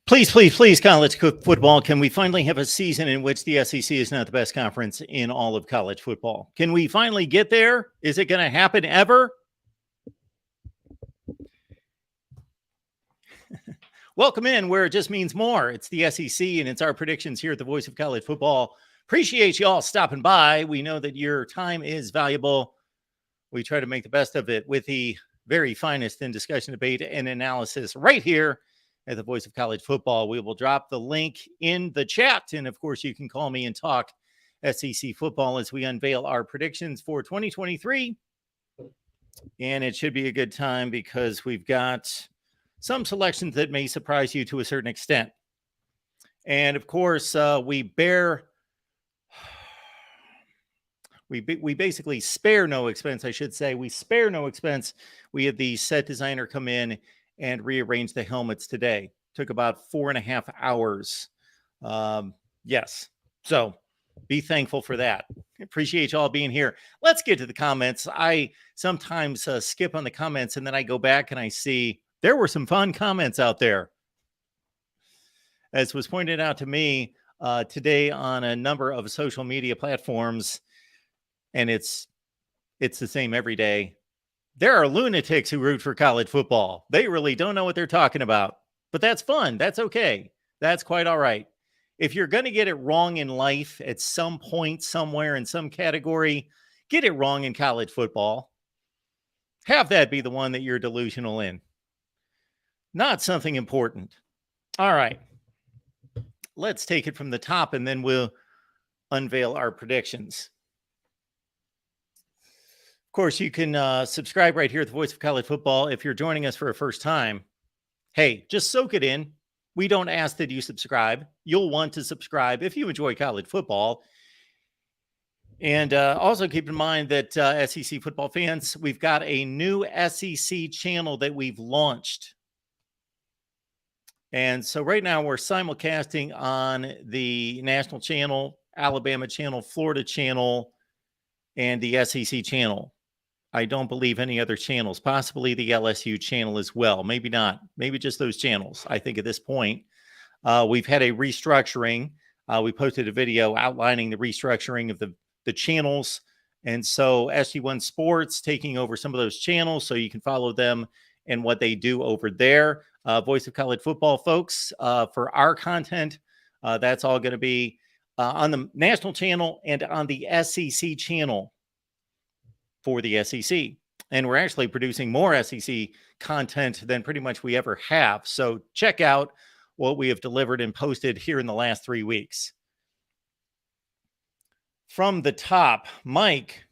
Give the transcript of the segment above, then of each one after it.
Please, college football. Can we finally have a season in which the SEC is not the best conference in all of college football? Can we finally get there? Is it going to happen ever? Welcome in where it just means more. It's the SEC, and it's our predictions here at the Voice of College Football. Appreciate you all stopping by. We know that your time is valuable. We try to make the best of it with the very finest in discussion, debate, and analysis right here at the Voice of College Football. We will drop the link in the chat. And of course, you can call me and talk SEC football as we unveil our predictions for 2023. And it should be a good time because we've got some selections that may surprise you to a certain extent. And of course, we basically spare no expense, I should say. We spare no expense. We had the set designer come in and rearrange the helmets today. Took about 4.5 hours. Yes. So be thankful for that. Appreciate y'all being here. Let's get to the comments. I sometimes skip on the comments and then I go back and I see there were some fun comments out there. As was pointed out to me today on a number of social media platforms, and it's the same every day. There are lunatics who root for college football. They really don't know what they're talking about, but that's fun. That's okay. That's quite all right. If you're going to get it wrong in life at some point, somewhere in some category, get it wrong in college football. Have that be the one that you're delusional in. Not something important. All right. Let's take it from the top and then we'll unveil our predictions. Of course, you can subscribe right here at the Voice of College Football. If you're joining us for a first time, hey, just soak it in. We don't ask that you subscribe. You'll want to subscribe if you enjoy college football. And also keep in mind that SEC football fans, we've got a new SEC channel that we've launched. And so right now we're simulcasting on the national channel, Alabama channel, Florida channel, and the SEC channel. I don't believe any other channels, possibly the LSU channel as well. Maybe not. Maybe just those channels. I think at this point, we've had a restructuring. We posted a video outlining the restructuring of the channels. And so SG1 Sports taking over some of those channels so you can follow them and what they do over there. Voice of College Football folks, for our content, that's all going to be on the national channel and on the SEC channel for the SEC. And we're actually producing more SEC content than pretty much we ever have. So check out what we have delivered and posted here in the last 3 weeks. From the top, Mike,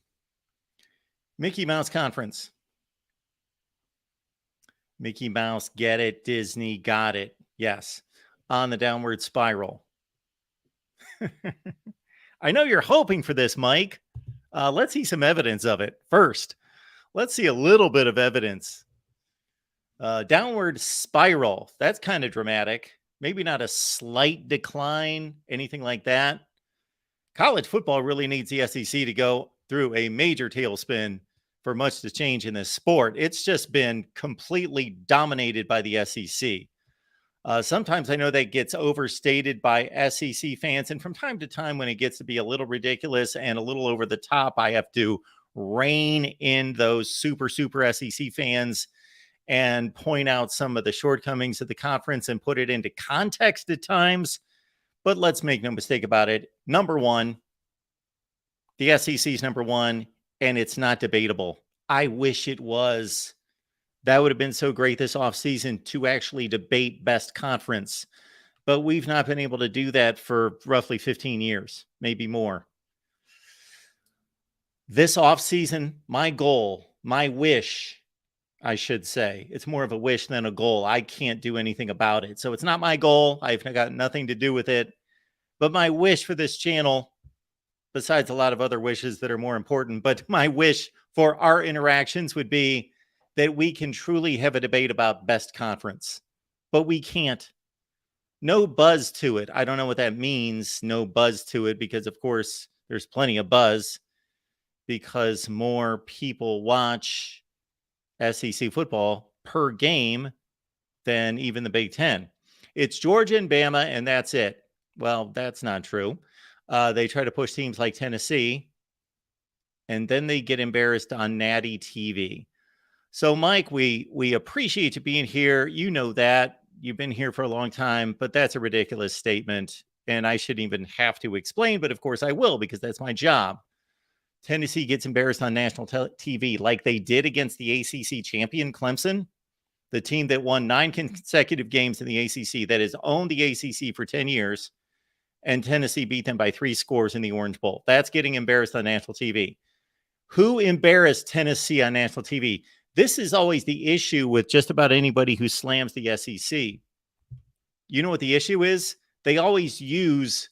Mickey Mouse Conference. Mickey Mouse, get it. Disney, got it. Yes. On the downward spiral. I know you're hoping for this, Mike. Let's see some evidence of it first. Let's see a little bit of evidence. Downward spiral. That's kind of dramatic. Maybe not a slight decline, anything like that. College football really needs the SEC to go through a major tailspin for much to change in this sport. It's just been completely dominated by the SEC. Sometimes I know that gets overstated by SEC fans. And from time to time, when it gets to be a little ridiculous and a little over the top, I have to rein in those super SEC fans and point out some of the shortcomings of the conference and put it into context at times. But let's make no mistake about it. Number one, the SEC is number one, and it's not debatable. I wish it was. That would have been so great this offseason to actually debate best conference. But we've not been able to do that for roughly 15 years, maybe more. This offseason, my goal, my wish, I should say, it's more of a wish than a goal. I can't do anything about it. So it's not my goal. I've got nothing to do with it. But my wish for this channel, besides a lot of other wishes that are more important, but my wish for our interactions would be that we can truly have a debate about best conference, but we can't. No buzz to it. I don't know what that means. No buzz to it, because of course there's plenty of buzz because more people watch SEC football per game than even the Big Ten. It's Georgia and Bama, and that's it. Well, that's not true. They try to push teams like Tennessee, and then they get embarrassed on Natty TV. So, Mike, we appreciate you being here. You know that. You've been here for a long time, but that's a ridiculous statement. And I shouldn't even have to explain, but of course I will because that's my job. Tennessee gets embarrassed on national TV like they did against the ACC champion Clemson, the team that won 9 consecutive games in the ACC, that has owned the ACC for 10 years, and Tennessee beat them by 3 scores in the Orange Bowl. That's getting embarrassed on national TV. Who embarrassed Tennessee on national TV? This is always the issue with just about anybody who slams the SEC. You know what the issue is? They always use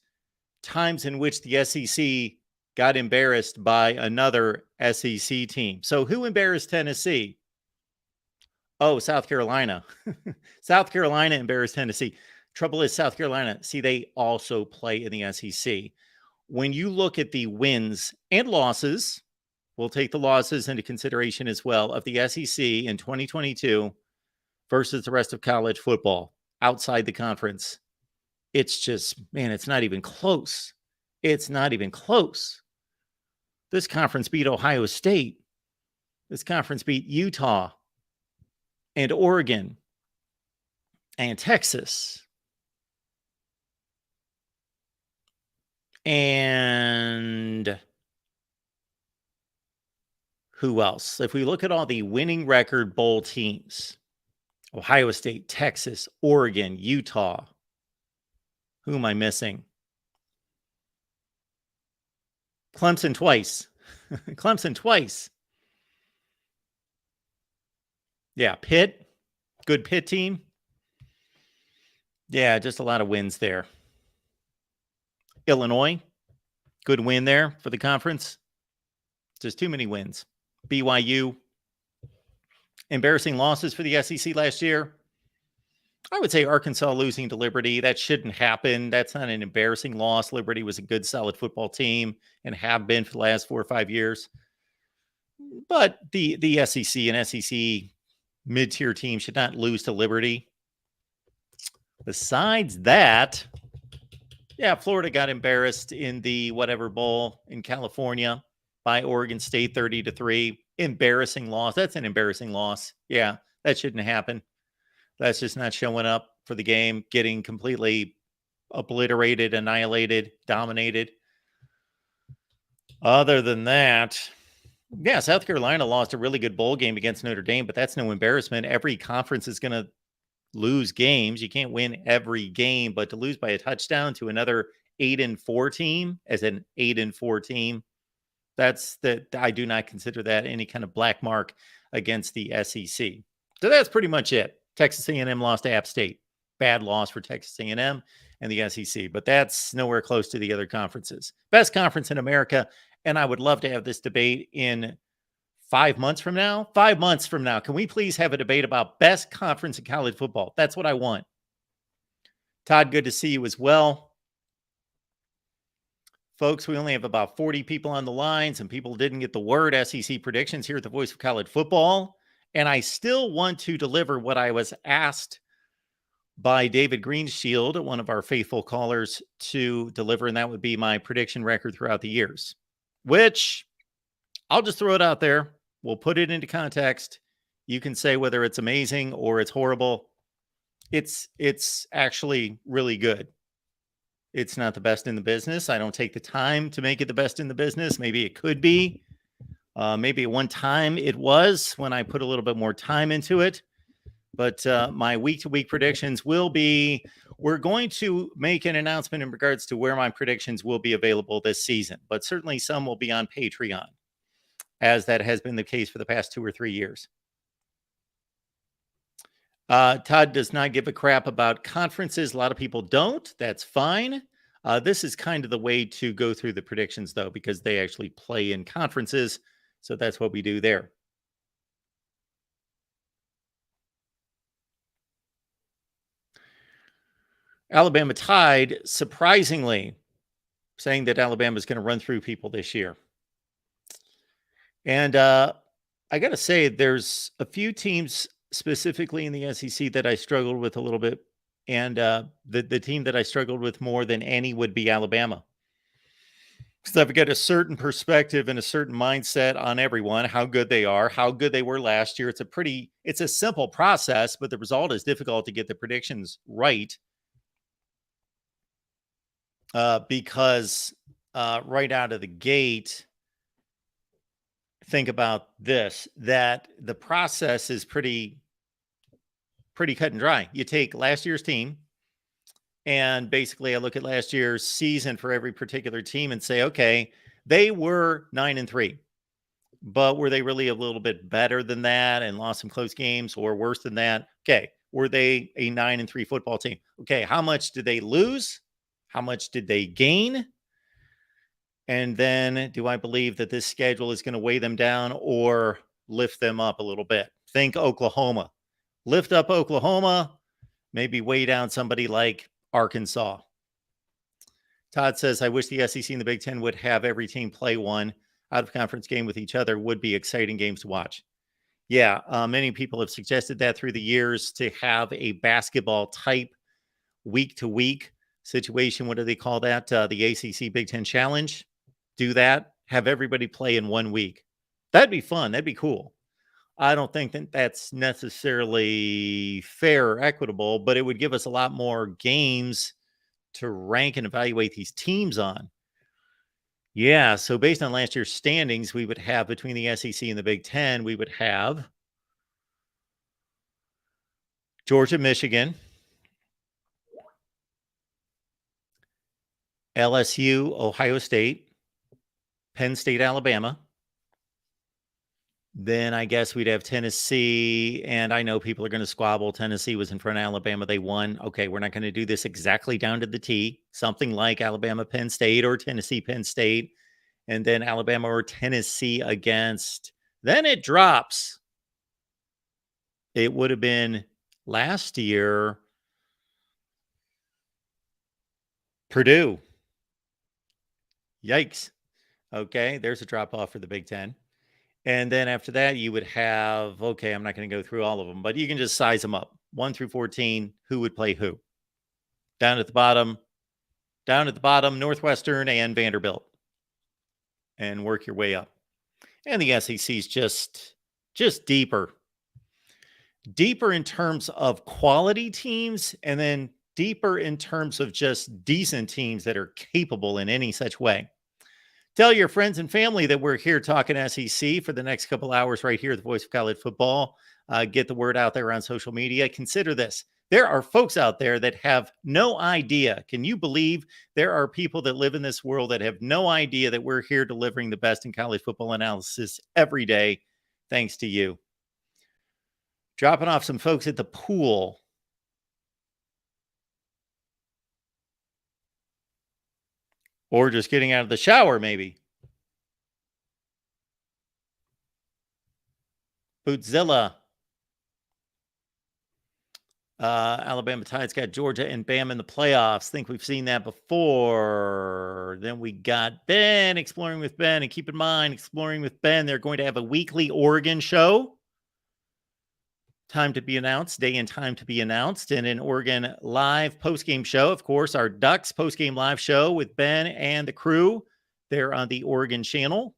times in which the SEC got embarrassed by another SEC team. So who embarrassed Tennessee? Oh, South Carolina. South Carolina embarrassed Tennessee. Trouble is, South Carolina, see, they also play in the SEC. When you look at the wins and losses, we'll take the losses into consideration as well, of the SEC in 2022 versus the rest of college football outside the conference. It's just, man, it's not even close. It's not even close. This conference beat Ohio State. This conference beat Utah and Oregon and Texas. And who else? If we look at all the winning record bowl teams, Ohio State, Texas, Oregon, Utah. Who am I missing? Clemson twice. Clemson twice. Yeah, Pitt. Good Pitt team. Yeah, just a lot of wins there. Illinois. Good win there for the conference. Just too many wins. BYU. Embarrassing losses for the SEC last year. I would say Arkansas losing to Liberty. That shouldn't happen. That's not an embarrassing loss. Liberty was a good, solid football team and have been for the last 4 or 5 years. But the SEC and SEC mid-tier team should not lose to Liberty. Besides that, yeah, Florida got embarrassed in the whatever bowl in California by Oregon State 30-3. Embarrassing loss. That's an embarrassing loss. Yeah, that shouldn't happen. That's just not showing up for the game, getting completely obliterated, annihilated, dominated. Other than that, yeah, South Carolina lost a really good bowl game against Notre Dame, but that's no embarrassment. Every conference is going to lose games. You can't win every game, but to lose by a touchdown to another 8-4 team as an 8-4 team, I do not consider that any kind of black mark against the SEC. So that's pretty much it. Texas A&M lost to App State. Bad loss for Texas A&M and the SEC, but that's nowhere close to the other conferences. Best conference in America, and I would love to have this debate in 5 months from now. 5 months from now, can we please have a debate about best conference in college football? That's what I want. Todd, good to see you as well. Folks, we only have about 40 people on the line. Some people didn't get the word SEC predictions here at the Voice of College Football. And I still want to deliver what I was asked by David Greenshield, one of our faithful callers, to deliver, and that would be my prediction record throughout the years, which I'll just throw it out there. We'll put it into context. You can say whether it's amazing or it's horrible. It's actually really good. It's not the best in the business. I don't take the time to make it the best in the business. Maybe it could be. Maybe at one time it was when I put a little bit more time into it. But my week-to-week predictions will be, we're going to make an announcement in regards to where my predictions will be available this season. But certainly some will be on Patreon, as that has been the case for the past 2 or 3 years. Todd does not give a crap about conferences. A lot of people don't. That's fine. This is kind of the way to go through the predictions, though, because they actually play in conferences. So that's what we do there. Alabama Tide, surprisingly, saying that Alabama is going to run through people this year. And I got to say, there's a few teams specifically in the SEC that I struggled with a little bit. And the team that I struggled with more than any would be Alabama. Because I've got a certain perspective and a certain mindset on everyone, how good they are, how good they were last year. It's a simple process, but the result is difficult to get the predictions right. Because right out of the gate, think about this, that the process is pretty cut and dry. You take last year's team, and basically I look at last year's season for every particular team and say, okay, they were 9-3, but were they really a little bit better than that and lost some close games, or worse than that? Okay. Were they a 9-3 football team? Okay. How much did they lose? How much did they gain? And then do I believe that this schedule is going to weigh them down or lift them up a little bit? Think Oklahoma. Lift up Oklahoma, maybe weigh down somebody like Arkansas. Todd says, I wish the SEC and the Big Ten would have every team play one out-of-conference game with each other. Would be exciting games to watch. Yeah, many people have suggested that through the years, to have a basketball type week-to-week situation. What do they call that? The ACC Big Ten Challenge. Do that. Have everybody play in 1 week. That'd be fun. That'd be cool. I don't think that that's necessarily fair or equitable, but it would give us a lot more games to rank and evaluate these teams on. Yeah, so based on last year's standings, we would have, between the SEC and the Big Ten, we would have Georgia, Michigan, LSU, Ohio State, Penn State, Alabama. Then I guess we'd have Tennessee, and I know people are going to squabble. Tennessee was in front of Alabama. They won. Okay, we're not going to do this exactly down to the T. Something like Alabama, Penn State, or Tennessee, Penn State, and then Alabama or Tennessee against. Then it drops. It would have been last year Purdue. Yikes. Okay, there's a drop off for the Big Ten. And then after that, you would have, okay, I'm not going to go through all of them, but you can just size them up. 1 through 14, who would play who? Down at the bottom, Northwestern and Vanderbilt. And work your way up. And the SEC is just deeper. Deeper in terms of quality teams, and then deeper in terms of just decent teams that are capable in any such way. Tell your friends and family that we're here talking SEC for the next couple hours right here at the Voice of College Football. Get the word out there on social media. Consider this. There are folks out there that have no idea. Can you believe there are people that live in this world that have no idea that we're here delivering the best in college football analysis every day, thanks to you. Dropping off some folks at the pool. Or just getting out of the shower, maybe. Bootzilla. Alabama Tide's got Georgia and Bama in the playoffs. Think we've seen that before. Then we got Ben, Exploring with Ben. And keep in mind, Exploring with Ben, they're going to have a weekly Oregon show. Time to be announced, day and time to be announced. And an Oregon live postgame show. Of course, our Ducks postgame live show with Ben and the crew. They're on the Oregon channel.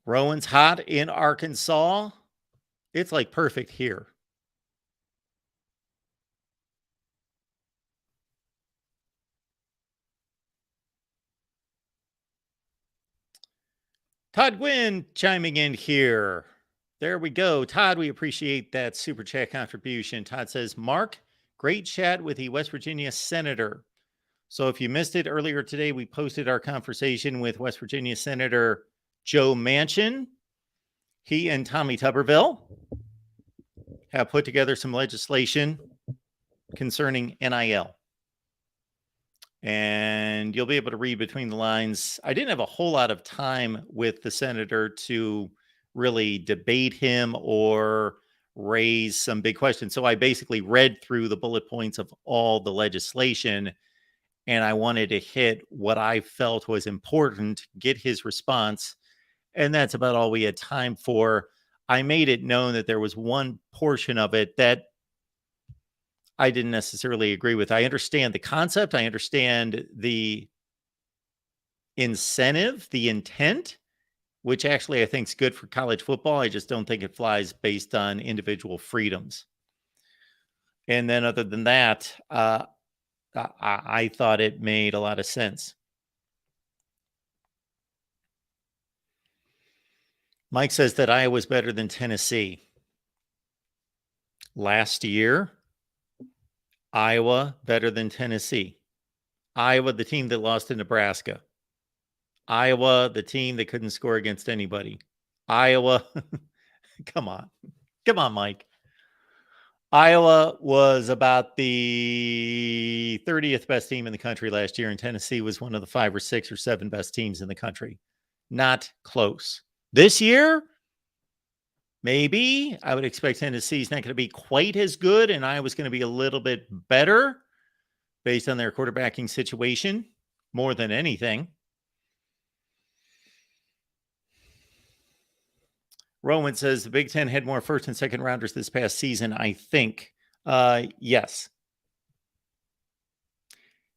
Rowan's hot in Arkansas. It's like perfect here. Todd Gwynn chiming in here. There we go. Todd, we appreciate that super chat contribution. Todd says, Mark, great chat with the West Virginia senator. So if you missed it earlier today, we posted our conversation with West Virginia Senator Joe Manchin. He and Tommy Tuberville have put together some legislation concerning NIL. And you'll be able to read between the lines. I didn't have a whole lot of time with the senator to really debate him or raise some big questions. So I basically read through the bullet points of all the legislation. and I wanted to hit what I felt was important, get his response, and that's about all we had time for. I made it known that there was one portion of it that I didn't necessarily agree with. I understand the concept, I understand the incentive, the intent, which actually I think is good for college football. I just don't think it flies based on individual freedoms. And then other than that, I thought it made a lot of sense. Mike says that Iowa's better than Tennessee. Last year, Iowa better than Tennessee. Iowa, the team that lost to Nebraska. Iowa, the team that couldn't score against anybody. Iowa, come on. Come on, Mike. Iowa was about the 30th best team in the country last year, and Tennessee was one of the 5 or 6 or 7 best teams in the country. Not close. This year, maybe I would expect Tennessee's not going to be quite as good, and Iowa's going to be a little bit better based on their quarterbacking situation more than anything. Rowan says the Big Ten had more first and second rounders this past season, I think. Yes.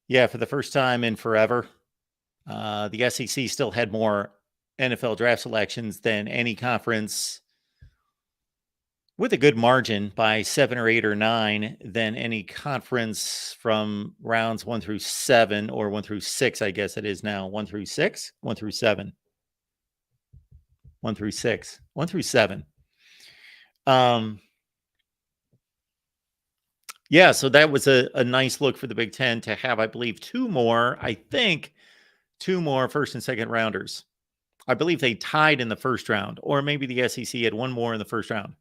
Yeah, for the first time in forever. The SEC still had more NFL draft selections than any conference with a good margin by 7 or 8 or 9 than any conference from rounds 1 through 7 or 1 through 6, I guess it is now. 1 through 6, 1 through 7. 1 through 6, 1 through 7. Yeah, so that was a nice look for the Big Ten to have, I believe, 2 more first and second rounders. I believe they tied in the first round, or maybe the SEC had 1 more in the first round.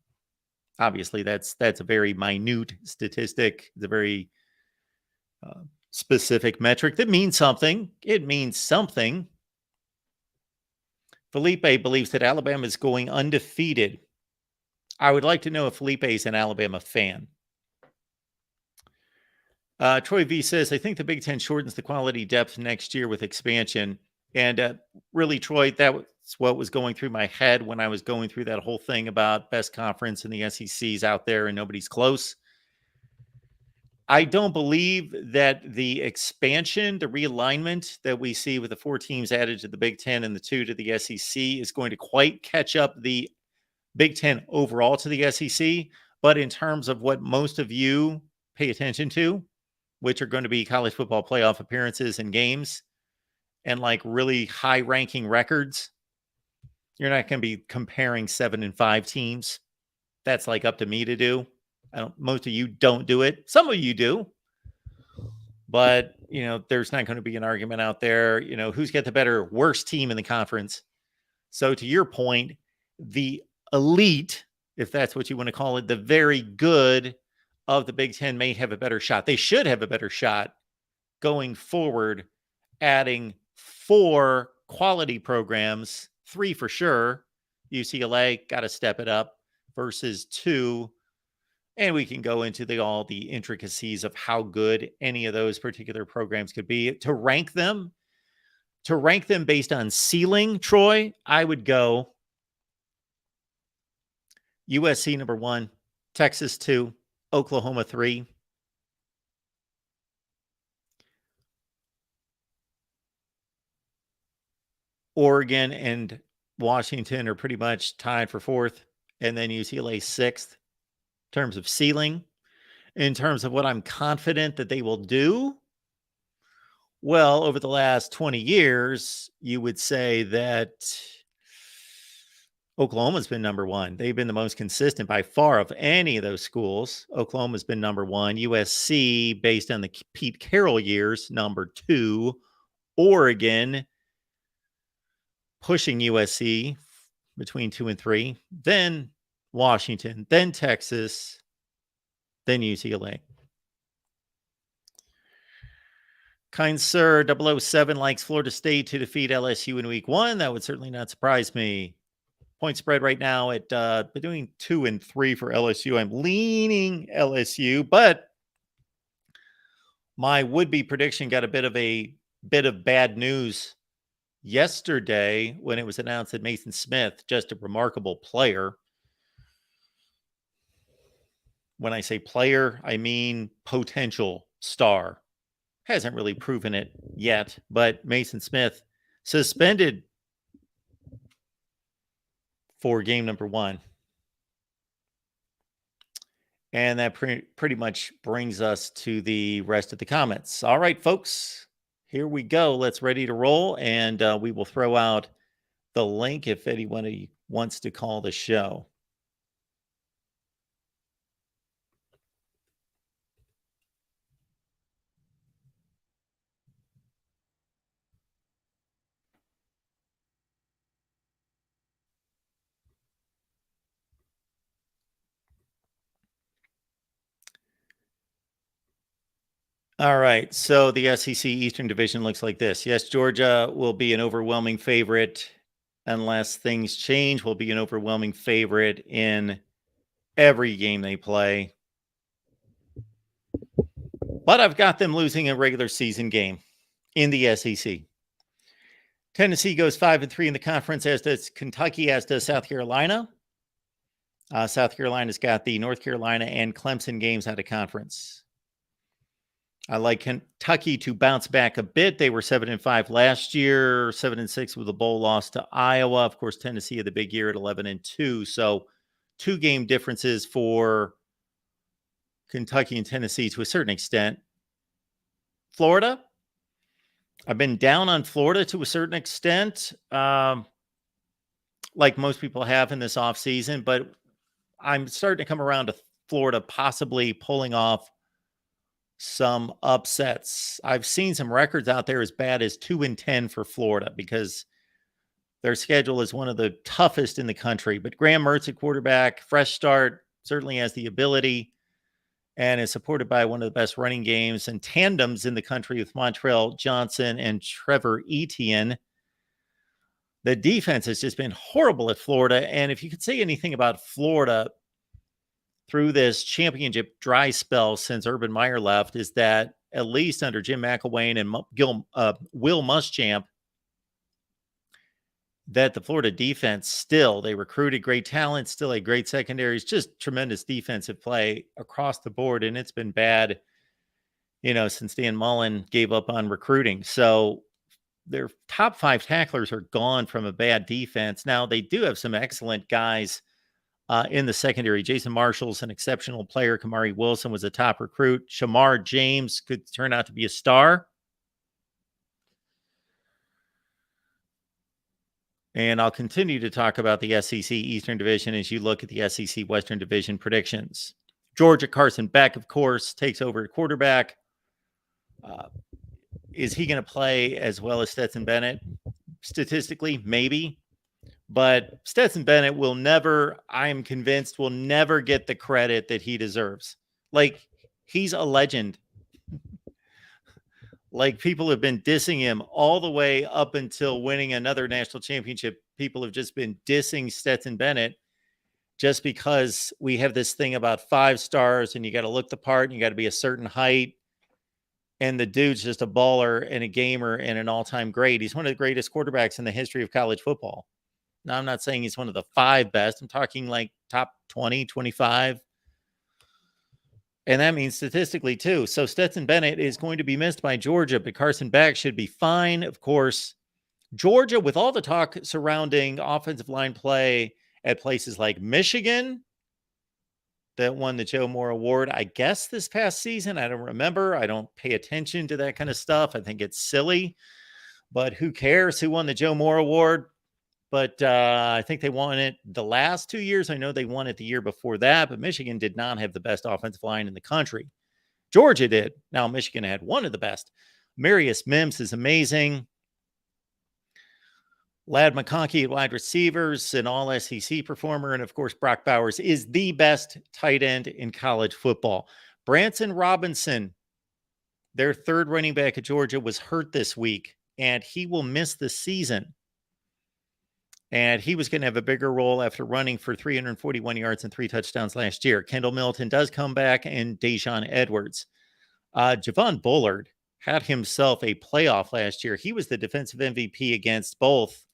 Obviously, that's a very minute statistic. It's a very specific metric that means something. It means something. Felipe believes that Alabama is going undefeated. I would like to know if Felipe is an Alabama fan. Troy V says, I think the Big Ten shortens the quality depth next year with expansion. And really, Troy, that was what was going through my head when I was going through that whole thing about best conference and the SEC's out there and nobody's close. I don't believe that the expansion, the realignment that we see with the 4 teams added to the Big Ten and the 2 to the SEC is going to quite catch up the Big Ten overall to the SEC. But in terms of what most of you pay attention to, which are going to be college football playoff appearances and games and like really high ranking records, you're not going to be comparing 7 and 5 teams. That's like up to me to do. Most of you don't do it. Some of you do. But, there's not going to be an argument out there, who's got the worst team in the conference. So to your point, the elite, if that's what you want to call it, the very good of the Big Ten may have a better shot. They should have a better shot going forward, adding 4 quality programs, 3 for sure. UCLA got to step it up versus 2. And we can go into all the intricacies of how good any of those particular programs could be. To rank them based on ceiling, Troy, I would go USC number 1, Texas 2, Oklahoma 3. Oregon and Washington are pretty much tied for 4th, and then UCLA 6th. In terms of ceiling, in terms of what I'm confident that they will do, well, over the last 20 years, you would say that Oklahoma's been number 1. They've been the most consistent by far of any of those schools. Oklahoma's been number 1. USC, based on the Pete Carroll years, number 2. Oregon, pushing USC between 2 and 3. Then Washington, then Texas, then UCLA. Kind Sir 007 likes Florida State to defeat LSU in week 1. That would certainly not surprise me. Point spread right now at between 2 and 3 for LSU. I'm leaning LSU, but My would-be prediction got a bit of bad news yesterday when it was announced that Mason Smith, just a remarkable player. When I say player, I mean potential star. Hasn't really proven it yet, but Mason Smith suspended for game number 1. And that pretty much brings us to the rest of the comments. All right, folks, here we go. Let's ready to roll. And we will throw out the link if anyone wants to call the show. All right. So the SEC Eastern Division looks like this. Yes, Georgia will be an overwhelming favorite unless things change. Will be an overwhelming favorite in every game they play. But I've got them losing a regular season game in the SEC. Tennessee goes 5-3 in the conference, as does Kentucky, as does South Carolina. South Carolina's got the North Carolina and Clemson games out of conference. I like Kentucky to bounce back a bit. They were 7-5 last year, 7-6 with a bowl loss to Iowa. Of course, Tennessee had the big year at 11-2. So 2-game differences for Kentucky and Tennessee to a certain extent. Florida, I've been down on Florida to a certain extent, like most people have in this offseason, but I'm starting to come around to Florida possibly pulling off some upsets. I've seen some records out there as bad as 2-10 for Florida because their schedule is one of the toughest in the country. But Graham Mertz at quarterback, fresh start, certainly has the ability and is supported by one of the best running games and tandems in the country with Montrell Johnson and Trevor Etienne. The defense has just been horrible at Florida. And if you could say anything about Florida through this championship dry spell since Urban Meyer left, is that at least under Jim McElwain and Will Muschamp, that the Florida defense still, they recruited great talent, still a great secondaries, just tremendous defensive play across the board. And it's been bad, since Dan Mullen gave up on recruiting. So their top 5 tacklers are gone from a bad defense. Now they do have some excellent guys in the secondary. Jason Marshall's an exceptional player. Kamari Wilson was a top recruit. Shamar James could turn out to be a star. And I'll continue to talk about the SEC Eastern Division as you look at the SEC Western Division predictions. Georgia, Carson Beck, of course, takes over at quarterback. Is he going to play as well as Stetson Bennett? Statistically, maybe. But Stetson Bennett will never, I am convinced, will never get the credit that he deserves. Like, he's a legend. Like, people have been dissing him all the way up until winning another national championship. People have just been dissing Stetson Bennett just because we have this thing about 5 stars and you got to look the part and you got to be a certain height. And the dude's just a baller and a gamer and an all-time great. He's one of the greatest quarterbacks in the history of college football. Now, I'm not saying he's one of the 5 best. I'm talking like top 20, 25. And that means statistically too. So Stetson Bennett is going to be missed by Georgia, but Carson Beck should be fine. Of course, Georgia, with all the talk surrounding offensive line play at places like Michigan that won the Joe Moore Award, I guess this past season, I don't remember. I don't pay attention to that kind of stuff. I think it's silly, but who cares who won the Joe Moore Award? But I think they won it the last 2 years. I know they won it the year before that, but Michigan did not have the best offensive line in the country. Georgia did. Now, Michigan had one of the best. Marius Mims is amazing. Ladd McConkey at wide receivers, an all-SEC performer. And, of course, Brock Bowers is the best tight end in college football. Branson Robinson, their 3rd running back at Georgia, was hurt this week, and he will miss the season. And he was going to have a bigger role after running for 341 yards and 3 touchdowns last year. Kendall Milton does come back, and Dejon Edwards. Javon Bullard had himself a playoff last year. He was the defensive MVP against both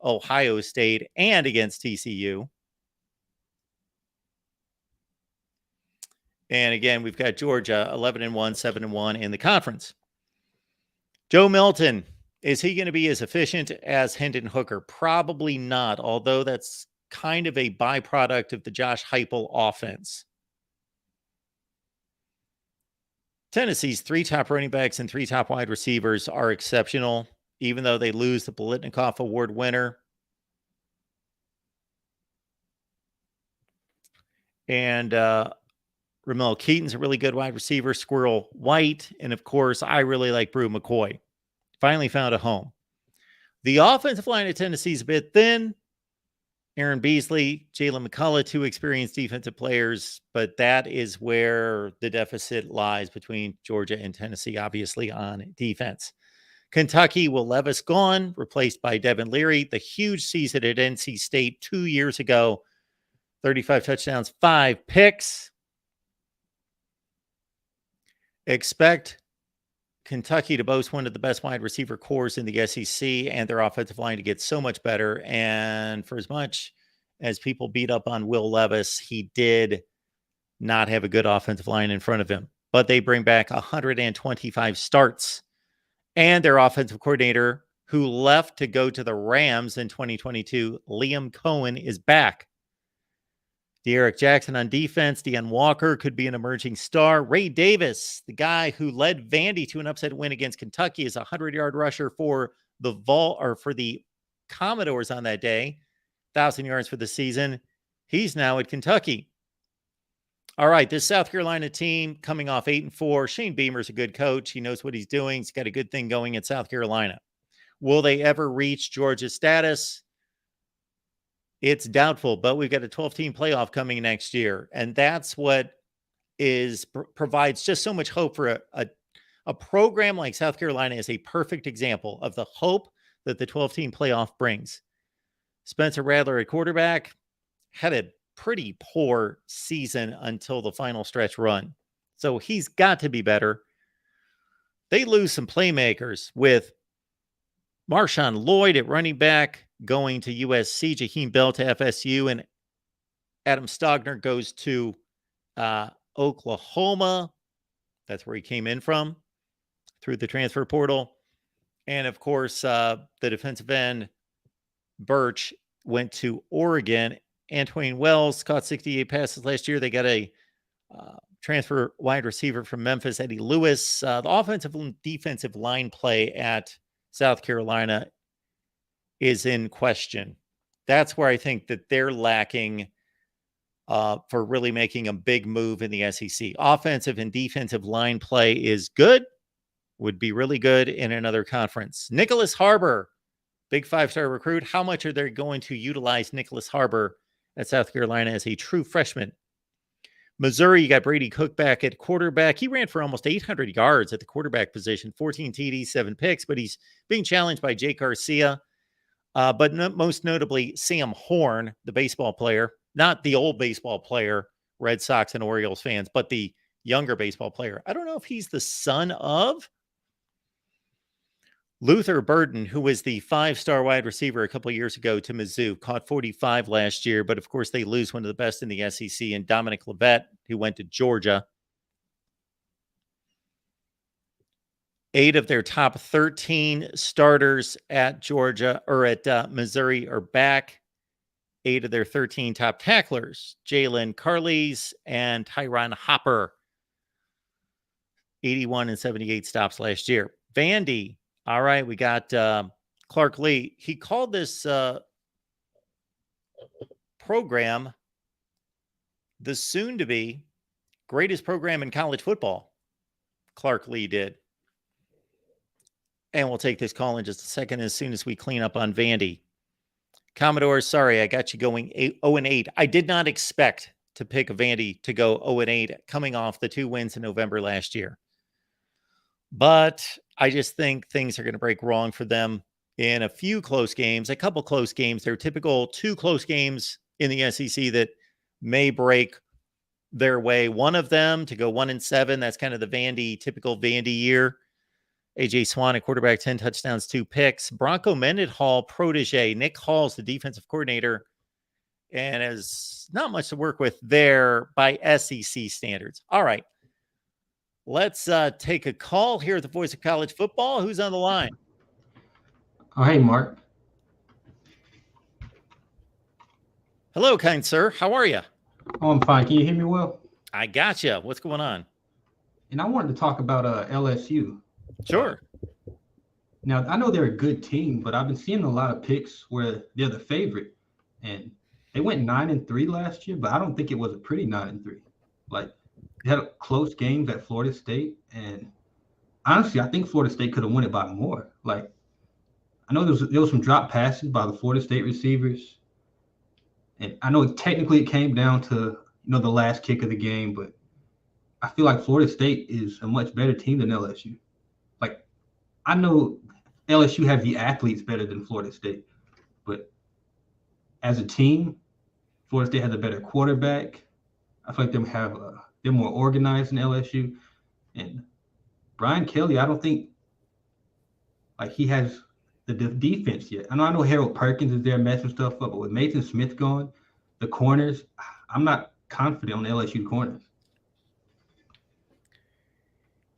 Ohio State and against TCU. And again, we've got Georgia 11-1, 7-1 in the conference. Joe Milton, is he going to be as efficient as Hendon Hooker? Probably not, although that's kind of a byproduct of the Josh Heupel offense. Tennessee's 3 top running backs and 3 top wide receivers are exceptional, even though they lose the Biletnikoff Award winner. And Ramel Keaton's a really good wide receiver, Squirrel White, and of course, I really like Brew McCoy. Finally found a home. The offensive line of Tennessee is a bit thin. Aaron Beasley, Jalen McCullough, 2 experienced defensive players, but that is where the deficit lies between Georgia and Tennessee, obviously, on defense. Kentucky, Will Levis gone, replaced by Devin Leary. The huge season at NC State 2 years ago, 35 touchdowns, 5 picks. Expect Kentucky to boast one of the best wide receiver cores in the SEC and their offensive line to get so much better. And for as much as people beat up on Will Levis, he did not have a good offensive line in front of him. But they bring back 125 starts. And their offensive coordinator, who left to go to the Rams in 2022, Liam Cohen, is back. De'Aaron Jackson on defense. Deon Walker could be an emerging star. Ray Davis, the guy who led Vandy to an upset win against Kentucky, is a 100-yard rusher for the Commodores on that day. 1,000 yards for the season. He's now at Kentucky. All right, this South Carolina team coming off 8-4. Shane Beamer's a good coach. He knows what he's doing. He's got a good thing going at South Carolina. Will they ever reach Georgia's status? It's doubtful, but we've got a 12-team playoff coming next year, and that's what provides just so much hope for a program like South Carolina. Is a perfect example of the hope that the 12-team playoff brings. Spencer Rattler at quarterback had a pretty poor season until the final stretch run, so he's got to be better. They lose some playmakers with Marshawn Lloyd at running back going to USC, Jaheim Bell to FSU, and Adam Stogner goes to Oklahoma. That's where he came in from through the transfer portal. And of course, the defensive end, Birch, went to Oregon. Antwain Wells caught 68 passes last year. They got a transfer wide receiver from Memphis, Eddie Lewis. The offensive and defensive line play at South Carolina is in question. That's where I think that they're lacking for really making a big move in the SEC. Offensive and defensive line play is good, would be really good in another conference. Nicholas Harbor, big 5-star recruit. How much are they going to utilize Nicholas Harbor at South Carolina as a true freshman? Missouri, you got Brady Cook back at quarterback. He ran for almost 800 yards at the quarterback position, 14 TDs, 7 picks, but he's being challenged by Jake Garcia. But most notably, Sam Horn, the baseball player, not the old baseball player, Red Sox and Orioles fans, but the younger baseball player. I don't know if he's the son of Luther Burden, who was the 5-star wide receiver a couple of years ago to Mizzou, caught 45 last year. But of course, they lose one of the best in the SEC, and Dominic Levet, who went to Georgia. 8 of their top 13 starters at Georgia or at Missouri are back. 8 of their 13 top tacklers, Jalen Carles and Tyron Hopper, 81 and 78 stops last year. Vandy, all right, we got Clark Lee. He called this program the soon-to-be greatest program in college football. Clark Lee did. And we'll take this call in just a second as soon as we clean up on Vandy. Commodores, sorry, I got you going 0-8. I did not expect to pick Vandy to go 0-8 coming off the 2 wins in November last year. But I just think things are going to break wrong for them in a few close games, a couple close games. They're typical 2 close games in the SEC that may break their way. One of them to go 1-7. That's kind of the typical Vandy year. A.J. Swan at quarterback, 10 touchdowns, 2 picks. Bronco Mendenhall, protege. Nick Hall's the defensive coordinator and has not much to work with there by SEC standards. All right. Let's take a call here at the Voice of College Football. Who's on the line? Oh, hey, Mark. Hello, kind sir. How are you? Oh, I'm fine. Can you hear me well? I gotcha. What's going on? And I wanted to talk about LSU. Sure. Now, I know they're a good team, but I've been seeing a lot of picks where they're the favorite. And they went 9-3 last year, but I don't think it was a pretty 9-3. Like, they had close games at Florida State. And honestly, I think Florida State could have won it by more. Like, I know there was some drop passes by the Florida State receivers. And I know technically it came down to, the last kick of the game, but I feel like Florida State is a much better team than LSU. Like, I know LSU has the athletes better than Florida State, but as a team, Florida State has a better quarterback. I feel like they're more organized than LSU. And Brian Kelly, I don't think like he has the defense yet. I know Harold Perkins is there messing stuff up, but with Mason Smith gone, the corners, I'm not confident on LSU corners.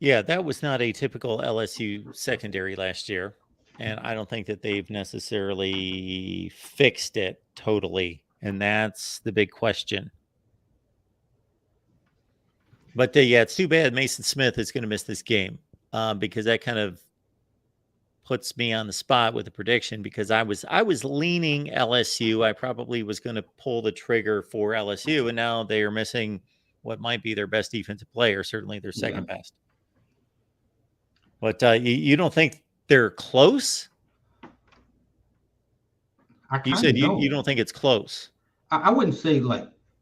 Yeah, that was not a typical LSU secondary last year. And I don't think that they've necessarily fixed it totally. And that's the big question. But yeah, it's too bad Mason Smith is going to miss this game because that kind of puts me on the spot with a prediction because I was leaning LSU. I probably was going to pull the trigger for LSU, and now they are missing what might be their best defensive player, certainly their second best. But you don't think they're close? You said you don't think it's close. I wouldn't say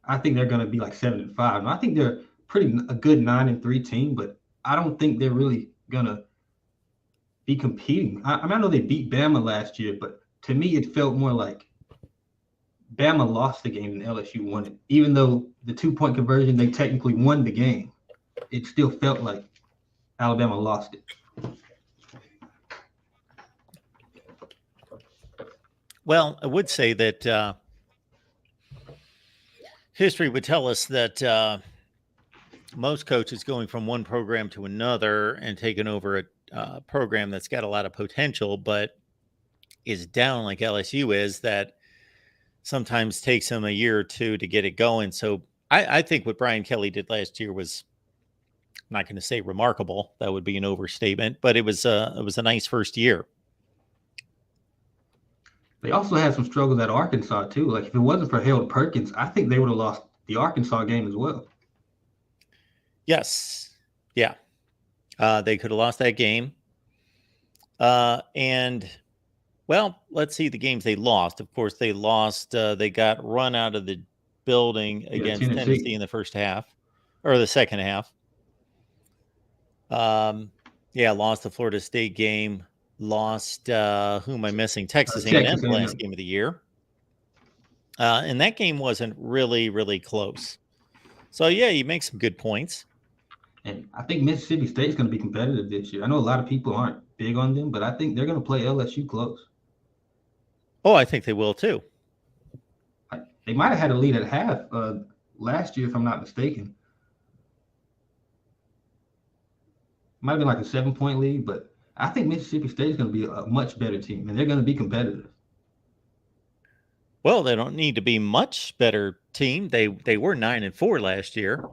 I think they're going to be like 7-5. I think they're a good 9-3 team, but I don't think they're really going to be competing. I know they beat Bama last year, but to me it felt more like Bama lost the game and LSU won it. Even though the 2-point conversion, they technically won the game, it still felt like Alabama lost it. Well, I would say that history would tell us that most coaches going from one program to another and taking over a program that's got a lot of potential, but is down like LSU is, that sometimes takes them a year or two to get it going. So I think what Brian Kelly did last year was, I'm not going to say remarkable. That would be an overstatement, but it was a nice first year. They also had some struggles at Arkansas too. Like if it wasn't for Harold Perkins, I think they would have lost the Arkansas game as well. Yes. Yeah. They could have lost that game. And well, let's see the games they lost. Of course, they lost. They got run out of the building against Tennessee in the first half or the second half. Lost the Florida State game. Lost, who am I missing? Texas A&M, the last game of the year. And that game wasn't really, really close. So, yeah, you make some good points. And I think Mississippi State is going to be competitive this year. I know a lot of people aren't big on them, but I think they're going to play LSU close. Oh, I think they will too. They might have had a lead at half last year, if I'm not mistaken. Might have been like a 7-point lead, but I think Mississippi State is going to be a much better team, and they're going to be competitive. Well, they don't need to be much better team. They were 9-4 last year.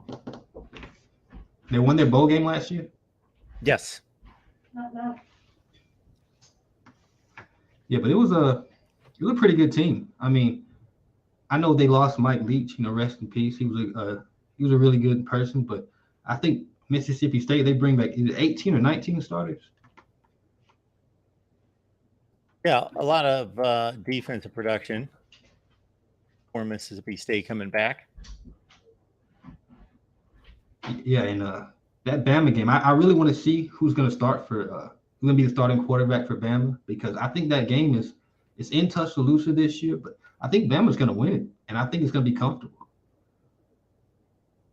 They won their bowl game last year? Yes. Yeah, but it was a pretty good team. I mean, I know they lost Mike Leach, rest in peace. He was a really good person, but I think Mississippi State, they bring back either 18 or 19 starters. Yeah, a lot of defensive production for Mississippi State coming back. Yeah, and that Bama game, I really want to see who's going to start for who's going to be the starting quarterback for Bama, because I think that game is in Tuscaloosa this year, but I think Bama's going to win it, and I think it's going to be comfortable.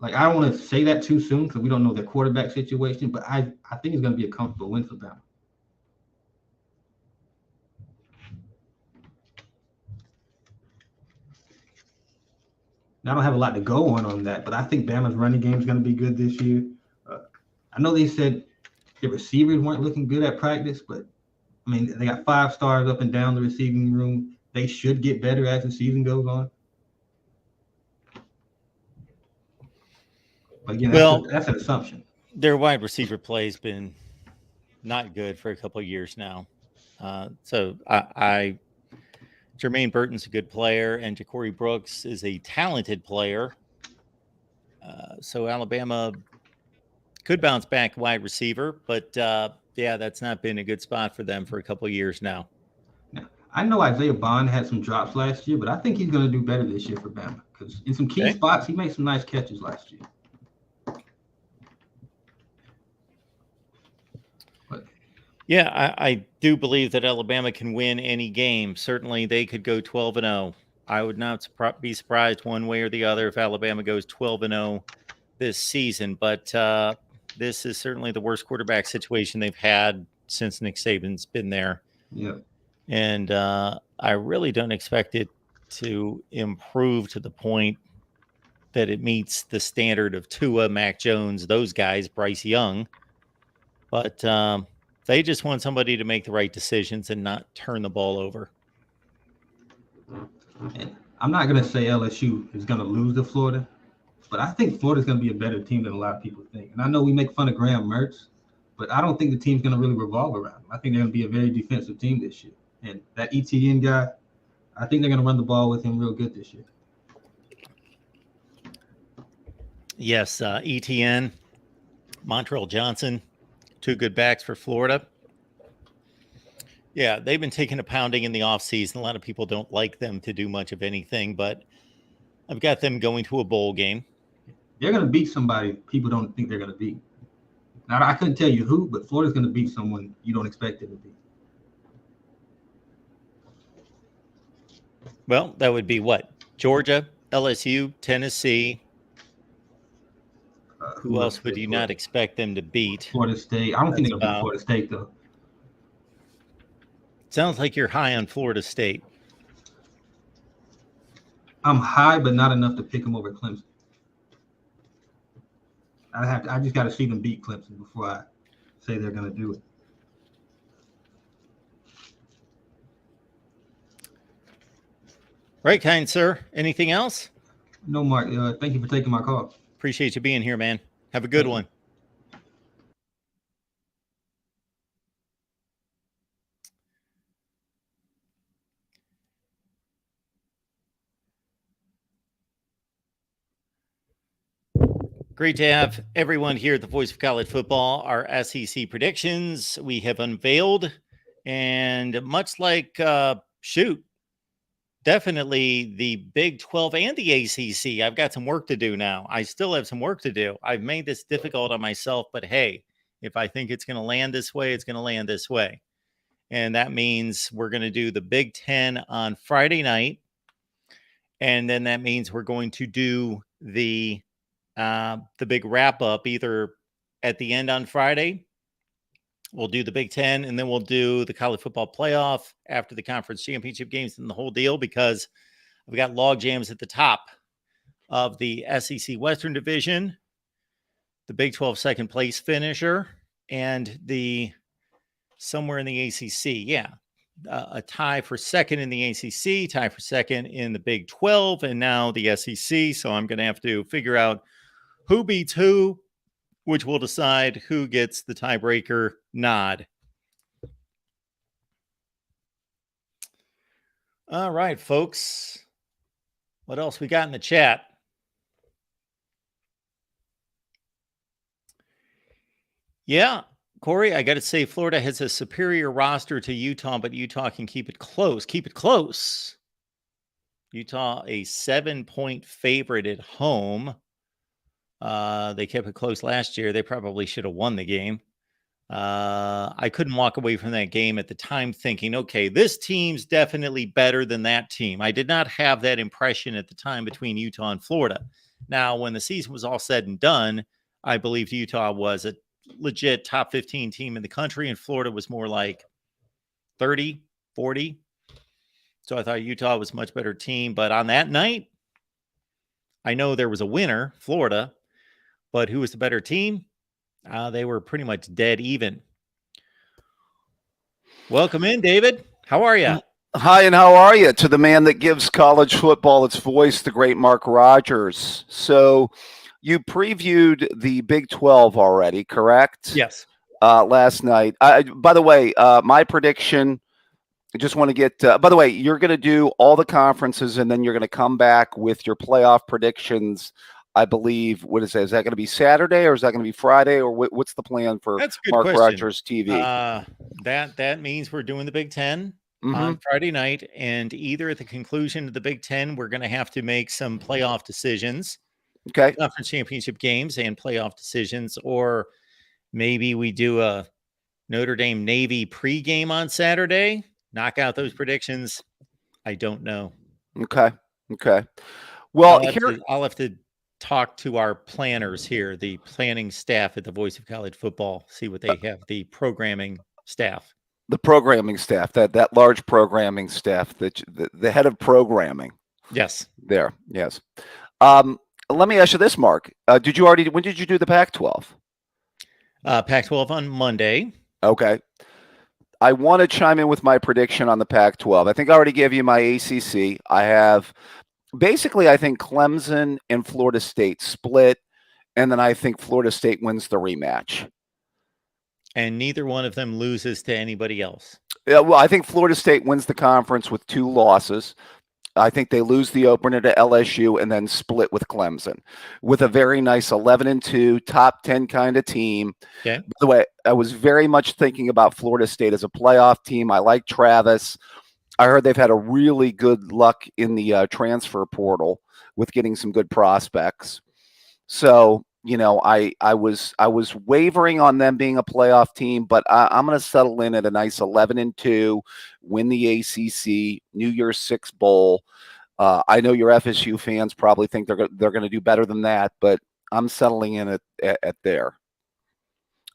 Like, I don't want to say that too soon because we don't know their quarterback situation, but I think it's going to be a comfortable win for Bama. Now, I don't have a lot to go on that, but I think Bama's running game is going to be good this year. I know they said the receivers weren't looking good at practice, but I mean, they got 5 stars up and down the receiving room. They should get better as the season goes on. But again, that's an assumption. Their wide receiver play has been not good for a couple of years now. So Jermaine Burton's a good player, and Ja'Cory Brooks is a talented player. So Alabama could bounce back wide receiver, but yeah, that's not been a good spot for them for a couple of years now. I know Isaiah Bond had some drops last year, but I think he's going to do better this year for Bama because in some key spots, he made some nice catches last year. Yeah, I do believe that Alabama can win any game. Certainly, they could go 12-0. I would not be surprised one way or the other if Alabama goes 12-0 this season. But this is certainly the worst quarterback situation they've had since Nick Saban's been there. Yeah. And I really don't expect it to improve to the point that it meets the standard of Tua, Mac Jones, those guys, Bryce Young. But they just want somebody to make the right decisions and not turn the ball over. And I'm not going to say LSU is going to lose to Florida, but I think Florida's going to be a better team than a lot of people think. And I know we make fun of Graham Mertz, but I don't think the team's going to really revolve around him. I think they're going to be a very defensive team this year. And that ETN guy, I think they're going to run the ball with him real good this year. Yes, ETN, Montrell Johnson, 2 good backs for Florida. Yeah, they've been taking a pounding in the offseason. A lot of people don't like them to do much of anything, but I've got them going to a bowl game. They're going to beat somebody people don't think they're going to beat. Now, I couldn't tell you who, but Florida's going to beat someone you don't expect them to beat. Well, that would be what? Georgia, LSU, Tennessee. Who else would you not expect them to beat? Florida State. I don't think they'll beat Florida State, though. Sounds like you're high on Florida State. I'm high, but not enough to pick them over Clemson. I just got to see them beat Clemson before I say they're going to do it. Right, kind sir. Anything else? No, Mark. Thank you for taking my call. Appreciate you being here, man. Have a good one. Great to have everyone here at the Voice of College Football. Our SEC predictions we have unveiled, and much like definitely the Big 12 and the ACC, I've got some work to do now. I still have some work to do. I've made this difficult on myself, but hey, if I think it's going to land this way, it's going to land this way. And that means we're going to do the Big 10 on Friday night. And then that means we're going to do the big wrap up either at the end on Friday. We'll do the Big 10, and then we'll do the college football playoff after the conference championship games and the whole deal, because we've got log jams at the top of the SEC Western Division, the Big 12 second place finisher, and somewhere in the ACC. Yeah. A tie for second in the ACC, tie for second in the Big 12, and now the SEC. So I'm going to have to figure out who beats who, which will decide who gets the tiebreaker nod. All right, folks. What else we got in the chat? Yeah, Corey, I got to say, Florida has a superior roster to Utah, but Utah can keep it close. Keep it close. Utah, a 7-point favorite at home. They kept it close last year. They probably should have won the game. I couldn't walk away from that game at the time thinking, okay, this team's definitely better than that team. I did not have that impression at the time between Utah and Florida. Now, when the season was all said and done, I believed Utah was a legit top 15 team in the country, and Florida was more like 30, 40. So I thought Utah was a much better team. But on that night, I know there was a winner, Florida, but who was the better team? They were pretty much dead even. Welcome in, David. How are you? Hi, and how are you? To the man that gives college football its voice, the great Mark Rogers. So, you previewed the Big 12 already, correct? Yes. Last night. By the way, my prediction. I just want to get. By the way, you're going to do all the conferences, and then you're going to come back with your playoff predictions. I believe. What is that? Is that going to be Saturday, or is that going to be Friday, or what's the plan for That's a good Mark question. Rogers TV? That means we're doing the Big 10 Mm-hmm. on Friday night, and either at the conclusion of the Big 10, we're going to have to make some playoff decisions, Okay. conference championship games and playoff decisions, or maybe we do a Notre Dame Navy pregame on Saturday, knock out those predictions. I don't know. Okay. Well, I'll have to talk to our planners here, the planning staff at the Voice of College Football, see what they have, the programming staff. The programming staff, that large programming staff, the head of programming. Yes. There. Yes. Let me ask you this, Mark. When did you do the Pac-12? Pac-12 on Monday. Okay. I want to chime in with my prediction on the Pac-12. I think I already gave you my ACC. I have basically, I think Clemson and Florida State split, and then I think Florida State wins the rematch. And neither one of them loses to anybody else. Yeah, well, I think Florida State wins the conference with 2 losses. I think they lose the opener to LSU and then split with Clemson with a very nice 11-2 top 10 kind of team. Okay. By the way, I was very much thinking about Florida State as a playoff team. I like Travis. I heard they've had a really good luck in the transfer portal with getting some good prospects. So, I was wavering on them being a playoff team, but I'm going to settle in at a nice 11-2, win the ACC, New Year's Six Bowl. I know your FSU fans probably think they're going to do better than that, but I'm settling in at there.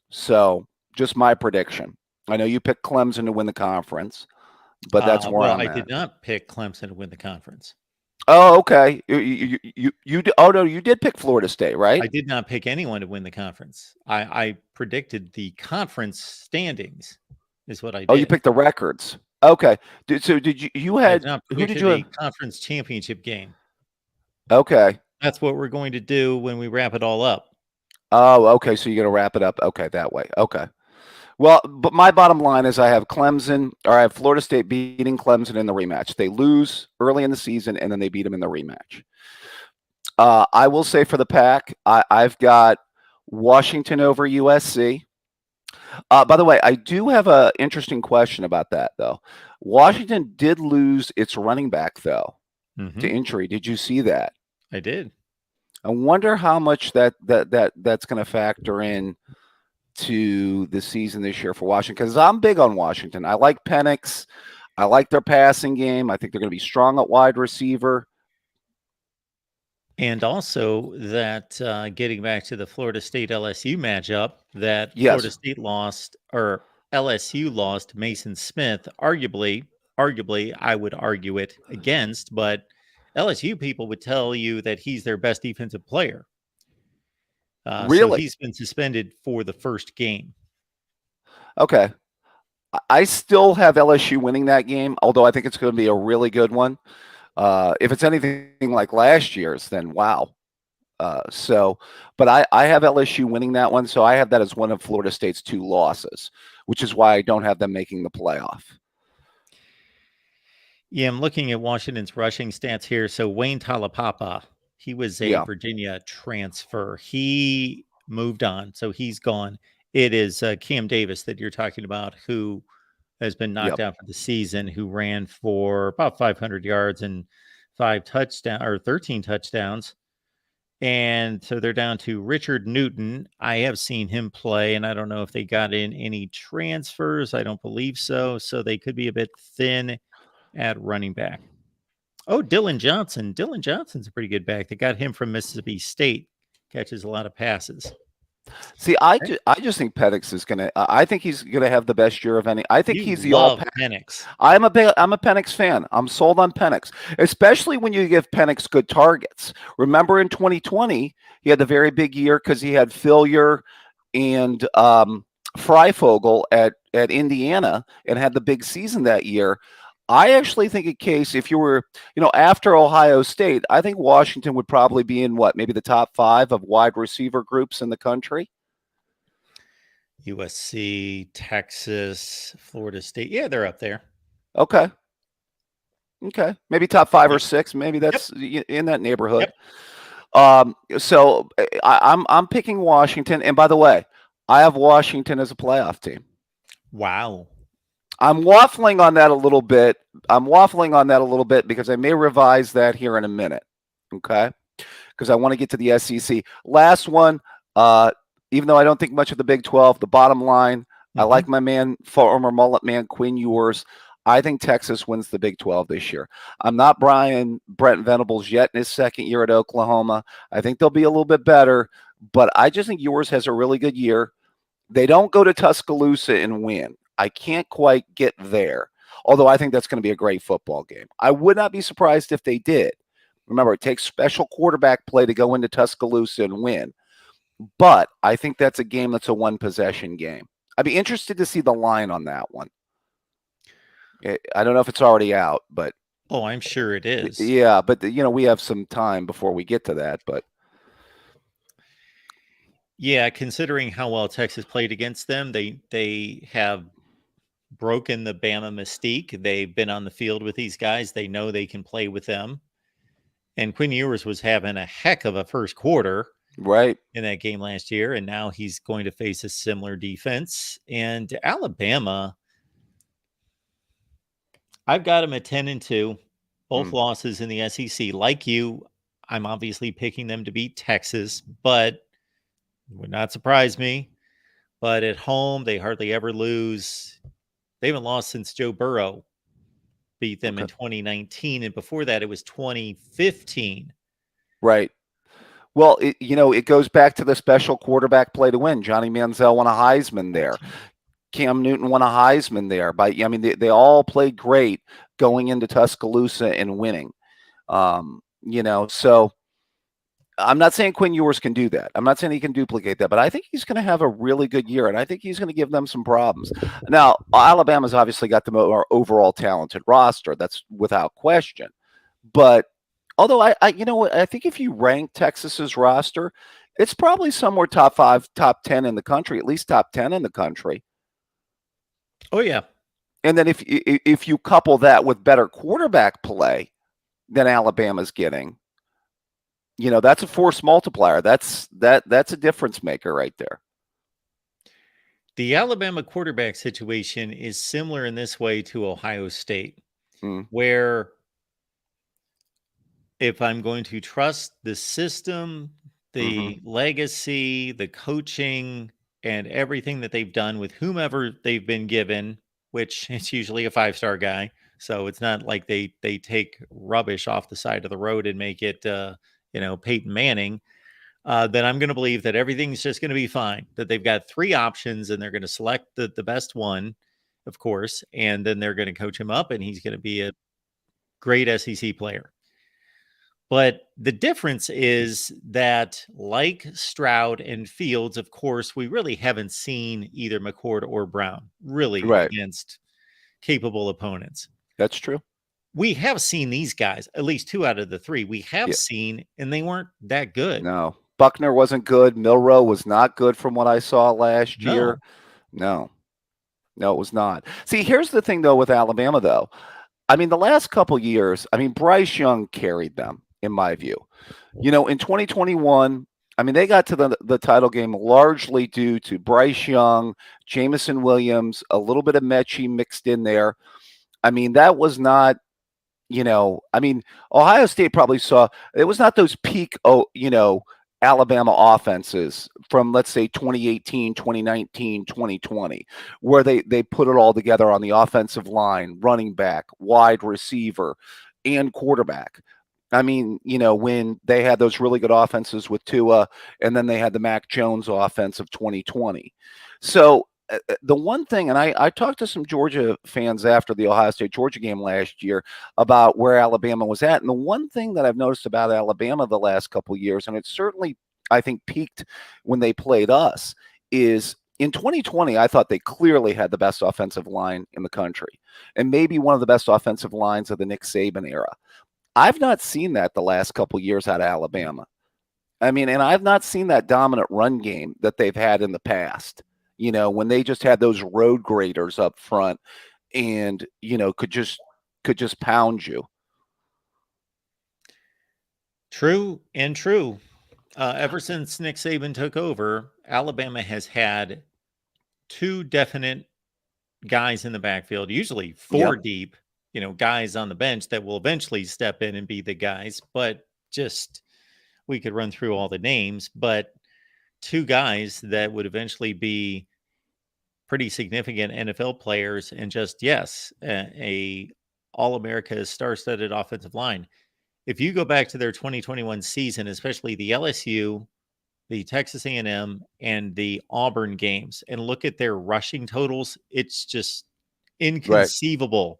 So, just my prediction. I know you picked Clemson to win the conference, but that's where I'm at. I did not pick Clemson to win the conference. Oh, okay. You did pick Florida State, right? I did not pick anyone to win the conference. I predicted the conference standings is what I did. Oh, you picked the records. Okay. So did you had who did you have? Conference championship game. Okay. That's what we're going to do when we wrap it all up. Oh, okay. So you're going to wrap it up. Okay, that way. Okay. Well, but my bottom line is I have Florida State beating Clemson in the rematch. They lose early in the season, and then they beat them in the rematch. I will say for the Pac, I've got Washington over USC. By the way, I do have an interesting question about that, though. Washington did lose its running back, though, to injury. Did you see that? I did. I wonder how much that's going to factor in to the season this year for Washington, because I'm big on Washington. I like Penix. I like their passing game. I think they're going to be strong at wide receiver. And also that getting back to the Florida State LSU matchup, that Florida State lost, or LSU lost Mason Smith, arguably, I would argue it against, but LSU people would tell you that he's their best defensive player. Really? So he's been suspended for the first game. Okay. I still have LSU winning that game, although I think it's going to be a really good one. If it's anything like last year's, then wow. But I have LSU winning that one, so I have that as one of Florida State's 2 losses, which is why I don't have them making the playoff. Yeah, I'm looking at Washington's rushing stats here. So Wayne Talapapa, he was a Virginia transfer. He moved on, so he's gone. It is Cam Davis that you're talking about, who has been knocked out for the season, who ran for about 500 yards and 13 touchdowns. And so they're down to Richard Newton. I have seen him play, and I don't know if they got in any transfers. I don't believe so. So they could be a bit thin at running back. Oh, Dylan Johnson. Dylan Johnson's a pretty good back. They got him from Mississippi State. Catches a lot of passes. See, I just think Penix is gonna. I think he's gonna have the best year of any. I think he's the all. Penix. I'm a Penix fan. I'm sold on Penix, especially when you give Penix good targets. Remember in 2020, he had the very big year because he had Fillier and Freifogel at Indiana and had the big season that year. I actually think a case, if you were, after Ohio State, I think Washington would probably be in maybe the top 5 of wide receiver groups in the country. USC, Texas, Florida State. Yeah, they're up there. Okay. Maybe top 5 or 6. Maybe that's in that neighborhood. So I'm picking Washington. And by the way, I have Washington as a playoff team. Wow. I'm waffling on that a little bit. Because I may revise that here in a minute. Okay. Because I want to get to the SEC. Last one, even though I don't think much of the Big 12, the bottom line, I like my man, former mullet man, Quinn Ewers. I think Texas wins the Big 12 this year. I'm not Brent Venables yet in his second year at Oklahoma. I think they'll be a little bit better, but I just think Ewers has a really good year. They don't go to Tuscaloosa and win. I can't quite get there, although I think that's going to be a great football game. I would not be surprised if they did. Remember, it takes special quarterback play to go into Tuscaloosa and win. But I think that's a game that's a one-possession game. I'd be interested to see the line on that one. I don't know if it's already out, but... Oh, I'm sure it is. Yeah, but, we have some time before we get to that, but... Yeah, considering how well Texas played against them, they have broken the Bama mystique. They've been on the field with these guys. They know they can play with them. And Quinn Ewers was having a heck of a first quarter right in that game last year, and now he's going to face a similar defense. And Alabama, I've got them at 10-2, both losses in the SEC. Like you, I'm obviously picking them to beat Texas, but it would not surprise me. But at home, they hardly ever lose. They haven't lost since Joe Burrow beat them in 2019. And before that, it was 2015. Right. Well, it goes back to the special quarterback play to win. Johnny Manziel won a Heisman there. Cam Newton won a Heisman there. They all played great going into Tuscaloosa and winning. So I'm not saying Quinn Ewers can do that. I'm not saying he can duplicate that, but I think he's going to have a really good year, and I think he's going to give them some problems. Now, Alabama's obviously got the more overall talented roster. That's without question. But although I think if you rank Texas's roster, it's probably somewhere top 5, top 10 in the country, at least top 10 in the country. Oh, yeah. And then if you couple that with better quarterback play than Alabama's getting, that's a force multiplier. That's a difference maker right there. The Alabama quarterback situation is similar in this way to Ohio State, where if I'm going to trust the system, the legacy, the coaching, and everything that they've done with whomever they've been given, which is usually a 5-star guy. So it's not like they take rubbish off the side of the road and make it, Peyton Manning, then I'm going to believe that everything's just going to be fine, that they've got 3 options and they're going to select the best one, of course, and then they're going to coach him up and he's going to be a great SEC player. But the difference is that, like Stroud and Fields, of course, we really haven't seen either McCord or Brown really against capable opponents. That's true. We have seen these guys, at least 2 out of the 3 we have seen, and they weren't that good. No, Buckner wasn't good. Milroe was not good from what I saw last year. No, it was not. See, here's the thing, though, with Alabama, though. The last couple years, Bryce Young carried them, in my view. In 2021, they got to the title game largely due to Bryce Young, Jamison Williams, a little bit of Mechie mixed in there. That was not, Ohio State probably saw, it was not those peak, Alabama offenses from, let's say, 2018, 2019, 2020, where they put it all together on the offensive line, running back, wide receiver, and quarterback. I mean, when they had those really good offenses with Tua, and then they had the Mac Jones offense of 2020. So the one thing, and I talked to some Georgia fans after the Ohio State Georgia game last year about where Alabama was at. And the one thing that I've noticed about Alabama the last couple of years, and it certainly, I think, peaked when they played us, is in 2020, I thought they clearly had the best offensive line in the country and maybe one of the best offensive lines of the Nick Saban era. I've not seen that the last couple years out of Alabama. I mean, and I've not seen that dominant run game that they've had in the past. When they just had those road graders up front and, could just pound you. True and true. Ever since Nick Saban took over, Alabama has had two definite guys in the backfield, usually four deep, guys on the bench that will eventually step in and be the guys. But just, we could run through all the names, but two guys that would eventually be pretty significant NFL players, and just, yes, a All-America star-studded offensive line. If you go back to their 2021 season, especially the LSU, the Texas A&M, and the Auburn games, and look at their rushing totals, it's just inconceivable.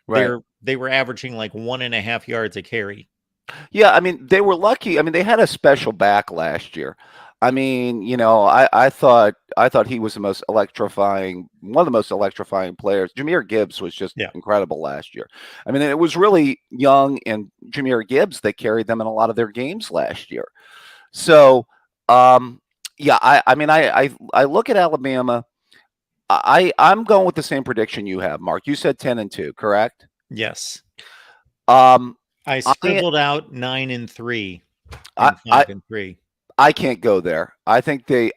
Right. They were averaging like 1.5 yards a carry. Yeah, I mean, they were lucky. I mean, they had a special back last year. I mean, I thought he was one of the most electrifying players. Jahmyr Gibbs was just incredible last year. I mean, it was really Young and Jahmyr Gibbs that carried them in a lot of their games last year. So, yeah, I look at Alabama. I'm going with the same prediction you have, Mark. You said 10-2, correct? Yes. I scribbled out 9-3 and 5-3. I can't go there. I think they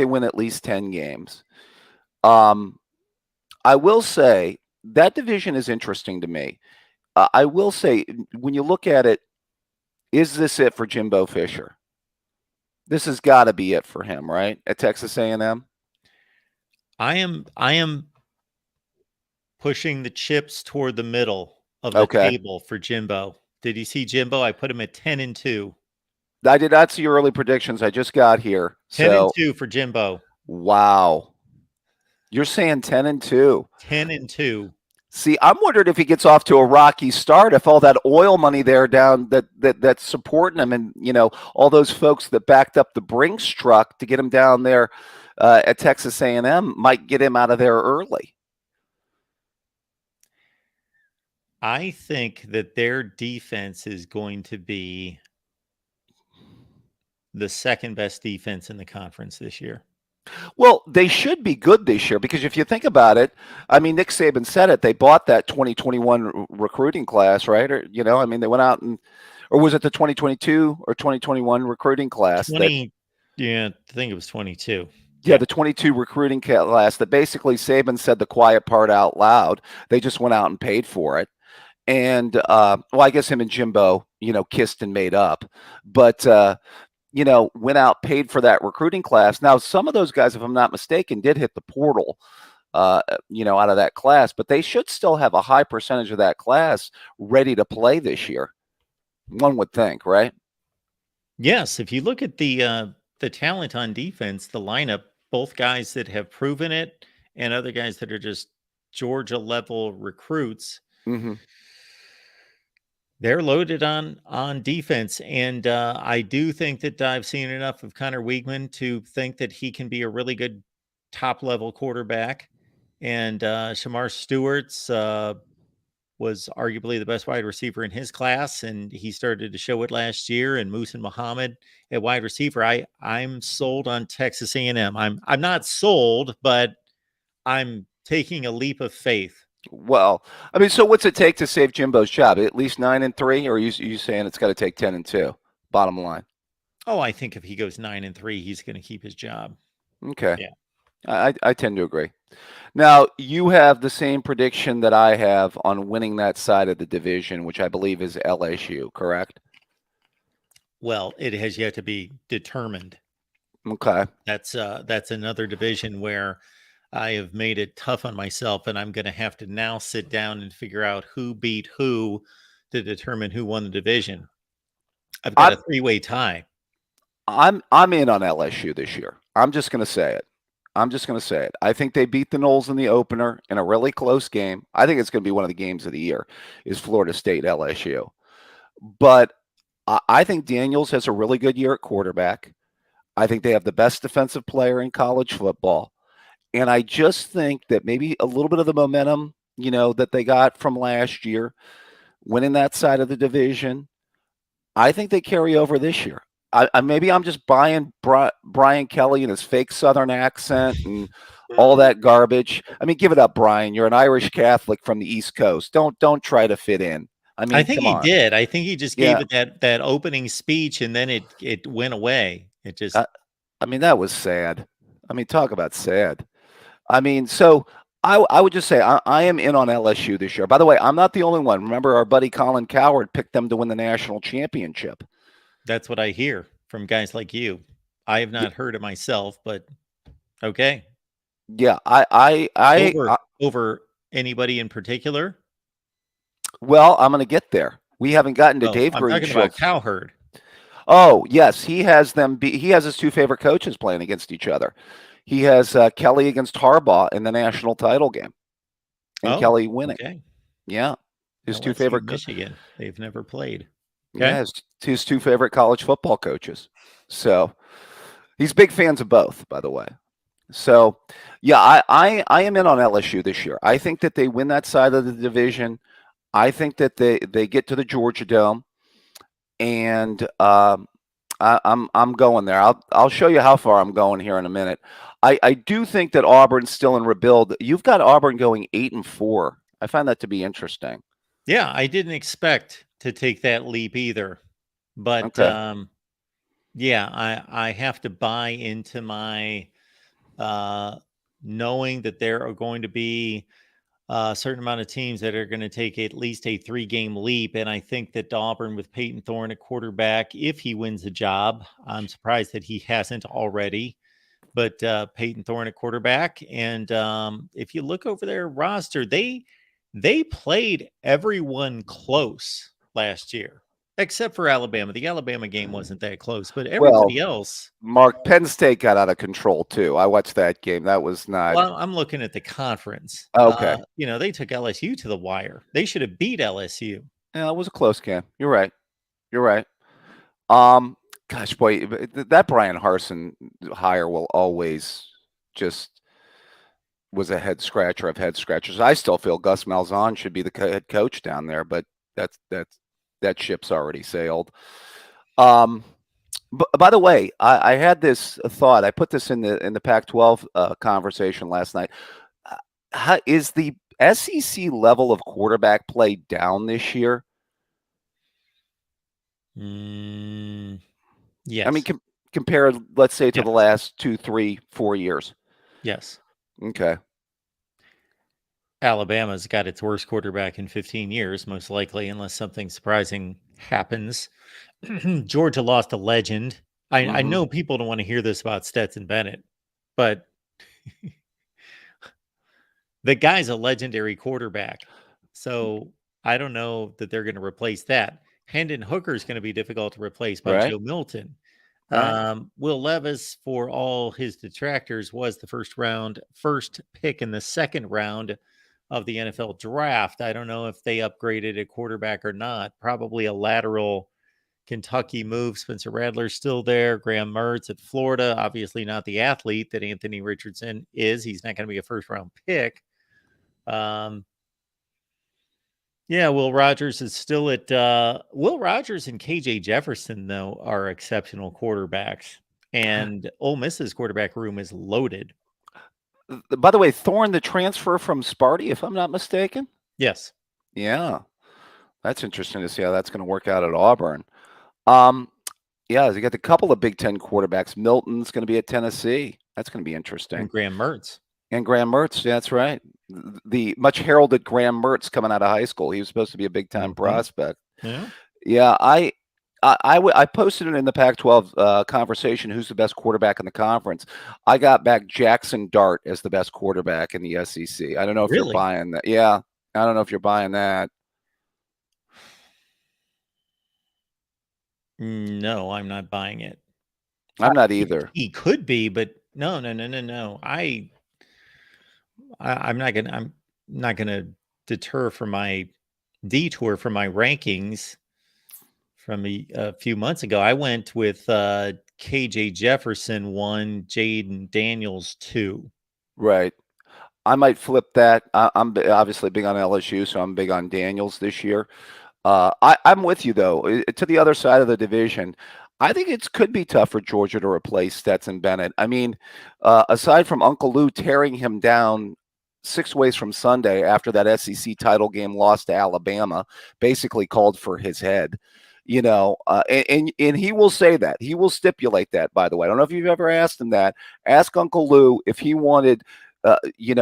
win at least 10 games. I will say that division is interesting to me. I will say, when you look at it, is this it for Jimbo Fisher? This has got to be it for him, right? At Texas A&M. I am pushing the chips toward the middle of the table for Jimbo. Did you see Jimbo? I put him at 10-2. I did not see your early predictions. I just got here. 10-2 for Jimbo. Wow. You're saying 10-2. 10-2. See, I'm wondering if he gets off to a rocky start, if all that oil money there down that's supporting him, and all those folks that backed up the Brinks truck to get him down there at Texas A&M might get him out of there early. I think that their defense is going to be the second best defense in the conference this year. Well, they should be good this year, because if you think about it, I mean, Nick Saban said it. They bought that 2021 recruiting class, right? Or, I mean, they went out or was it the 2022 or 2021 recruiting class? I think it was 22. Yeah, the 22 recruiting class that basically Saban said the quiet part out loud. They just went out and paid for it. And, well, I guess him and Jimbo, kissed and made up. But, went out, paid for that recruiting class. Now, some of those guys, if I'm not mistaken, did hit the portal, out of that class, but they should still have a high percentage of that class ready to play this year. One would think, right? Yes. If you look at the talent on defense, the lineup, both guys that have proven it and other guys that are just Georgia level recruits, they're loaded on defense. And I do think that I've seen enough of Connor Weigman to think that he can be a really good top level quarterback. And Shamar Stewart's was arguably the best wide receiver in his class, and he started to show it last year. And Musa Muhammad at wide receiver. I'm sold on Texas A&M. I'm not sold, but I'm taking a leap of faith. Well, I mean, so what's it take to save Jimbo's job? At least 9-3, or are you saying it's got to take 10-2? Bottom line. Oh, I think if he goes 9-3, he's going to keep his job. Okay. Yeah. I tend to agree. Now, you have the same prediction that I have on winning that side of the division, which I believe is LSU, correct? Well, it has yet to be determined. Okay. That's another division where I have made it tough on myself, and I'm going to have to now sit down and figure out who beat who to determine who won the division. I've got a three-way tie. I'm in on LSU this year. I'm just going to say it. I think they beat the Noles in the opener in a really close game. I think it's going to be one of the games of the year is Florida State LSU. But I think Daniels has a really good year at quarterback. I think they have the best defensive player in college football. And I just think that maybe a little bit of the momentum, that they got from last year, winning that side of the division, I think they carry over this year. Maybe I'm just buying Brian Kelly and his fake Southern accent and all that garbage. I mean, give it up, Brian. You're an Irish Catholic from the East Coast. Don't try to fit in. I mean, I think come he on. did. I think he just gave it that opening speech, and then it went away. It just. I mean, that was sad. I mean, talk about sad. I mean, so I would just say I am in on LSU this year. By the way, I'm not the only one. Remember, our buddy Colin Cowherd picked them to win the national championship. That's what I hear from guys like you. I have not heard it myself, but okay. Yeah, over anybody in particular. Well, I'm going to get there. We haven't gotten to Dave Green. I'm talking about Cowherd. Oh yes, he has them. He has his two favorite coaches playing against each other. He has Kelly against Harbaugh in the national title game, and Kelly winning. Okay. Yeah, his two favorite. Michigan. They've never played. Okay. Yeah, his two favorite college football coaches. So he's big fans of both, by the way. So yeah, I am in on LSU this year. I think that they win that side of the division. I think that they get to the Georgia Dome, and I'm going there. I'll show you how far I'm going here in a minute. I do think that Auburn's still in rebuild. You've got Auburn going 8-4. I find that to be interesting. Yeah, I didn't expect to take that leap either, but okay. yeah, I have to buy into my knowing that there are going to be a certain amount of teams that are going to take at least a 3-game leap. And I think that Auburn with Peyton Thorne at quarterback, if he wins the job, I'm surprised that he hasn't already, but Peyton Thorne at quarterback. And if you look over their roster, they played everyone close last year, except for Alabama. The Alabama game wasn't that close, but everybody else. Mark, Penn State got out of control too. I watched that game. That was not. Well, I'm looking at the conference. Okay. They took LSU to the wire. They should have beat LSU. Yeah, it was a close game. You're right. Gosh, boy, that Brian Harsin hire will always just was a head scratcher of head scratchers. I still feel Gus Malzahn should be the head coach down there, but that ship's already sailed. But by the way, I had this thought. I put this in the Pac-12 conversation last night. Is the SEC level of quarterback play down this year? Yes. I mean, compared, let's say, to the last 2, 3, 4 years. Yes. Okay. Alabama's got its worst quarterback in 15 years, most likely, unless something surprising happens. Georgia lost a legend. I know people don't want to hear this about Stetson Bennett, but the guy's a legendary quarterback. So I don't know that they're going to replace that. Hendon Hooker is going to be difficult to replace by Joe Milton. Right. Will Levis, for all his detractors, was the first pick in the second round of the NFL draft. I don't know if they upgraded a quarterback or not. Probably a lateral Kentucky move. Spencer Rattler's still there. Graham Mertz at Florida, obviously not the athlete that Anthony Richardson is. He's not going to be a first-round pick. Yeah, Will Rogers is still at Will Rogers and KJ Jefferson, though, are exceptional quarterbacks. And Ole Miss's quarterback room is loaded. By the way, Thorne, the transfer from Sparty, if I'm not mistaken? Yes. Yeah. That's interesting to see how that's going to work out at Auburn. Yeah, they got a couple of Big Ten quarterbacks. Milton's going to be at Tennessee. That's going to be interesting. And Graham Mertz. Yeah, that's right. The much heralded Graham Mertz coming out of high school. He was supposed to be a big time prospect. Yeah. I posted it in the Pac-12 conversation. Who's the best quarterback in the conference? I got back Jackson Dart as the best quarterback in the SEC. I don't know if you're buying that. Yeah, I don't know if you're buying that. No, I'm not buying it. I'm not either. He could be, but no, no, no, no, no. I'm not gonna deter from my detour from my rankings from a few months ago. I went with KJ Jefferson 1, Jaden Daniels 2. Right. I might flip that. Obviously big on LSU, so I'm big on Daniels this year. I'm with you though. To the other side of the division, I think it could be tough for Georgia to replace Stetson Bennett. I mean, aside from Uncle Lou tearing him down 6 ways from Sunday after that SEC title game loss to Alabama, basically called for his head. And he will say that. He will stipulate that. By the way, I don't know if you've ever asked him that. Ask Uncle Lou if he wanted,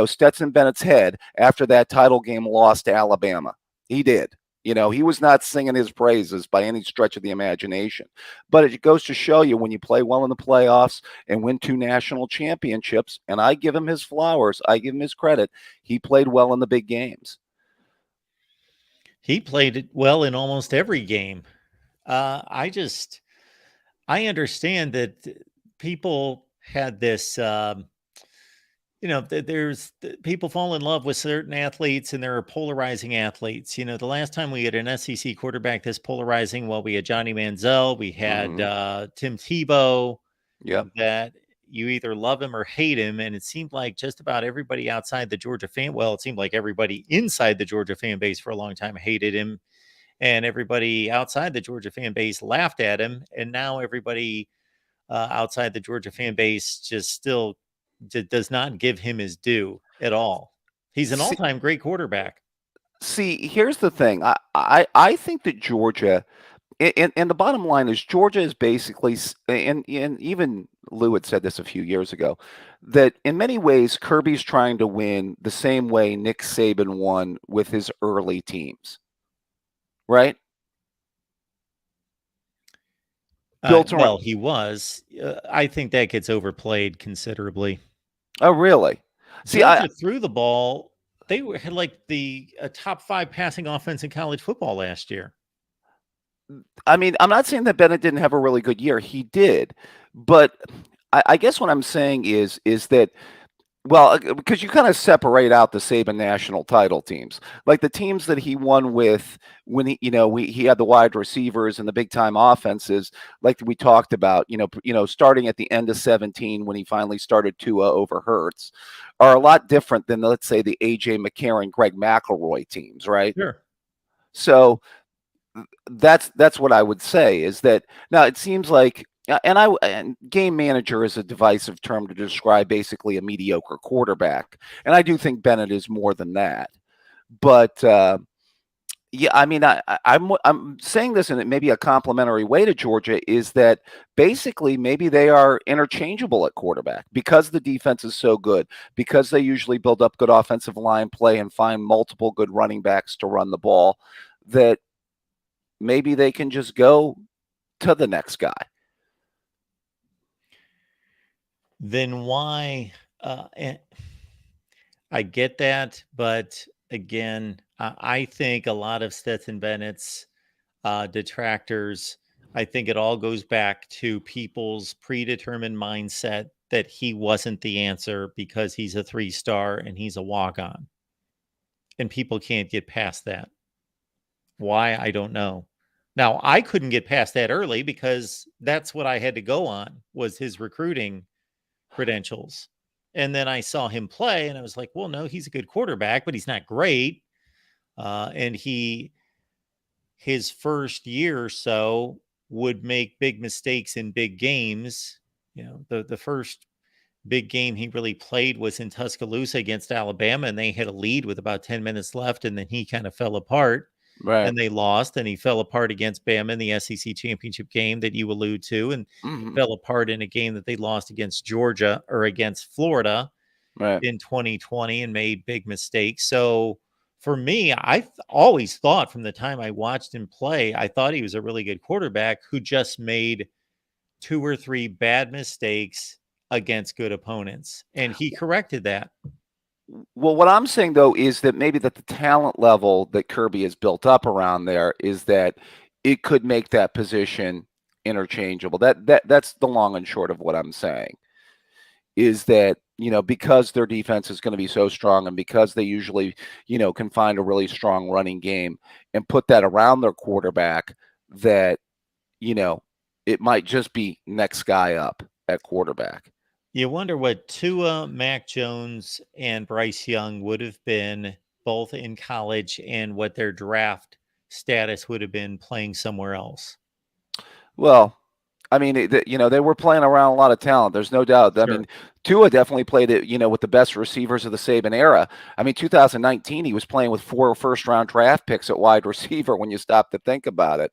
Stetson Bennett's head after that title game loss to Alabama. He did. He was not singing his praises by any stretch of the imagination. But it goes to show you when you play well in the playoffs and win 2 national championships, and I give him his flowers, I give him his credit, he played well in the big games. He played it well in almost every game. I understand that people had this there's people fall in love with certain athletes, and there are polarizing athletes. The last time we had an SEC quarterback this polarizing, well, we had Johnny Manziel, we had Tim Tebow. Yep. That you either love him or hate him, and it seemed like just about everybody outside the Georgia fan, well, it seemed like everybody inside the Georgia fan base for a long time hated him, and everybody outside the Georgia fan base laughed at him, and now everybody outside the Georgia fan base just still does not give him his due at all. He's an all-time great quarterback. See, here's the thing. I think that Georgia, and the bottom line is Georgia is basically, and even Lou had said this a few years ago, that in many ways Kirby's trying to win the same way Nick Saban won with his early teams, right? Well, he was. I think that gets overplayed considerably. Oh, really? See, Georgia threw the ball. They had like a top 5 passing offense in college football last year. I mean, I'm not saying that Bennett didn't have a really good year. He did. But I guess what I'm saying is that, well, because you kind of separate out the Saban national title teams, like the teams that he won with when he had the wide receivers and the big time offenses, like we talked about, starting at the end of 2017 when he finally started Tua over Hurts, are a lot different than, let's say, the AJ McCarron, Greg McElroy teams, right? Sure. So that's what I would say is that now it seems like. And game manager is a divisive term to describe basically a mediocre quarterback. And I do think Bennett is more than that. But yeah, I mean, I'm saying this in maybe a complimentary way to Georgia is that basically maybe they are interchangeable at quarterback because the defense is so good, because they usually build up good offensive line play and find multiple good running backs to run the ball, that maybe they can just go to the next guy. Then why? I get that, but again, I think a lot of Stetson Bennett's detractors, I think it all goes back to people's predetermined mindset that he wasn't the answer because he's a 3-star and he's a walk-on. And people can't get past that. Why? I don't know. Now, I couldn't get past that early because that's what I had to go on was his recruiting credentials. And then I saw him play and I was like, well, no, he's a good quarterback, but he's not great. And his first year or so would make big mistakes in big games. The first big game he really played was in Tuscaloosa against Alabama, and they had a lead with about 10 minutes left, and then he kind of fell apart. Right. And they lost, and he fell apart against Bama in the SEC championship game that you allude to, and he fell apart in a game that they lost against Georgia or against Florida in 2020 and made big mistakes. So for me, I always thought from the time I watched him play, I thought he was a really good quarterback who just made 2 or 3 bad mistakes against good opponents, and he corrected that. Well, what I'm saying, though, is that maybe that the talent level that Kirby has built up around there is that it could make that position interchangeable. That's the long and short of what I'm saying. Is that, because their defense is going to be so strong and because they usually, can find a really strong running game and put that around their quarterback, that, it might just be next guy up at quarterback. You wonder what Tua, Mac Jones, and Bryce Young would have been both in college and what their draft status would have been playing somewhere else. Well, I mean, they were playing around a lot of talent. There's no doubt. Sure. I mean, Tua definitely played it, with the best receivers of the Saban era. I mean, 2019, he was playing with 4 first-round draft picks at wide receiver when you stop to think about it.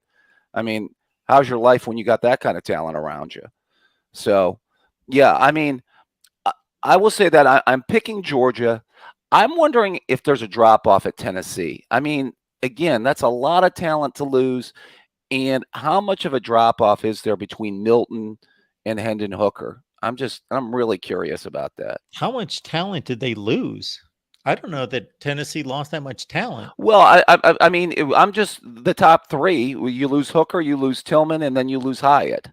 I mean, how's your life when you got that kind of talent around you? So, yeah, I mean, I will say that I'm picking Georgia. I'm wondering if there's a drop-off at Tennessee. I mean, again, that's a lot of talent to lose. And how much of a drop-off is there between Milton and Hendon Hooker? I'm really curious about that. How much talent did they lose? I don't know that Tennessee lost that much talent. Well, I mean, I'm just the top 3. You lose Hooker, you lose Tillman, and then you lose Hyatt.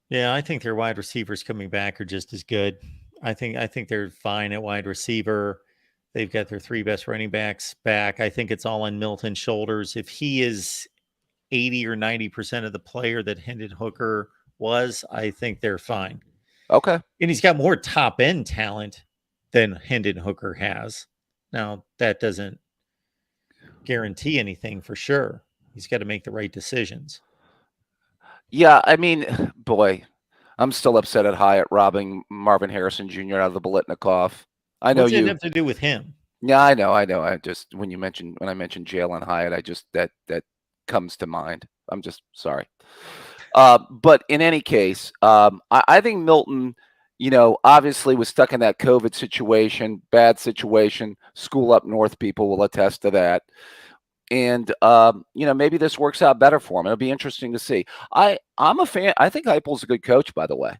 Yeah, I think their wide receivers coming back are just as good. I think they're fine at wide receiver. They've got their 3 best running backs back. I think it's all on Milton's shoulders. If he is 80 or 90% of the player that Hendon Hooker was, I think they're fine. Okay. And he's got more top end talent than Hendon Hooker has. Now, that doesn't guarantee anything for sure. He's got to make the right decisions. Yeah, I mean, boy, I'm still upset at Hyatt robbing Marvin Harrison Jr. out of the Biletnikoff. I know What's you it have to do with him? Yeah, I know. I just when I mentioned Jalen Hyatt, I just that comes to mind. I'm just sorry. But in any case, I think Milton, obviously was stuck in that COVID situation, bad situation. School up north people will attest to that. And maybe this works out better for him. It'll be interesting to see. I'm a fan. I think Heupel's a good coach, by the way.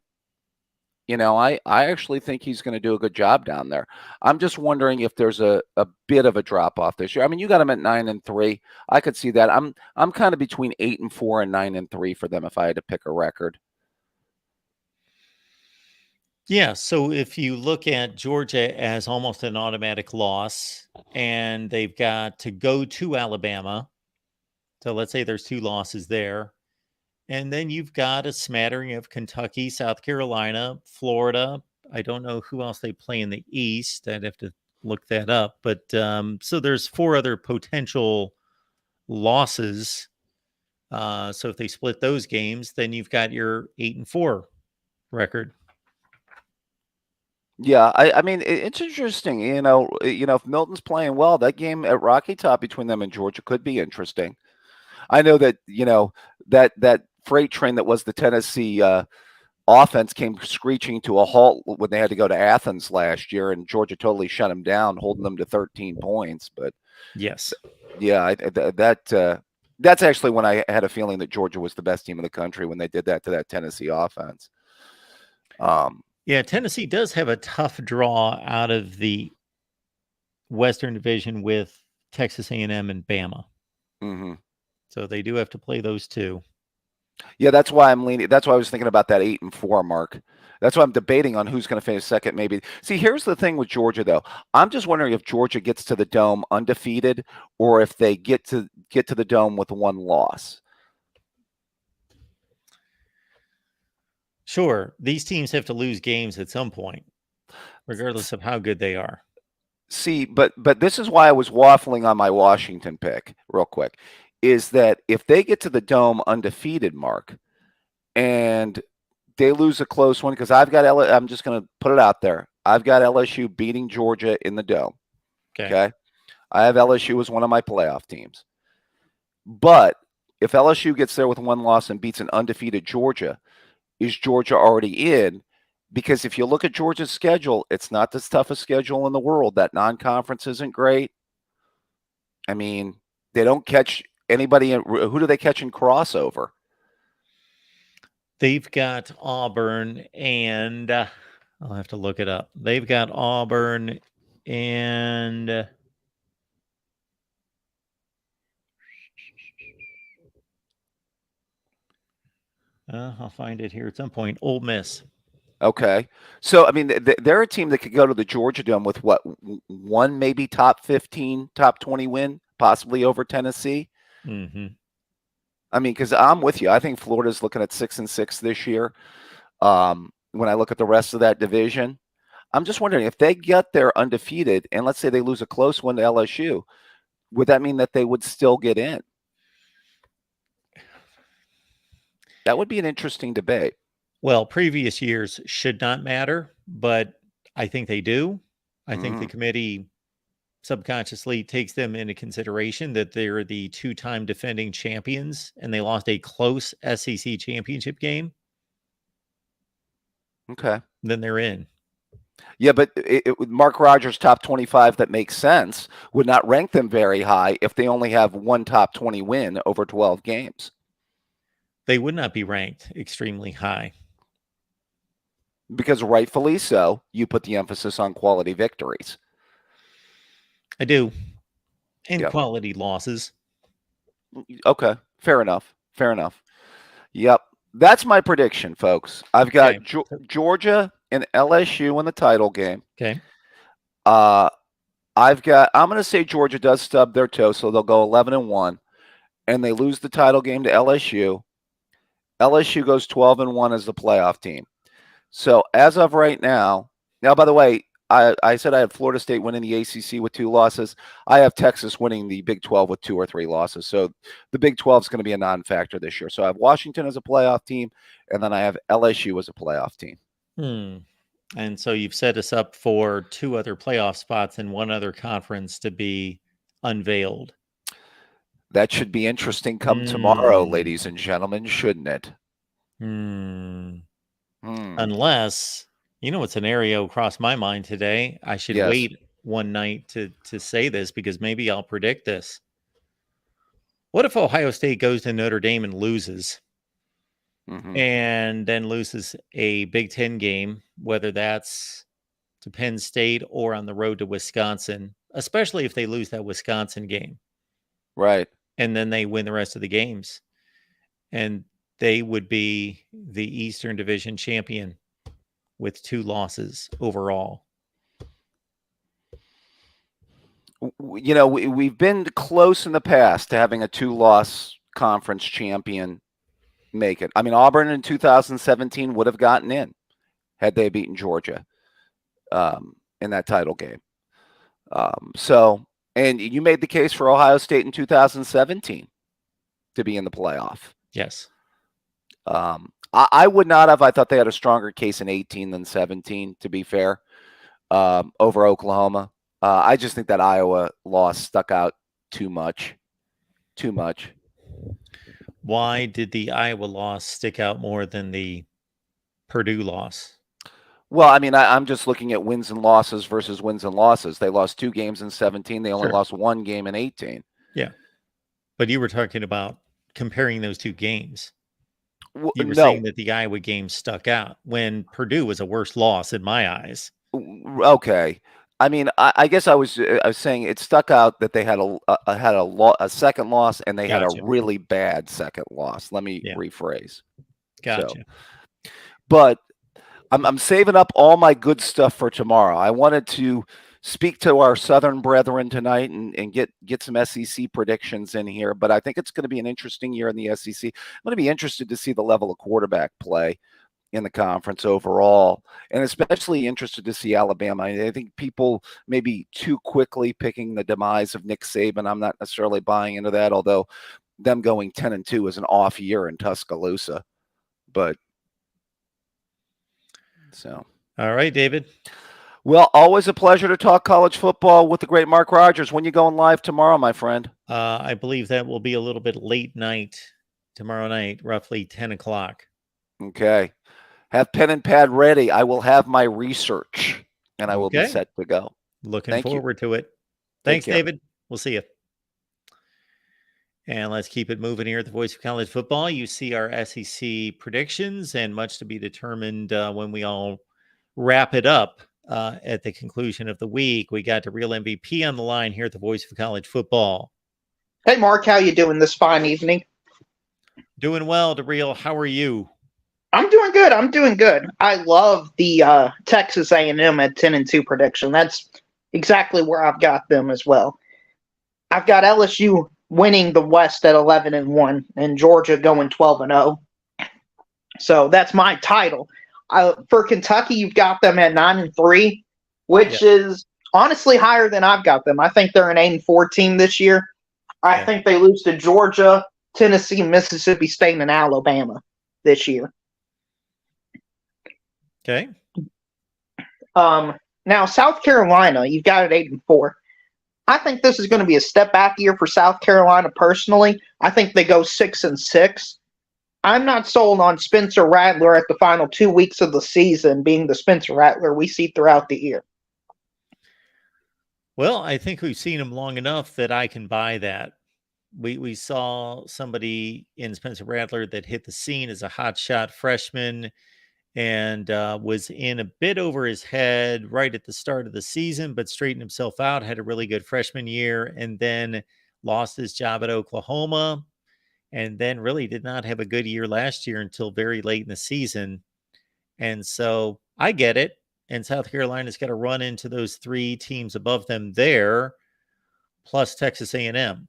I actually think he's going to do a good job down there. I'm just wondering if there's a bit of a drop off this year. I mean, you got him at 9-3. I could see that. I'm kind of between 8-4 and 9-3 for them if I had to pick a record. Yeah. So if you look at Georgia as almost an automatic loss, and they've got to go to Alabama. So let's say there's 2 losses there. And then you've got a smattering of Kentucky, South Carolina, Florida. I don't know who else they play in the East. I'd have to look that up. But so there's 4 other potential losses. So if they split those games, then you've got your 8-4 record. Yeah, I mean it's interesting. If Milton's playing well, that game at Rocky Top between them and Georgia could be interesting. I know that that freight train that was the Tennessee offense came screeching to a halt when they had to go to Athens last year, and Georgia totally shut them down, holding them to 13 points. But yes, yeah, that's actually when I had a feeling that Georgia was the best team in the country when they did that to that Tennessee offense. Yeah, Tennessee does have a tough draw out of the Western Division with Texas A&M and Bama. Mm-hmm. So they do have to play those 2. Yeah, that's why I'm leaning. That's why I was thinking about that 8-4 mark. That's why I'm debating on who's going to finish second. Maybe. See, here's the thing with Georgia, though. I'm just wondering if Georgia gets to the Dome undefeated, or if they get to the Dome with 1 loss. Sure, these teams have to lose games at some point, regardless of how good they are. See, but this is why I was waffling on my Washington pick real quick, is that if they get to the Dome undefeated, Mark, and they lose a close one, because I'm just going to put it out there. I've got LSU beating Georgia in the Dome. Okay. I have LSU as one of my playoff teams. But if LSU gets there with 1 loss and beats an undefeated Georgia, is Georgia already in? Because if you look at Georgia's schedule, it's not the toughest schedule in the world. That non-conference isn't great. I mean, they don't catch anybody. Who do they catch in crossover? They've got Auburn, and I'll have to look it up. They've got Auburn and I'll find it here at some point. Ole Miss. Okay. So, I mean, they're a team that could go to the Georgia Dome with what, one maybe top 15, top 20 win, possibly over Tennessee. Mm-hmm. I mean, because I'm with you. I think Florida's looking at 6-6 this year. When I look at the rest of that division, I'm just wondering if they get there undefeated, and let's say they lose a close one to LSU, would that mean that they would still get in? That would be an interesting debate. Well, previous years should not matter, but I think they do. I think the Mhm. committee subconsciously takes them into consideration that they're the two-time defending champions and they lost a close SEC championship game. Okay. Then they're in. Yeah, but with Mark Rogers' top 25 that makes sense would not rank them very high if they only have one top 20 win over 12 games. They would not be ranked extremely high. Because rightfully so, you put the emphasis on quality victories. I do. And Yep. quality losses. Okay, fair enough. Fair enough. Yep. That's my prediction, folks. I've got Okay. Georgia and LSU in the title game. Okay. I'm going to say Georgia does stub their toe, so they'll go 11-1, and they lose the title game to LSU. LSU goes 12-1 as the playoff team. So as of right now, by the way, I said I had Florida State winning the ACC with 2 losses. I have Texas winning the Big 12 with 2 or 3 losses. So the Big 12 is going to be a non-factor this year. So I have Washington as a playoff team, and then I have LSU as a playoff team. And so you've set us up for 2 other playoff spots and 1 other conference to be unveiled. That should be interesting come tomorrow, ladies and gentlemen, shouldn't it? Unless, a scenario crossed my mind today. I should wait one night to say this because maybe I'll predict this. What if Ohio State goes to Notre Dame and loses? And then loses a Big Ten game, whether that's to Penn State or on the road to Wisconsin, especially if they lose that Wisconsin game. Right. And then they win the rest of the games. And they would be the Eastern Division champion with 2 losses overall. We've been close in the past to having a 2-loss conference champion make it. I mean, Auburn in 2017 would have gotten in had they beaten Georgia in that title game. And you made the case for Ohio State in 2017 to be in the playoff. Yes. I would not have. I thought they had a stronger case in 18 than 17, to be fair, over Oklahoma. I just think that Iowa loss stuck out too much. Too much. Why did the Iowa loss stick out more than the Purdue loss? Well, I mean, I'm just looking at wins and losses versus wins and losses. They lost 2 games in 17. They only lost 1 game in 18. Yeah. But you were talking about comparing those 2 games. Well, you were saying that the Iowa game stuck out when Purdue was a worse loss in my eyes. Okay. I mean, I guess I was saying it stuck out that they had a second loss and they had a really bad second loss. Let me rephrase. Gotcha. But I'm saving up all my good stuff for tomorrow. I wanted to speak to our Southern brethren tonight and get some SEC predictions in here. But I think it's going to be an interesting year in the SEC. I'm going to be interested to see the level of quarterback play in the conference overall, and especially interested to see Alabama. I think people may be too quickly picking the demise of Nick Saban. I'm not necessarily buying into that, although them going 10-2 is an off year in Tuscaloosa. But so. All right, David. Well, always a pleasure to talk college football with the great Mark Rogers. When you going live tomorrow, my friend? I believe that will be a little bit late night tomorrow night, roughly 10 o'clock. Okay. Have pen and pad ready. I will have my research, and I will be set to go. Looking forward to it. Thanks, David. We'll see you. And let's keep it moving here at the Voice of College Football. You see our SEC predictions and much to be determined when we all wrap it up at the conclusion of the week. We got the real MVP on the line here at the Voice of College Football. Hey, Mark, how you doing this fine evening? Doing well, DeReal. How are you? I'm doing good. I'm doing good. I love the Texas A&M at 10-2 prediction. That's exactly where I've got them as well. I've got LSU winning the West at 11-1 and Georgia going 12-0. So that's my title. For Kentucky, you've got them at 9-3, which is honestly higher than I've got them. I think they're an 8-4 team this year. I think they lose to Georgia, Tennessee, Mississippi State, and Alabama this year. Okay. Now South Carolina, you've got it 8-4. I think this is going to be a step back year for South Carolina personally. I think they go 6-6. I'm not sold on Spencer Rattler at the final 2 weeks of the season being the Spencer Rattler we see throughout the year. Well, I think we've seen him long enough that I can buy that. We saw somebody in Spencer Rattler that hit the scene as a hotshot freshman and was in a bit over his head right at the start of the season, but straightened himself out, had a really good freshman year, and then lost his job at Oklahoma, and then really did not have a good year last year until very late in the season. And so I get it. And South Carolina's got to run into those three teams above them there, plus Texas A&M,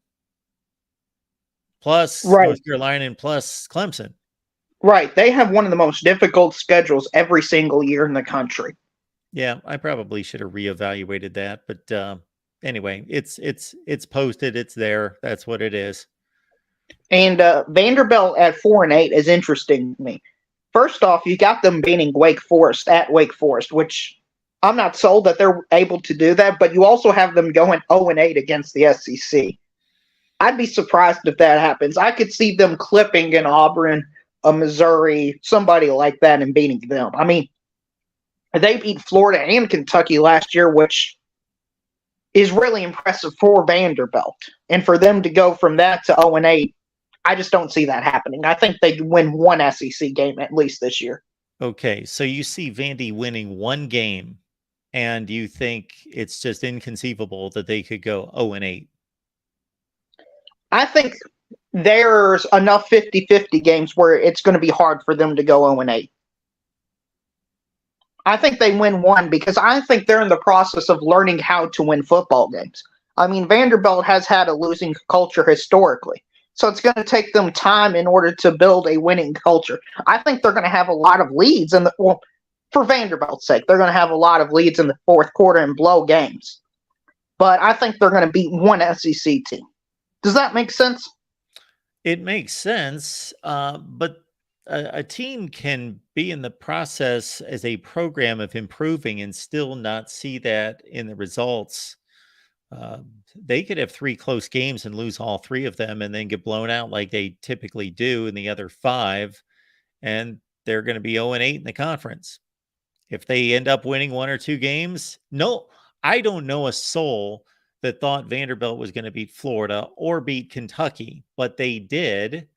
plus North Carolina, and plus Clemson. Right. They have one of the most difficult schedules every single year in the country. Yeah, I probably should have reevaluated that. But anyway, it's posted. It's there. That's what it is. And Vanderbilt at 4-8 is interesting to me. First off, you got them beating Wake Forest at Wake Forest, which I'm not sold that they're able to do that, but you also have them going 0-8 against the SEC. I'd be surprised if that happens. I could see them clipping an Auburn, a Missouri, somebody like that, and beating them. I mean, they beat Florida and Kentucky last year, which is really impressive for Vanderbilt. And for them to go from that to 0-8, I just don't see that happening. I think they win one SEC game at least this year. Okay, so you see Vandy winning one game, and you think it's just inconceivable that they could go 0-8? I think there's enough 50-50 games where it's going to be hard for them to go 0-8. I think they win one because I think they're in the process of learning how to win football games. I mean, Vanderbilt has had a losing culture historically. So it's going to take them time in order to build a winning culture. I think they're going to have a lot of leads for Vanderbilt's sake, they're going to have a lot of leads in the fourth quarter and blow games. But I think they're going to beat one SEC team. Does that make sense? It makes sense, but a team can be in the process as a program of improving and still not see that in the results. They could have three close games and lose all three of them and then get blown out like they typically do in the other five, and they're going to be 0-8 in the conference. If they end up winning one or two games, no, I don't know a soul that thought Vanderbilt was going to beat Florida or beat Kentucky, but they did.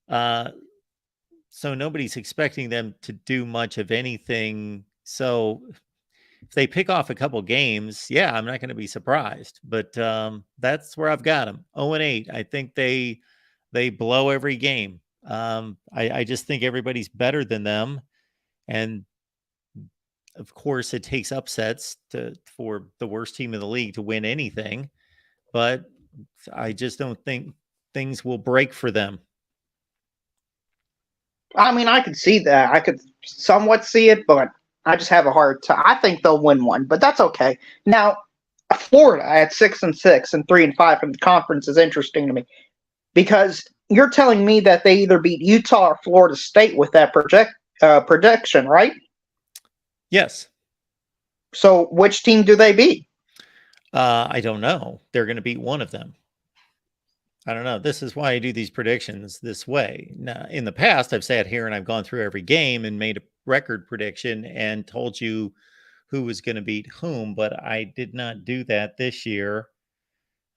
So nobody's expecting them to do much of anything. So if they pick off a couple games, yeah, I'm not going to be surprised. But that's where I've got them. 0-8. I think they blow every game. I just think everybody's better than them. And of course, it takes upsets for the worst team in the league to win anything. But I just don't think things will break for them. I mean, I could see that. I could somewhat see it, but I just have a hard time. I think they'll win one, but that's okay. Now, Florida at 6-6 and 3-5 in the conference is interesting to me because you're telling me that they either beat Utah or Florida State with that projection, right? Yes. So which team do they beat? I don't know. They're going to beat one of them. I don't know. This is why I do these predictions this way. Now, in the past, I've sat here and I've gone through every game and made a record prediction and told you who was going to beat whom, but I did not do that this year.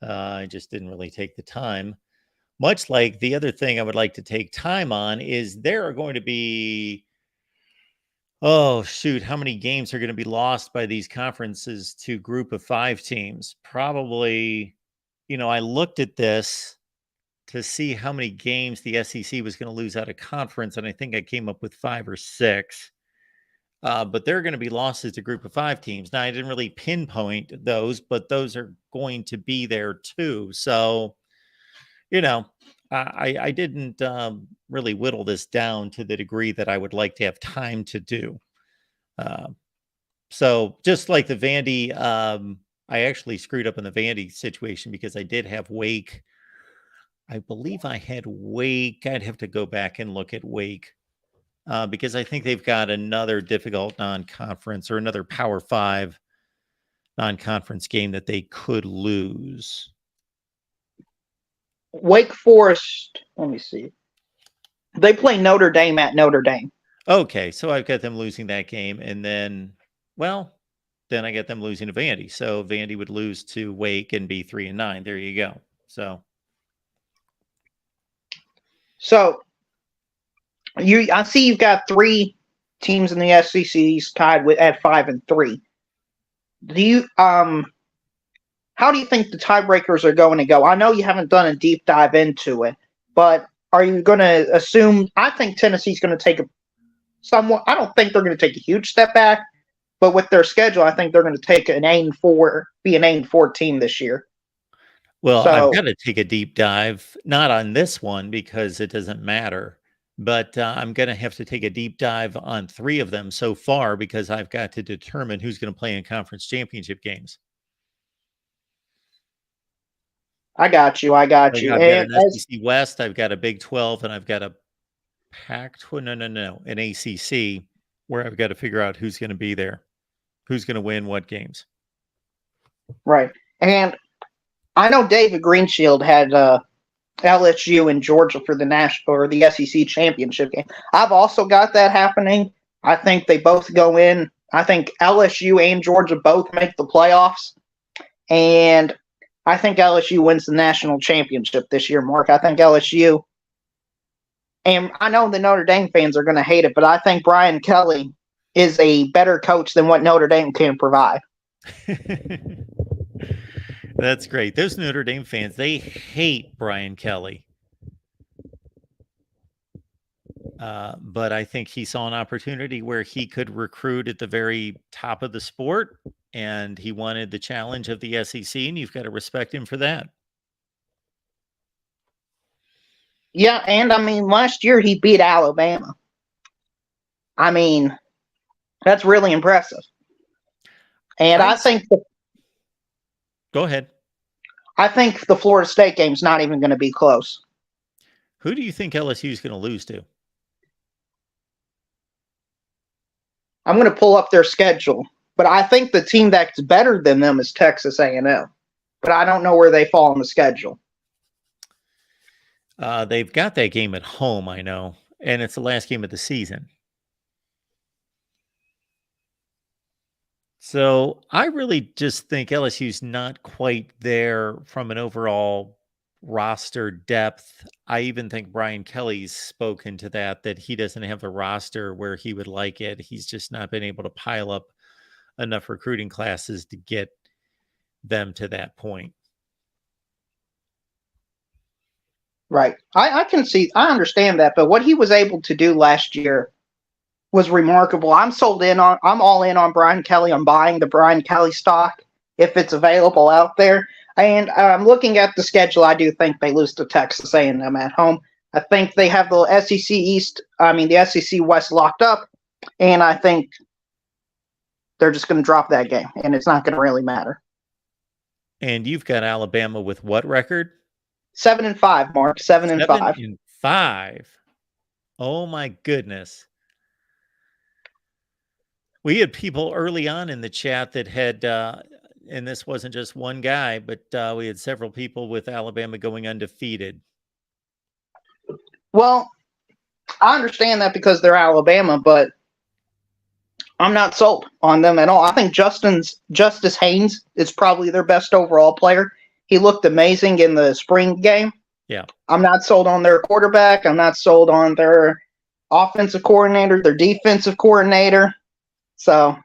I just didn't really take the time. Much like the other thing I would like to take time on is there are going to be, oh, shoot, how many games are going to be lost by these conferences to group of five teams? Probably, I looked at this to see how many games the SEC was going to lose out of conference, and I think I came up with 5 or 6. But they're going to be losses to Group of 5 teams. Now, I didn't really pinpoint those, but those are going to be there too. So, I didn't really whittle this down to the degree that I would like to have time to do. So just like the Vandy, I actually screwed up in the Vandy situation because I did have Wake. I believe I had Wake. I'd have to go back and look at Wake because I think they've got another difficult non-conference or another Power 5 non-conference game that they could lose. Wake Forest, let me see. They play Notre Dame at Notre Dame. Okay, so I've got them losing that game, and then I get them losing to Vandy. So Vandy would lose to Wake and be 3-9. There you go. So I see you've got 3 teams in the SEC tied with at 5-3. Do you how do you think the tiebreakers are going to go? I know you haven't done a deep dive into it, but are you going to assume? I think Tennessee's going to take I don't think they're going to take a huge step back, but with their schedule, I think they're going to take be an 8-4 team this year. Well, I've got to take a deep dive, not on this one because it doesn't matter, but I'm going to have to take a deep dive on 3 of them so far because I've got to determine who's going to play in conference championship games. I got you. I've got an SEC West, I've got a Big 12, and I've got a an ACC where I've got to figure out who's going to be there, who's going to win what games. Right. And I know David Greenshield had LSU and Georgia for the national or the SEC championship game. I've also got that happening. I think they both go in. I think LSU and Georgia both make the playoffs. And I think LSU wins the national championship this year, Mark. I think LSU, and I know the Notre Dame fans are going to hate it, but I think Brian Kelly is a better coach than what Notre Dame can provide. That's great. Those Notre Dame fans, they hate Brian Kelly. But I think he saw an opportunity where he could recruit at the very top of the sport, and he wanted the challenge of the SEC, and you've got to respect him for that. Yeah, and I mean, last year he beat Alabama. I mean, that's really impressive. And I think go ahead. I think the Florida State game's not even going to be close. Who do you think LSU is going to lose to? I'm going to pull up their schedule, but I think the team that's better than them is Texas A&M. But I don't know where they fall on the schedule. They've got that game at home, I know, and it's the last game of the season. So I really just think LSU's not quite there from an overall roster depth. I even think Brian Kelly's spoken to that he doesn't have the roster where he would like it. He's just not been able to pile up enough recruiting classes to get them to that point. Right. I understand that, but what he was able to do last year was remarkable. I'm all in on Brian Kelly. I'm buying the Brian Kelly stock if it's available out there. And I'm looking at the schedule. I do think they lose to Texas A&M at home. I think they have the the SEC West locked up, and I think they're just going to drop that game, and it's not going to really matter. And you've got Alabama with what record? 7-5, Mark. 7-5. 7-5. Oh my goodness. We had people early on in the chat that had, and this wasn't just one guy, but we had several people with Alabama going undefeated. Well, I understand that because they're Alabama, but I'm not sold on them at all. I think Justice Haynes is probably their best overall player. He looked amazing in the spring game. Yeah. I'm not sold on their quarterback. I'm not sold on their offensive coordinator, their defensive coordinator. So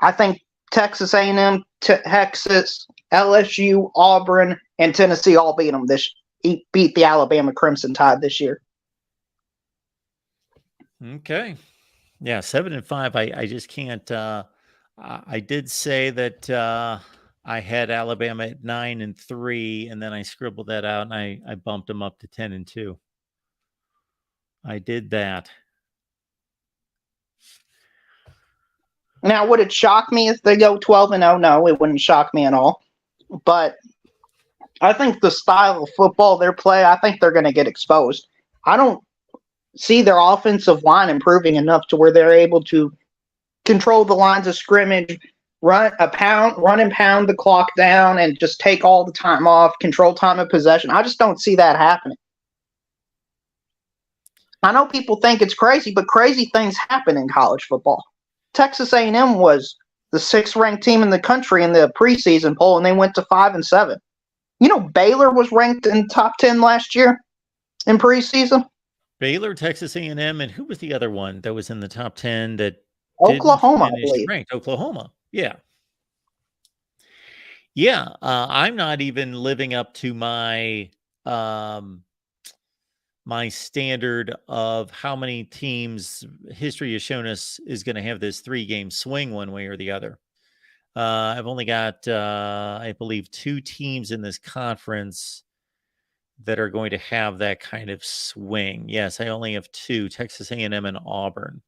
I think Texas A&M, Texas, LSU, Auburn, and Tennessee all beat them this beat the Alabama Crimson Tide this year. Okay. Yeah, 7-5. I just can't. I did say that I had Alabama at 9-3, and then I scribbled that out and I bumped them up to 10-2. I did that. Now, would it shock me if they go 12-0? No, it wouldn't shock me at all. But I think the style of football they play, I think they're going to get exposed. I don't see their offensive line improving enough to where they're able to control the lines of scrimmage, run and pound the clock down, and just take all the time off, control time of possession. I just don't see that happening. I know people think it's crazy, but crazy things happen in college football. Texas A&M was the 6th-ranked team in the country in the preseason poll, and they went to 5-7. You know, Baylor was ranked in top 10 last year in preseason. Baylor, Texas A&M, and who was the other one that was in the top 10 that Oklahoma, I didn't finish believe. ranked? Oklahoma. Yeah. Yeah. I'm not even living up to my my standard of how many teams history has shown us is going to have this 3-game swing one way or the other. I've only got, I believe, 2 teams in this conference that are going to have that kind of swing. Yes, I only have 2, Texas A&M and Auburn.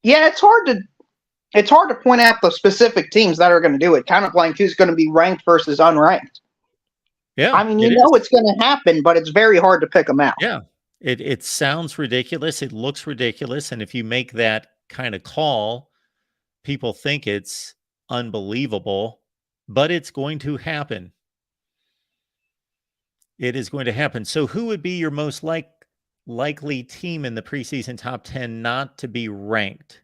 Yeah, it's hard to point out the specific teams that are going to do it. Kind of like who's going to be ranked versus unranked. Yeah, I mean, you know it's going to happen, but it's very hard to pick them out. Yeah, it sounds ridiculous. It looks ridiculous, and if you make that kind of call, people think it's unbelievable, but it's going to happen. It is going to happen. So, who would be your most likely team in the preseason top 10 not to be ranked?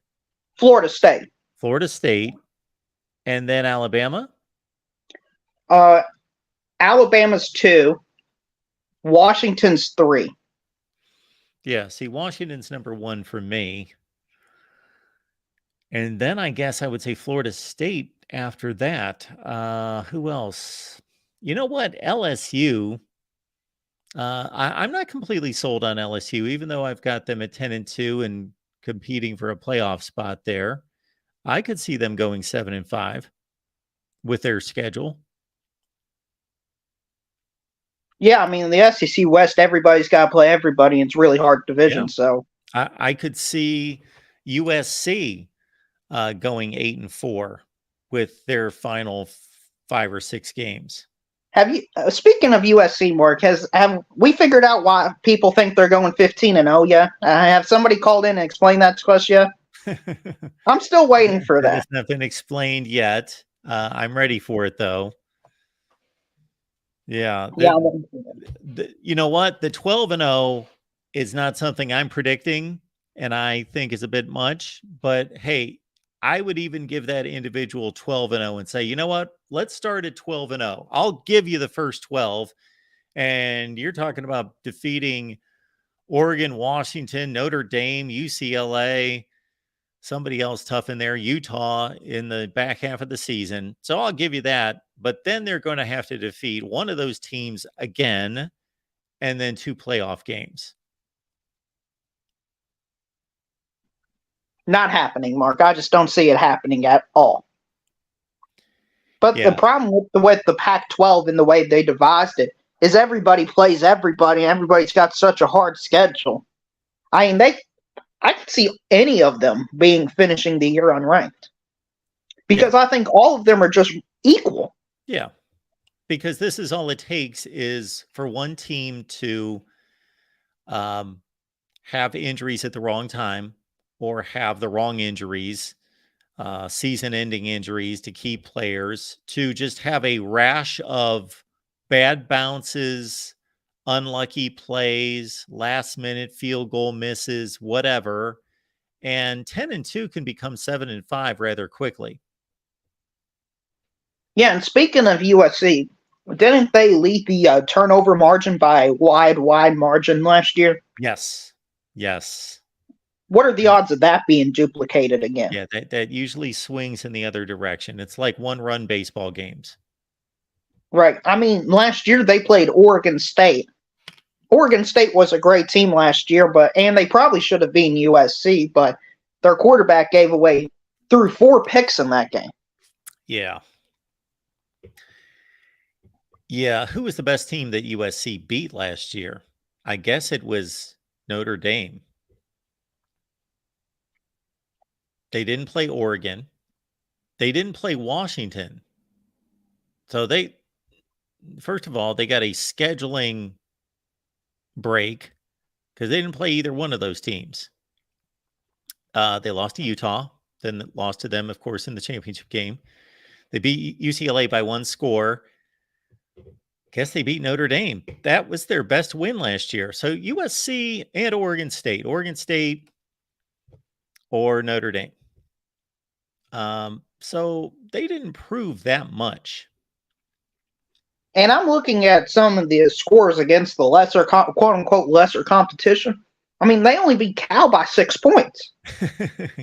Florida State. Florida State, and then Alabama. Alabama's 2. Washington's 3. Yeah, see, Washington's number 1 for me. And then I guess I would say Florida State after that. Who else? You know what? LSU. I'm not completely sold on LSU, even though I've got them at 10-2 and competing for a playoff spot there. I could see them going 7-5 with their schedule. Yeah, I mean, the SEC West, everybody's got to play everybody. It's really hard division. Yeah. So I could see USC going 8-4 with their final 5 or 6 games. have you? Speaking of USC, Mark, have we figured out why people think they're going 15-0? Yeah, have somebody called in and explained that to us yet? I'm still waiting for that. It hasn't been explained yet. I'm ready for it though. Yeah. You know what? The 12-0 is not something I'm predicting, and I think is a bit much. But hey, I would even give that individual 12-0 and say, you know what? Let's start at 12-0. I'll give you the first 12, and you're talking about defeating Oregon, Washington, Notre Dame, UCLA, somebody else tough in there, Utah in the back half of the season. So I'll give you that. But then they're going to have to defeat one of those teams again, and then 2 playoff games. Not happening, Mark. I just don't see it happening at all. But the problem with the Pac-12 and the way they devised it is everybody plays everybody, and everybody's got such a hard schedule. I mean, I could see any of them finishing the year unranked because I think all of them are just equal. Yeah, because this is all it takes is for one team to have injuries at the wrong time or have the wrong injuries, season-ending injuries to key players, to just have a rash of bad bounces, unlucky plays, last-minute field goal misses, whatever, and 10-2 can become 7-5 rather quickly. Yeah, and speaking of USC, didn't they lead the turnover margin by a wide margin last year? Yes. What are the odds of that being duplicated again? Yeah, that usually swings in the other direction. It's like one-run baseball games. Right. I mean, last year they played Oregon State. Oregon State was a great team last year, and they probably should have beaten USC, but their quarterback threw 4 picks in that game. Yeah. Yeah, who was the best team that USC beat last year? I guess it was Notre Dame. They didn't play Oregon. They didn't play Washington. So first of all, they got a scheduling break because they didn't play either one of those teams. They lost to Utah, then lost to them, of course, in the championship game. They beat UCLA by 1 score. Guess they beat Notre Dame. That was their best win last year. So USC and Oregon State or Notre Dame. So they didn't prove that much. And I'm looking at some of the scores against the lesser, quote unquote, lesser competition. I mean, they only beat Cal by 6 points.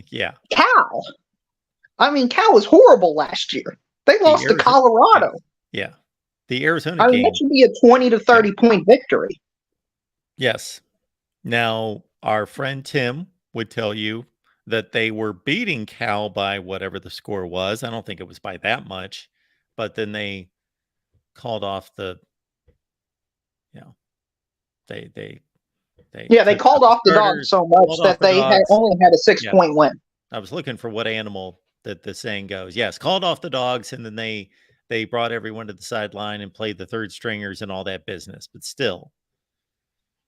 Yeah. Cal. I mean, Cal was horrible last year. They lost to Colorado. Yeah. The Arizona game. That should be a 20 to 30 point victory. Yes. Now, our friend Tim would tell you that they were beating Cal by whatever the score was. I don't think it was by that much, but then they called off they called off the Dogs so much that they only had a 6 point win. I was looking for what animal that the saying goes. Yes, called off the Dogs, and then they brought everyone to the sideline and played the third stringers and all that business. But still,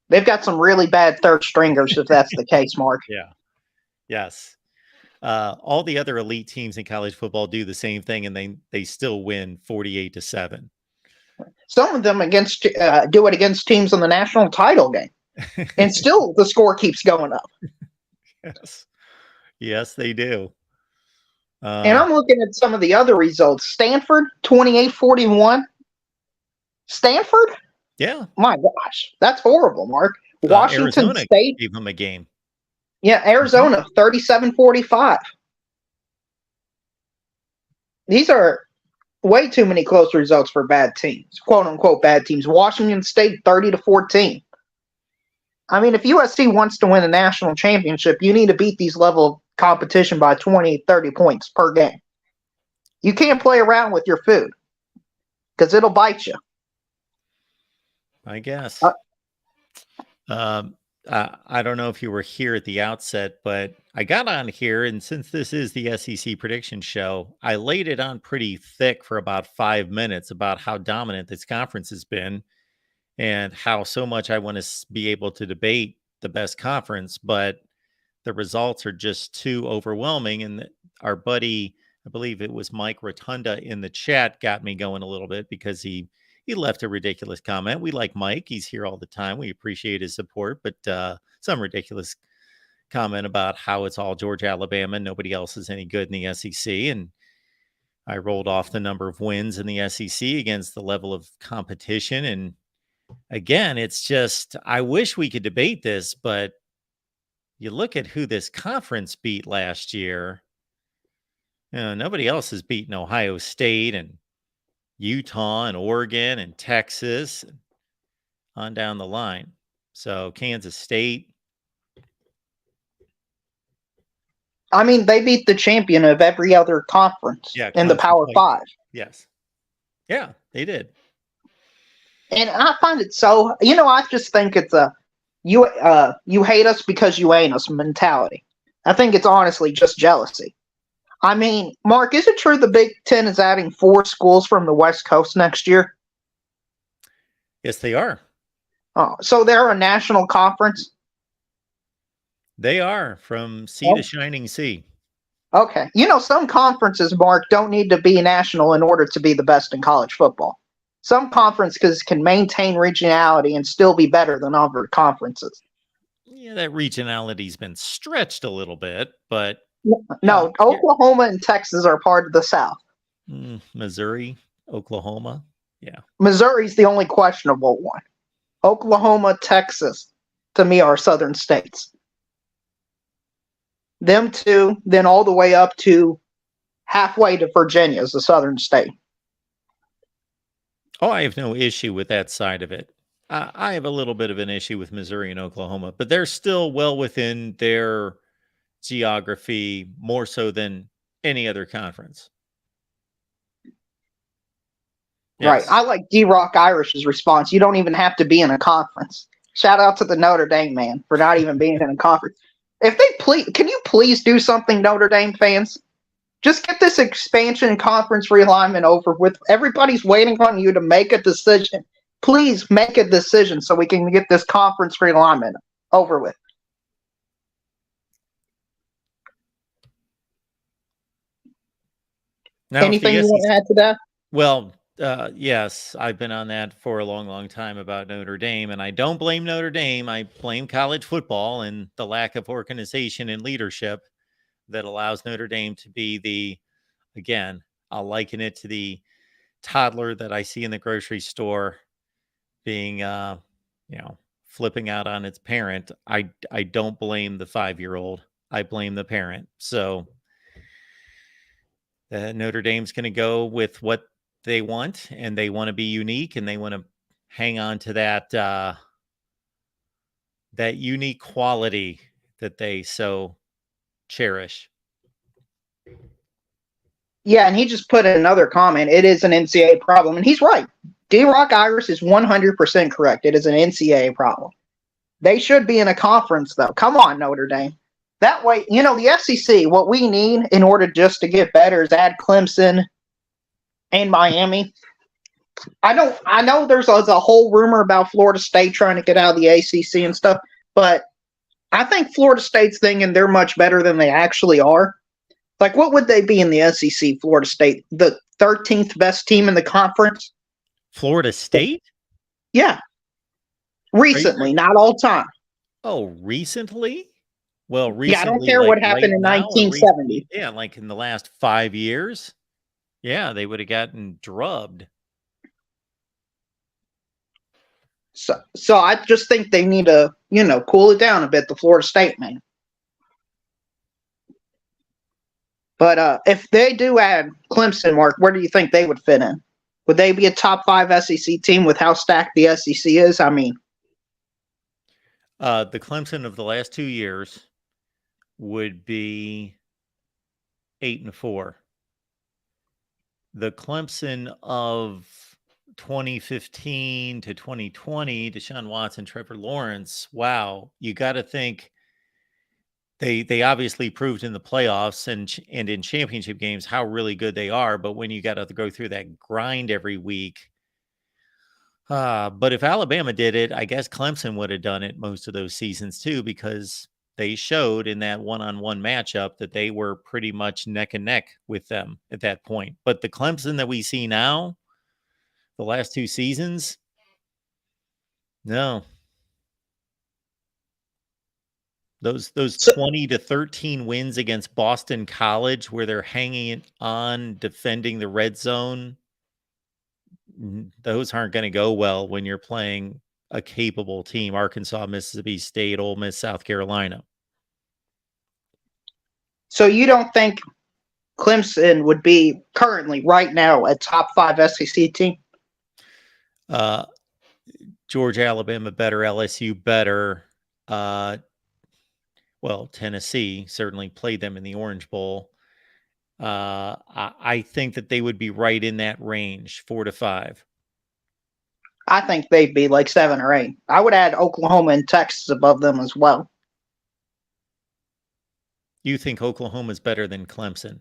they've got some really bad third stringers if that's the case, Mark. Yeah. Yes. All the other elite teams in college football do the same thing, and they still win 48-7. Some of them do it against teams in the national title game, and still the score keeps going up. Yes, they do. And I'm looking at some of the other results. Stanford, 28-41. Stanford? Yeah. My gosh, that's horrible, Mark. Washington Arizona State gave them a game. Yeah, Arizona, 37-45. These are way too many close results for bad teams, quote unquote bad teams. Washington State, 30-14. I mean, if USC wants to win a national championship, you need to beat these level of competition by 20, 30 points per game. You can't play around with your food because it'll bite you. I guess. I don't know if you were here at the outset, but I got on here, and since this is the SEC prediction show, I laid it on pretty thick for about 5 minutes about how dominant this conference has been and how so much I want to be able to debate the best conference, but the results are just too overwhelming. And our buddy, I believe it was Mike Rotunda in the chat, got me going a little bit because he left a ridiculous comment. We like Mike. He's here all the time. We appreciate his support, but some ridiculous comment about how it's all Georgia, Alabama, and nobody else is any good in the SEC. And I rolled off the number of wins in the SEC against the level of competition. And again, it's just, I wish we could debate this, but you look at who this conference beat last year, nobody else has beaten Ohio State and Utah and Oregon and Texas and on down the line. So Kansas State. I mean, they beat the champion of every other conference in the Power Five. Yes. Yeah, they did. And I find it so, I just think it's you hate us because you ain't us mentality. I think it's honestly just jealousy. I mean, Mark, is it true the Big Ten is adding 4 schools from the West Coast next year? Yes, they are. Oh, so they're a national conference? They are, from sea to shining sea. Okay. Some conferences, Mark, don't need to be national in order to be the best in college football. Some conferences can maintain regionality and still be better than other conferences. Yeah, that regionality's been stretched a little bit, but... No, Oklahoma and Texas are part of the South. Missouri, Oklahoma, yeah. Missouri's the only questionable one. Oklahoma, Texas, to me, are southern states. them two, then all the way up to halfway to Virginia as the southern state. Oh, I have no issue with that side of it. I have a little bit of an issue with Missouri and Oklahoma, but they're still well within their geography more so than any other conference. Right. Yes. I like D-Rock Irish's response. You don't even have to be in a conference. Shout out to the Notre Dame man for not even being in a conference. If they please, can you please do something, Notre Dame fans? Just get this expansion conference realignment over with. Everybody's waiting on you to make a decision. Please make a decision so we can get this conference realignment over with. Now, if the Anything you want to SEC add to that? Well, yes, I've been on that for a long, long time about Notre Dame, and I don't blame Notre Dame. I blame college football and the lack of organization and leadership that allows Notre Dame to be again, I'll liken it to the toddler that I see in the grocery store being, flipping out on its parent. I don't blame the 5-year-old. I blame the parent. So Notre Dame's going to go with what they want, and they want to be unique, and they want to hang on to that that unique quality that they so cherish. Yeah, and he just put in another comment. It is an NCAA problem, and he's right. D-Rock Irish is 100% correct. It is an NCAA problem. They should be in a conference, though. Come on, Notre Dame. That way, the SEC, what we need in order just to get better is add Clemson and Miami. I know there's a whole rumor about Florida State trying to get out of the ACC and stuff, but I think Florida State's thinking they're much better than they actually are. Like, what would they be in the SEC, Florida State? The 13th best team in the conference? Florida State? Yeah. Recently, not all time. Oh, recently? Well, recently. Yeah, I don't care what happened in 1970. Yeah, like in the last 5 years. Yeah, they would have gotten drubbed. So I just think they need to, cool it down a bit, the Florida State man. But if they do add Clemson, Mark, where do you think they would fit in? Would they be a top 5 SEC team with how stacked the SEC is? I mean, the Clemson of the last 2 years would be 8-4. The Clemson of 2015 to 2020, Deshaun Watson, Trevor Lawrence. Wow, you got to think they obviously proved in the playoffs and in championship games how really good they are. But when you got to go through that grind every week, but if Alabama did it, I guess Clemson would have done it most of those seasons too, because they showed in that one-on-one matchup that they were pretty much neck and neck with them at that point. But the Clemson that we see now, the last 2 seasons, no. Those 20-13 wins against Boston College where they're hanging on defending the red zone, those aren't going to go well when you're playing a capable team, Arkansas, Mississippi State, Ole Miss, South Carolina. So you don't think Clemson would be currently right now a top 5 SEC team? Georgia, Alabama better, LSU better. Well, Tennessee certainly played them in the Orange Bowl. I think that they would be right in that range, 4 to 5. I think they'd be like 7 or 8. I would add Oklahoma and Texas above them as well. You think Oklahoma's better than Clemson?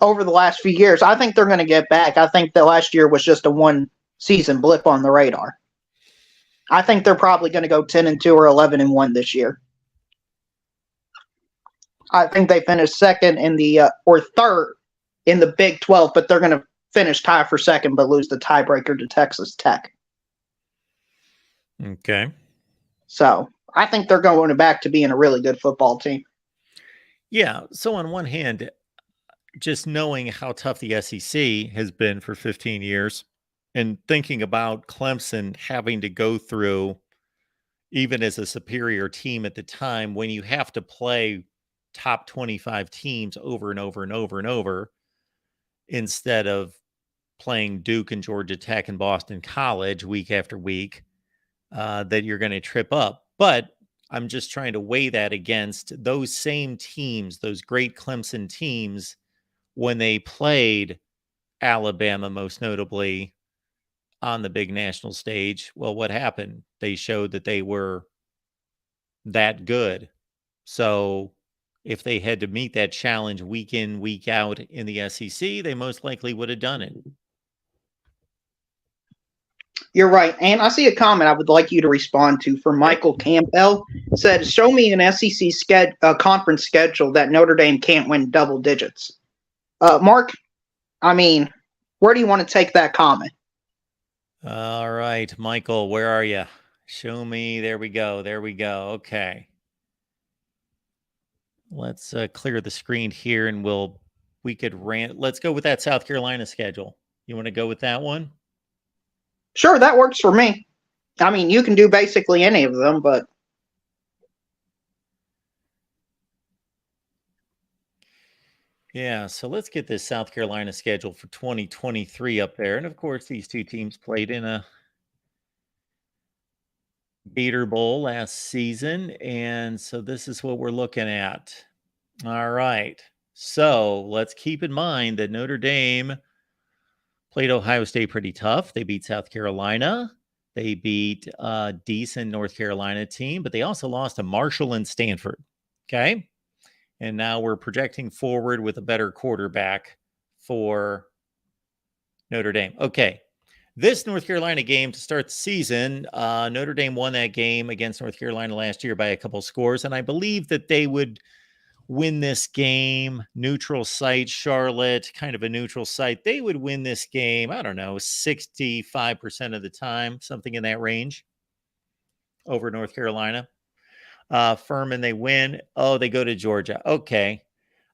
Over the last few years, I think they're going to get back. I think the last year was just a one-season blip on the radar. I think they're probably going to go 10-2 or 11-1 this year. I think they finished second in the or third in the Big 12, but they're going to finish tie for second, but lose the tiebreaker to Texas Tech. Okay. So I think they're going back to being a really good football team. Yeah. So on one hand, just knowing how tough the SEC has been for 15 years and thinking about Clemson having to go through, even as a superior team at the time, when you have to play top 25 teams over and over and over and over instead of playing Duke and Georgia Tech and Boston College week after week, that you're going to trip up. But I'm just trying to weigh that against those same teams, those great Clemson teams, when they played Alabama, most notably on the big national stage. Well, what happened? They showed that they were that good. So if they had to meet that challenge week in, week out in the SEC, they most likely would have done it. You're right. And I see a comment I would like you to respond to from Michael Campbell. Said, show me an SEC conference schedule that Notre Dame can't win double digits. Mark, I mean, where do you want to take that comment? All right, Michael, where are you? Show me. There we go. There we go. Okay. Let's clear the screen here and we could rant. Let's go with that South Carolina schedule. You want to go with that one? Sure, that works for me. I mean, you can do basically any of them, but yeah, so let's get this South Carolina schedule for 2023 up there. And of course, these two teams played in a Gator Bowl last season. And so this is what we're looking at. All right. So let's keep in mind that Notre Dame played Ohio State pretty tough. They beat South Carolina. They beat a decent North Carolina team, but they also lost to Marshall and Stanford. Okay. And now we're projecting forward with a better quarterback for Notre Dame. Okay. This North Carolina game to start the season, Notre Dame won that game against North Carolina last year by a couple scores, and I believe that they would win this game. Neutral site, Charlotte, kind of a neutral site. They would win this game, I don't know, 65% of the time, something in that range over North Carolina. Furman, they win. Oh, they go to Georgia. Okay.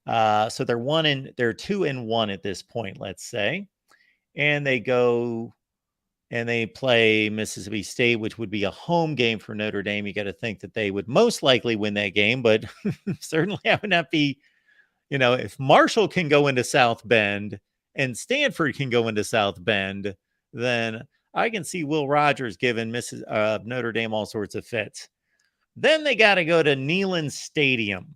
So they're 2-1 at this point, let's say. And they go and they play Mississippi State, which would be a home game for Notre Dame. You got to think that they would most likely win that game, but certainly I would not be, if Marshall can go into South Bend and Stanford can go into South Bend, then I can see Will Rogers giving Notre Dame all sorts of fits. Then they got to go to Neyland Stadium.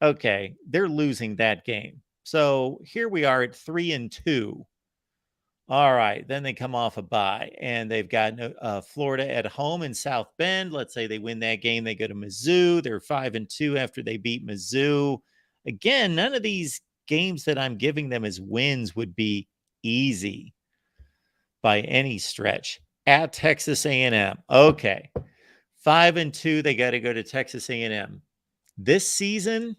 Okay, they're losing that game. So here we are at 3-2. All right, then they come off a bye, and they've got Florida at home in South Bend. Let's say they win that game. They go to Mizzou. They're 5-2 after they beat Mizzou. Again, none of these games that I'm giving them as wins would be easy by any stretch. At Texas A&M. Okay. 5-2, they got to go to Texas A&M. This season,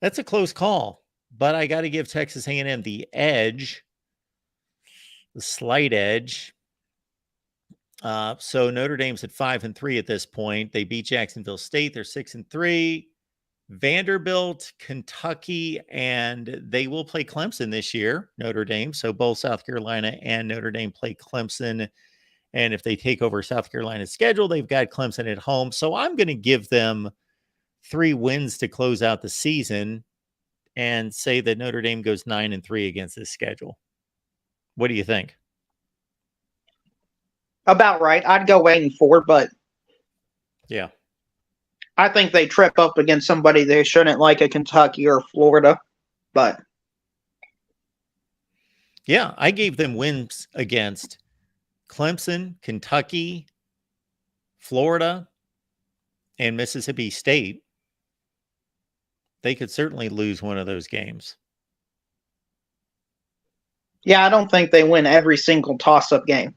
that's a close call, but I got to give Texas A&M the edge, the slight edge. So Notre Dame's at 5-3 at this point. They beat Jacksonville State. They're 6-3. Vanderbilt, Kentucky, and they will play Clemson this year, Notre Dame. So both South Carolina and Notre Dame play Clemson. And if they take over South Carolina's schedule, they've got Clemson at home. So I'm going to give them 3 wins to close out the season and say that Notre Dame goes 9-3 against this schedule. What do you think? about right. I'd go 8-4, but Yeah. I think they trip up against somebody they shouldn't, like a Kentucky or Florida. But yeah, I gave them wins against Clemson, Kentucky, Florida, and Mississippi State. They could certainly lose one of those games. yeah, I don't think they win every single toss-up game.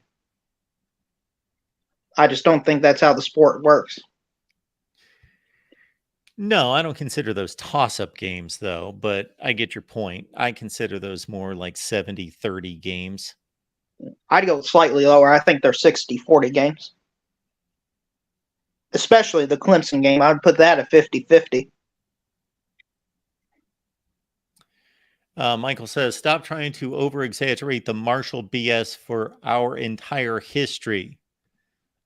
I just don't think that's how the sport works. No, I don't consider those toss-up games, though, but I get your point. I consider those more like 70-30 games. I'd go slightly lower. I think they're 60-40 games. Especially the Clemson game. I'd put that at 50-50. Michael says, stop trying to over-exaggerate the Marshall BS for our entire history.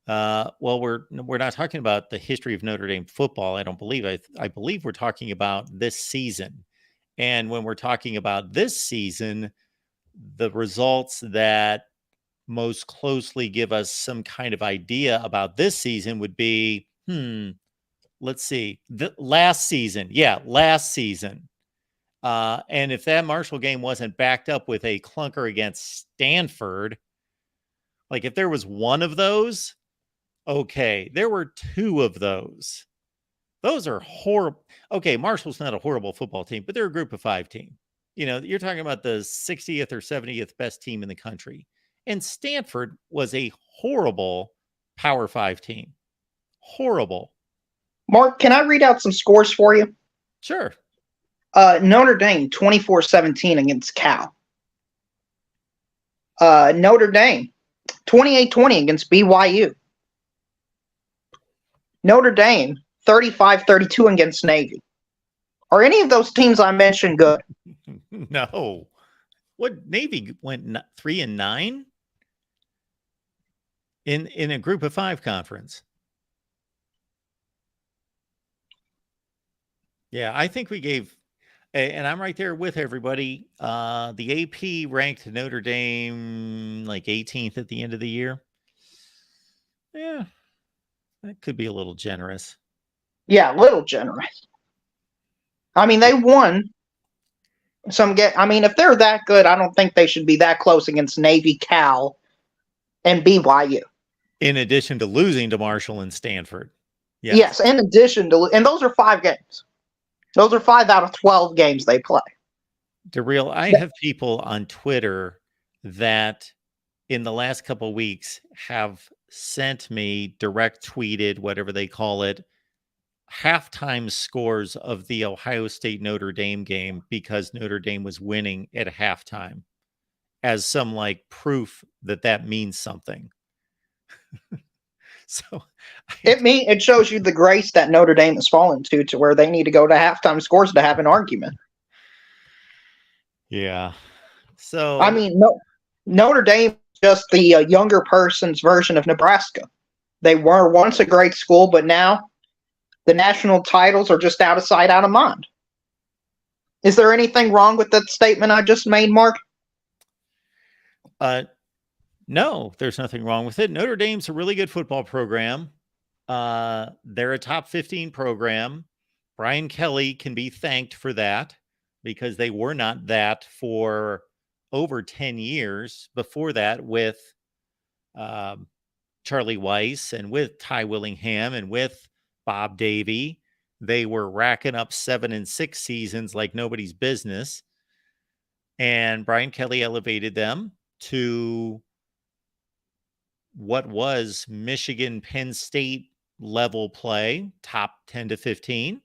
Well, we're not talking about the history of Notre Dame football. I don't believe. I believe we're talking about this season. And when we're talking about this season, the results that most closely give us some kind of idea about this season would be, let's see, the last season. Yeah, last season. And if that Marshall game wasn't backed up with a clunker against Stanford, like if there was one of those, okay, there were two of those. Those are horrible. Okay, Marshall's not a horrible football team, but they're a group of 5 team. You're talking about the 60th or 70th best team in the country. And Stanford was a horrible Power 5 team. Horrible. Mark, can I read out some scores for you? Sure. Notre Dame 24-17 against Cal. Notre Dame 28-20 against BYU. Notre Dame 35-32 against Navy. Are any of those teams I mentioned good? No. What, Navy went 3-9 in a group of 5 conference? Yeah, I think we gave, and I'm right there with everybody. The AP ranked Notre Dame like 18th at the end of the year. Yeah, that could be a little generous. Yeah, a little generous. I mean, they won some I mean, if they're that good, I don't think they should be that close against Navy, Cal, and BYU. In addition to losing to Marshall and Stanford. Yes, in addition to, and those are 5 games. Those are 5 out of 12 games they play. DeReal, I have people on Twitter that in the last couple of weeks have sent me direct tweeted, whatever they call it, halftime scores of the Ohio State Notre Dame game because Notre Dame was winning at halftime as some like proof that means something. So it shows you the grace that Notre Dame has fallen to where they need to go to halftime scores to have an argument. Yeah. So I mean, Notre Dame is just the younger person's version of Nebraska. They were once a great school, but now the national titles are just out of sight, out of mind. Is there anything wrong with that statement I just made, Mark? No, there's nothing wrong with it. Notre Dame's a really good football program. They're a top 15 program. Brian Kelly can be thanked for that because they were not that for over 10 years before that with Charlie Weiss and with Ty Willingham and with Bob Davie. They were racking up 7 and 6 seasons like nobody's business. And Brian Kelly elevated them to what was Michigan, Penn State level play, top 10 to 15.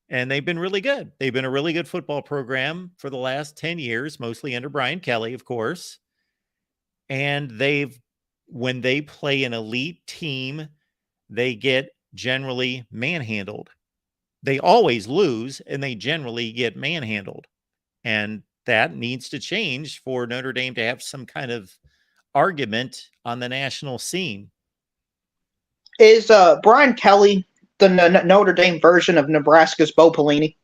And they've been really good. They've been a really good football program for the last 10 years, mostly under Brian Kelly, of course. And when they play an elite team, they get generally manhandled. They always lose and they generally get manhandled. And that needs to change for Notre Dame to have some kind of argument on the national scene. Is Brian Kelly the Notre Dame version of Nebraska's Bo Pelini?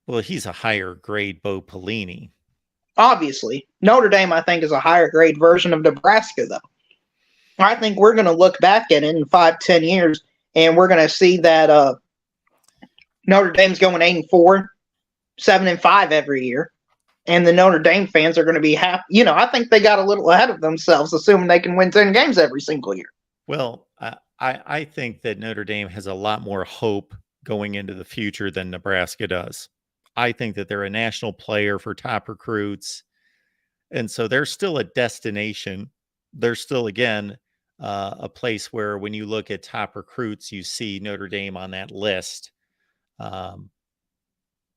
Well, he's a higher grade Bo Pelini. Obviously. Notre Dame, I think, is a higher grade version of Nebraska, though. I think we're going to look back at it in 5-10 years, and we're going to see that Notre Dame's going 8-4, 7-5 every year. And the Notre Dame fans are going to be happy. I think they got a little ahead of themselves, assuming they can win 10 games every single year. Well, I think that Notre Dame has a lot more hope going into the future than Nebraska does. I think that they're a national player for top recruits. And so they're still a destination. They're still, again, a place where when you look at top recruits, you see Notre Dame on that list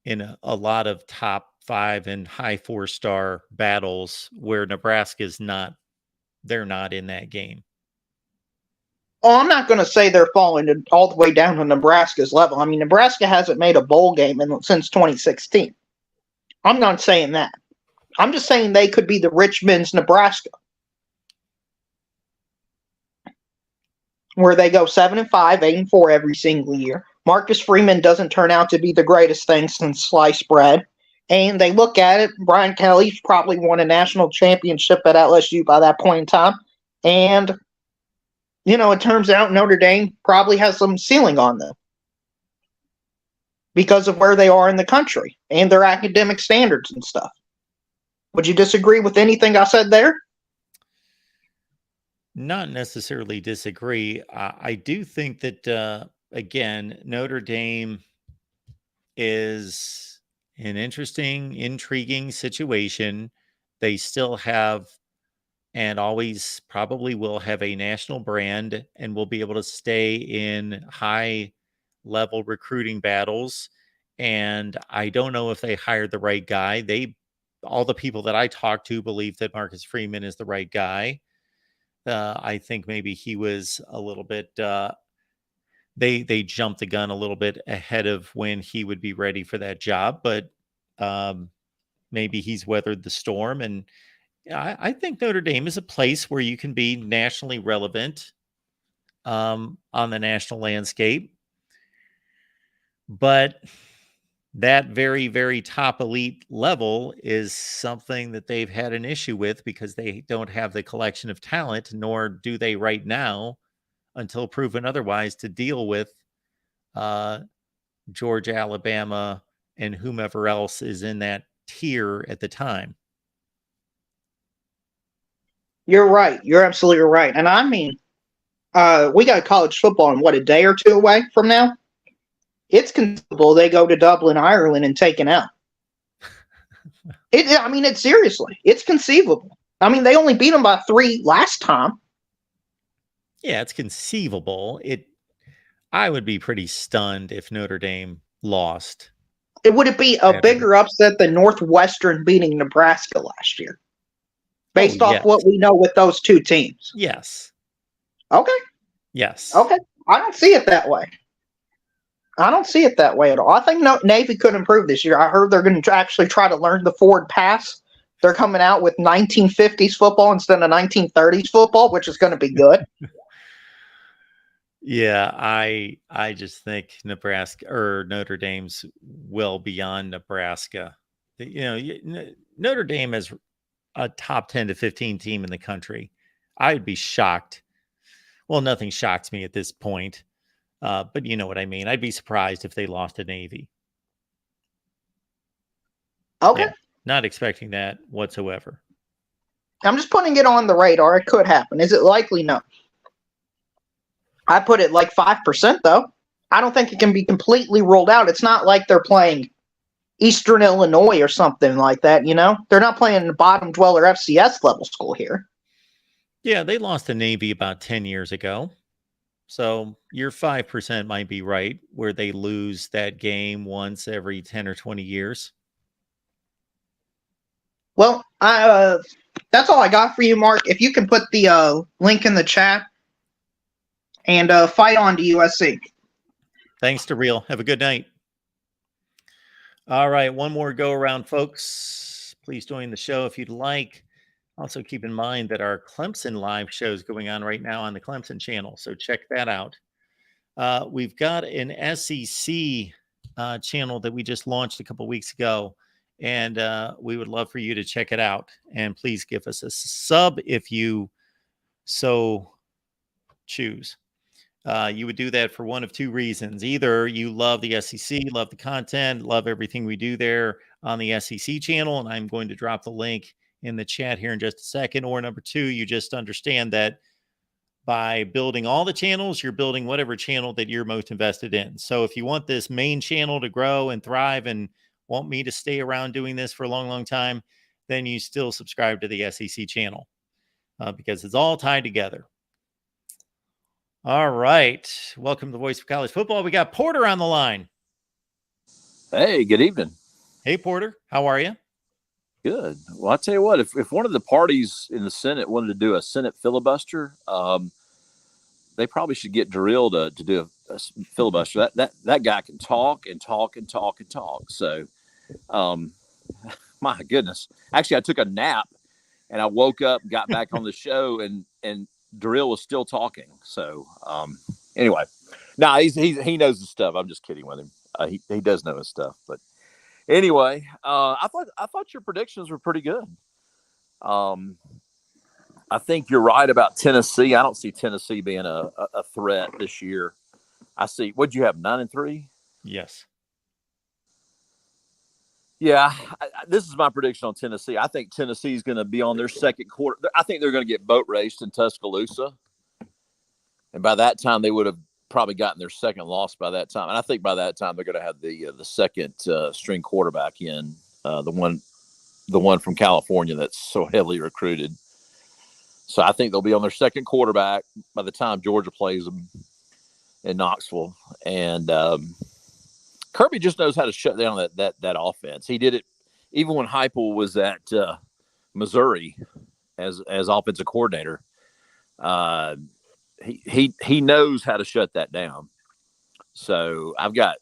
in a lot of top 5 and high 4-star battles where Nebraska's not, they're not in that game. Oh, I'm not going to say they're falling all the way down to Nebraska's level. I mean, Nebraska hasn't made a bowl game since 2016. I'm not saying that. I'm just saying they could be the Richmond's Nebraska, where they go 7-5, 8-4 every single year. Marcus Freeman doesn't turn out to be the greatest thing since sliced bread. And they look at it, Brian Kelly's probably won a national championship at LSU by that point in time. And, it turns out Notre Dame probably has some ceiling on them because of where they are in the country and their academic standards and stuff. Would you disagree with anything I said there? Not necessarily disagree. I do think that, again, Notre Dame is an interesting, intriguing situation. They still have and always probably will have a national brand and will be able to stay in high level recruiting battles. And I don't know if they hired the right guy. All the people that I talked to believe that Marcus Freeman is the right guy. I think maybe he was a little bit, they jumped the gun a little bit ahead of when he would be ready for that job, but maybe he's weathered the storm. And I think Notre Dame is a place where you can be nationally relevant on the national landscape. But that very, very top elite level is something that they've had an issue with because they don't have the collection of talent, nor do they right now, until proven otherwise, to deal with Georgia, Alabama, and whomever else is in that tier at the time. You're right. You're absolutely right. And I mean, we got college football in a day or two away from now? It's conceivable they go to Dublin, Ireland, and take an L. It's seriously, it's conceivable. I mean, they only beat them by 3 last time. Yeah, it's conceivable. I would be pretty stunned if Notre Dame lost. Would it be a bigger upset than Northwestern beating Nebraska last year? Based off what we know with those two teams. Yes. Okay. Yes. Okay. I don't see it that way. I don't see it that way at all. I think Navy could improve this year. I heard they're going to actually try to learn the forward pass. They're coming out with 1950s football instead of 1930s football, which is going to be good. Yeah, I just think Nebraska or Notre Dame's well beyond Nebraska. Notre Dame is a top 10 to 15 team in the country. I would be shocked. Well, nothing shocks me at this point. But you know what I mean. I'd be surprised if they lost to Navy. Okay. Yeah, not expecting that whatsoever. I'm just putting it on the radar. It could happen. Is it likely? No. I put it like 5%, though. I don't think it can be completely ruled out. It's not like they're playing Eastern Illinois or something like that, They're not playing the bottom dweller FCS level school here. Yeah, they lost to Navy about 10 years ago. So your 5% might be right, where they lose that game once every 10 or 20 years. Well, that's all I got for you, Mark. If you can put the link in the chat and fight on to USC. Thanks to Real. Have a good night. All right, one more go around, folks. Please join the show if you'd like. Also, keep in mind that our Clemson live show is going on right now on the Clemson channel, so check that out. We've got an SEC channel that we just launched a couple weeks ago, and we would love for you to check it out. And please give us a sub if you so choose. You would do that for one of two reasons. Either you love the SEC, love the content, love everything we do there on the SEC channel, and I'm going to drop the link in the chat here in just a second. Or number two, you just understand that by building all the channels, you're building whatever channel that you're most invested in. So if you want this main channel to grow and thrive and want me to stay around doing this for a long, long time, then you still subscribe to the SEC channel because it's all tied together. All right. Welcome to the Voice of College Football. We got Porter on the line. Hey, good evening. Hey, Porter. How are you? Good. Well, I tell you what, if one of the parties in the Senate wanted to do a Senate filibuster, they probably should get drilled to do a filibuster. That guy can talk and talk and talk and talk. So My goodness. Actually, I took a nap and I woke up, got back on the show, and Drill was still talking. So anyway, he knows his stuff. I'm just kidding with him. He does know his stuff. But anyway, I thought your predictions were pretty good. I think you're right about Tennessee. I don't see Tennessee being a threat this year. I see. What'd you have? 9-3? Yes. Yeah, this is my prediction on Tennessee. I think Tennessee is going to be on their second quarter. I think they're going to get boat raced in Tuscaloosa, and by that time they would have probably gotten their second loss by that time. And I think by that time they're going to have the second string quarterback in, the one from California that's so heavily recruited. So I think they'll be on their second quarterback by the time Georgia plays them in Knoxville. And Kirby just knows how to shut down that offense. He did it even when Heupel was at Missouri as offensive coordinator. He knows how to shut that down. So I've got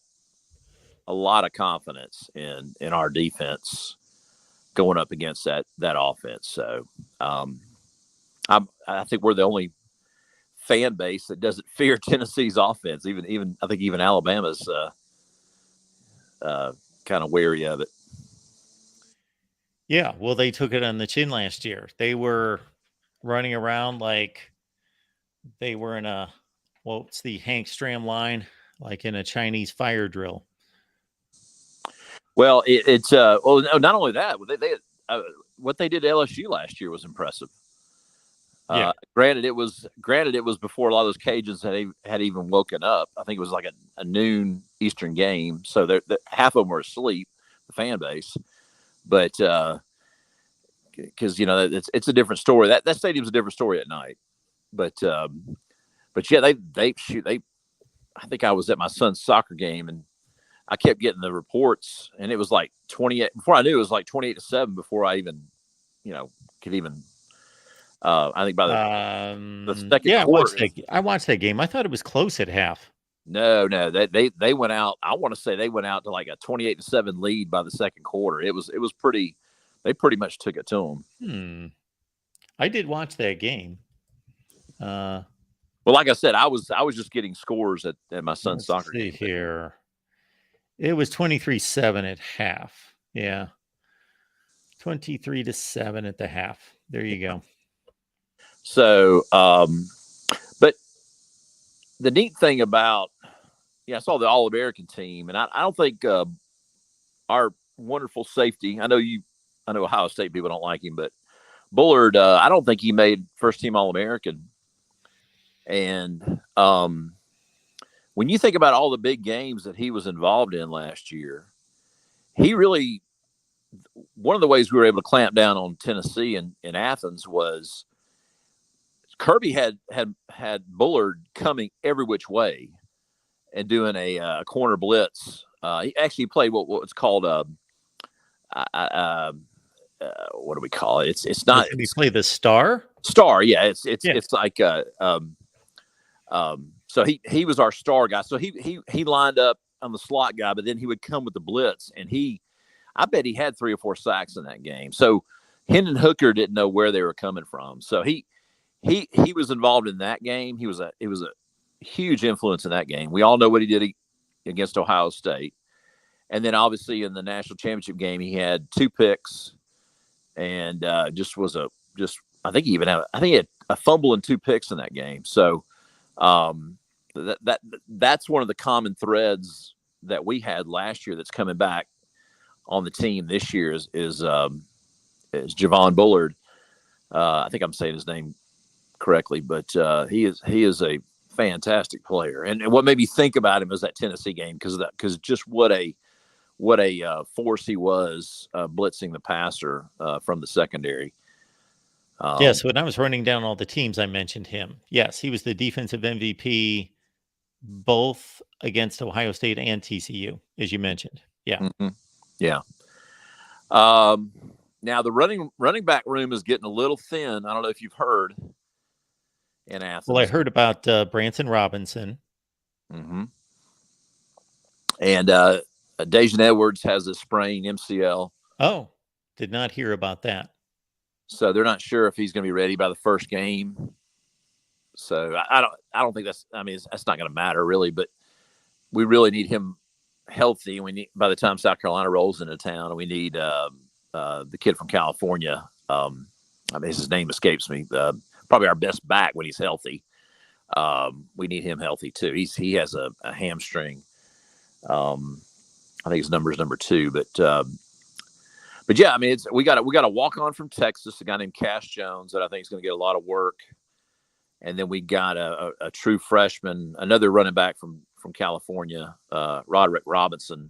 a lot of confidence in our defense going up against that offense. So I think we're the only fan base that doesn't fear Tennessee's offense. Even I think even Alabama's kind of wary of it. Yeah, well, they took it on the chin last year. They were running around like they were in what's the Hank Stram line, like in a Chinese fire drill. Well, it's not only that, what they did at LSU last year was impressive. Yeah. Granted, it was before a lot of those Cajuns had even woken up. I think it was like a noon Eastern game, so half of them were asleep, the fan base. But because it's a different story. That stadium's a different story at night. But yeah, they shoot. I think I was at my son's soccer game and I kept getting the reports, and it was like 28. Before I knew, it was like 28-7 before I even, could even. I think by the second quarter. I watched that game. I thought it was close at half. No, they went out. I want to say they went out to like a 28-7 lead by the second quarter. It was pretty. They pretty much took it to them. I did watch that game. Well, like I said, I was just getting scores at my son's soccer game. Here, it was 23-7 at half. Yeah, 23-7 at the half. There you go. So, but the neat thing about, I saw the All-American team, and I don't think our wonderful safety. I know Ohio State people don't like him, but Bullard, I don't think he made first team All-American. And when you think about all the big games that he was involved in last year, one of the ways we were able to clamp down on Tennessee in Athens was Kirby had Bullard coming every which way and doing a corner blitz. He actually played what's called what do we call it? It's not. Did he play the star? Star, yeah. It's like so he was our star guy. So he lined up on the slot guy, but then he would come with the blitz, and I bet he had 3 or 4 sacks in that game. So Hendon Hooker didn't know where they were coming from. So he was involved in that game. It was a huge influence in that game. We all know what he did against Ohio State. And then obviously in the national championship game, he had 2 picks and I think he had a fumble and 2 picks in that game. So that's one of the common threads that we had last year that's coming back on the team this year is Javon Bullard. I think I'm saying his name correctly, but he is a fantastic player. And what made me think about him is that Tennessee game because just what a force he was blitzing the passer from the secondary. Yes, when I was running down all the teams, I mentioned him. Yes, he was the defensive MVP both against Ohio State and TCU, as you mentioned. Yeah. Mm-hmm. Yeah. Now the running back room is getting a little thin. I don't know if you've heard in Athens. Well, I heard about Branson Robinson. Mm-hmm. And Dejan Edwards has a sprained MCL. Oh. Did not hear about that. So they're not sure if he's going to be ready by the first game. So I don't think that's. I mean, that's not going to matter really. But we really need him healthy. We need by the time South Carolina rolls into town, and we need the kid from California. I mean, his name escapes me. Probably our best back when he's healthy. We need him healthy too. He has a hamstring. I think his number is number 2, but yeah, I mean, we got a walk on from Texas, a guy named Cash Jones that I think is going to get a lot of work, and then we got a true freshman, another running back from California, Roderick Robinson.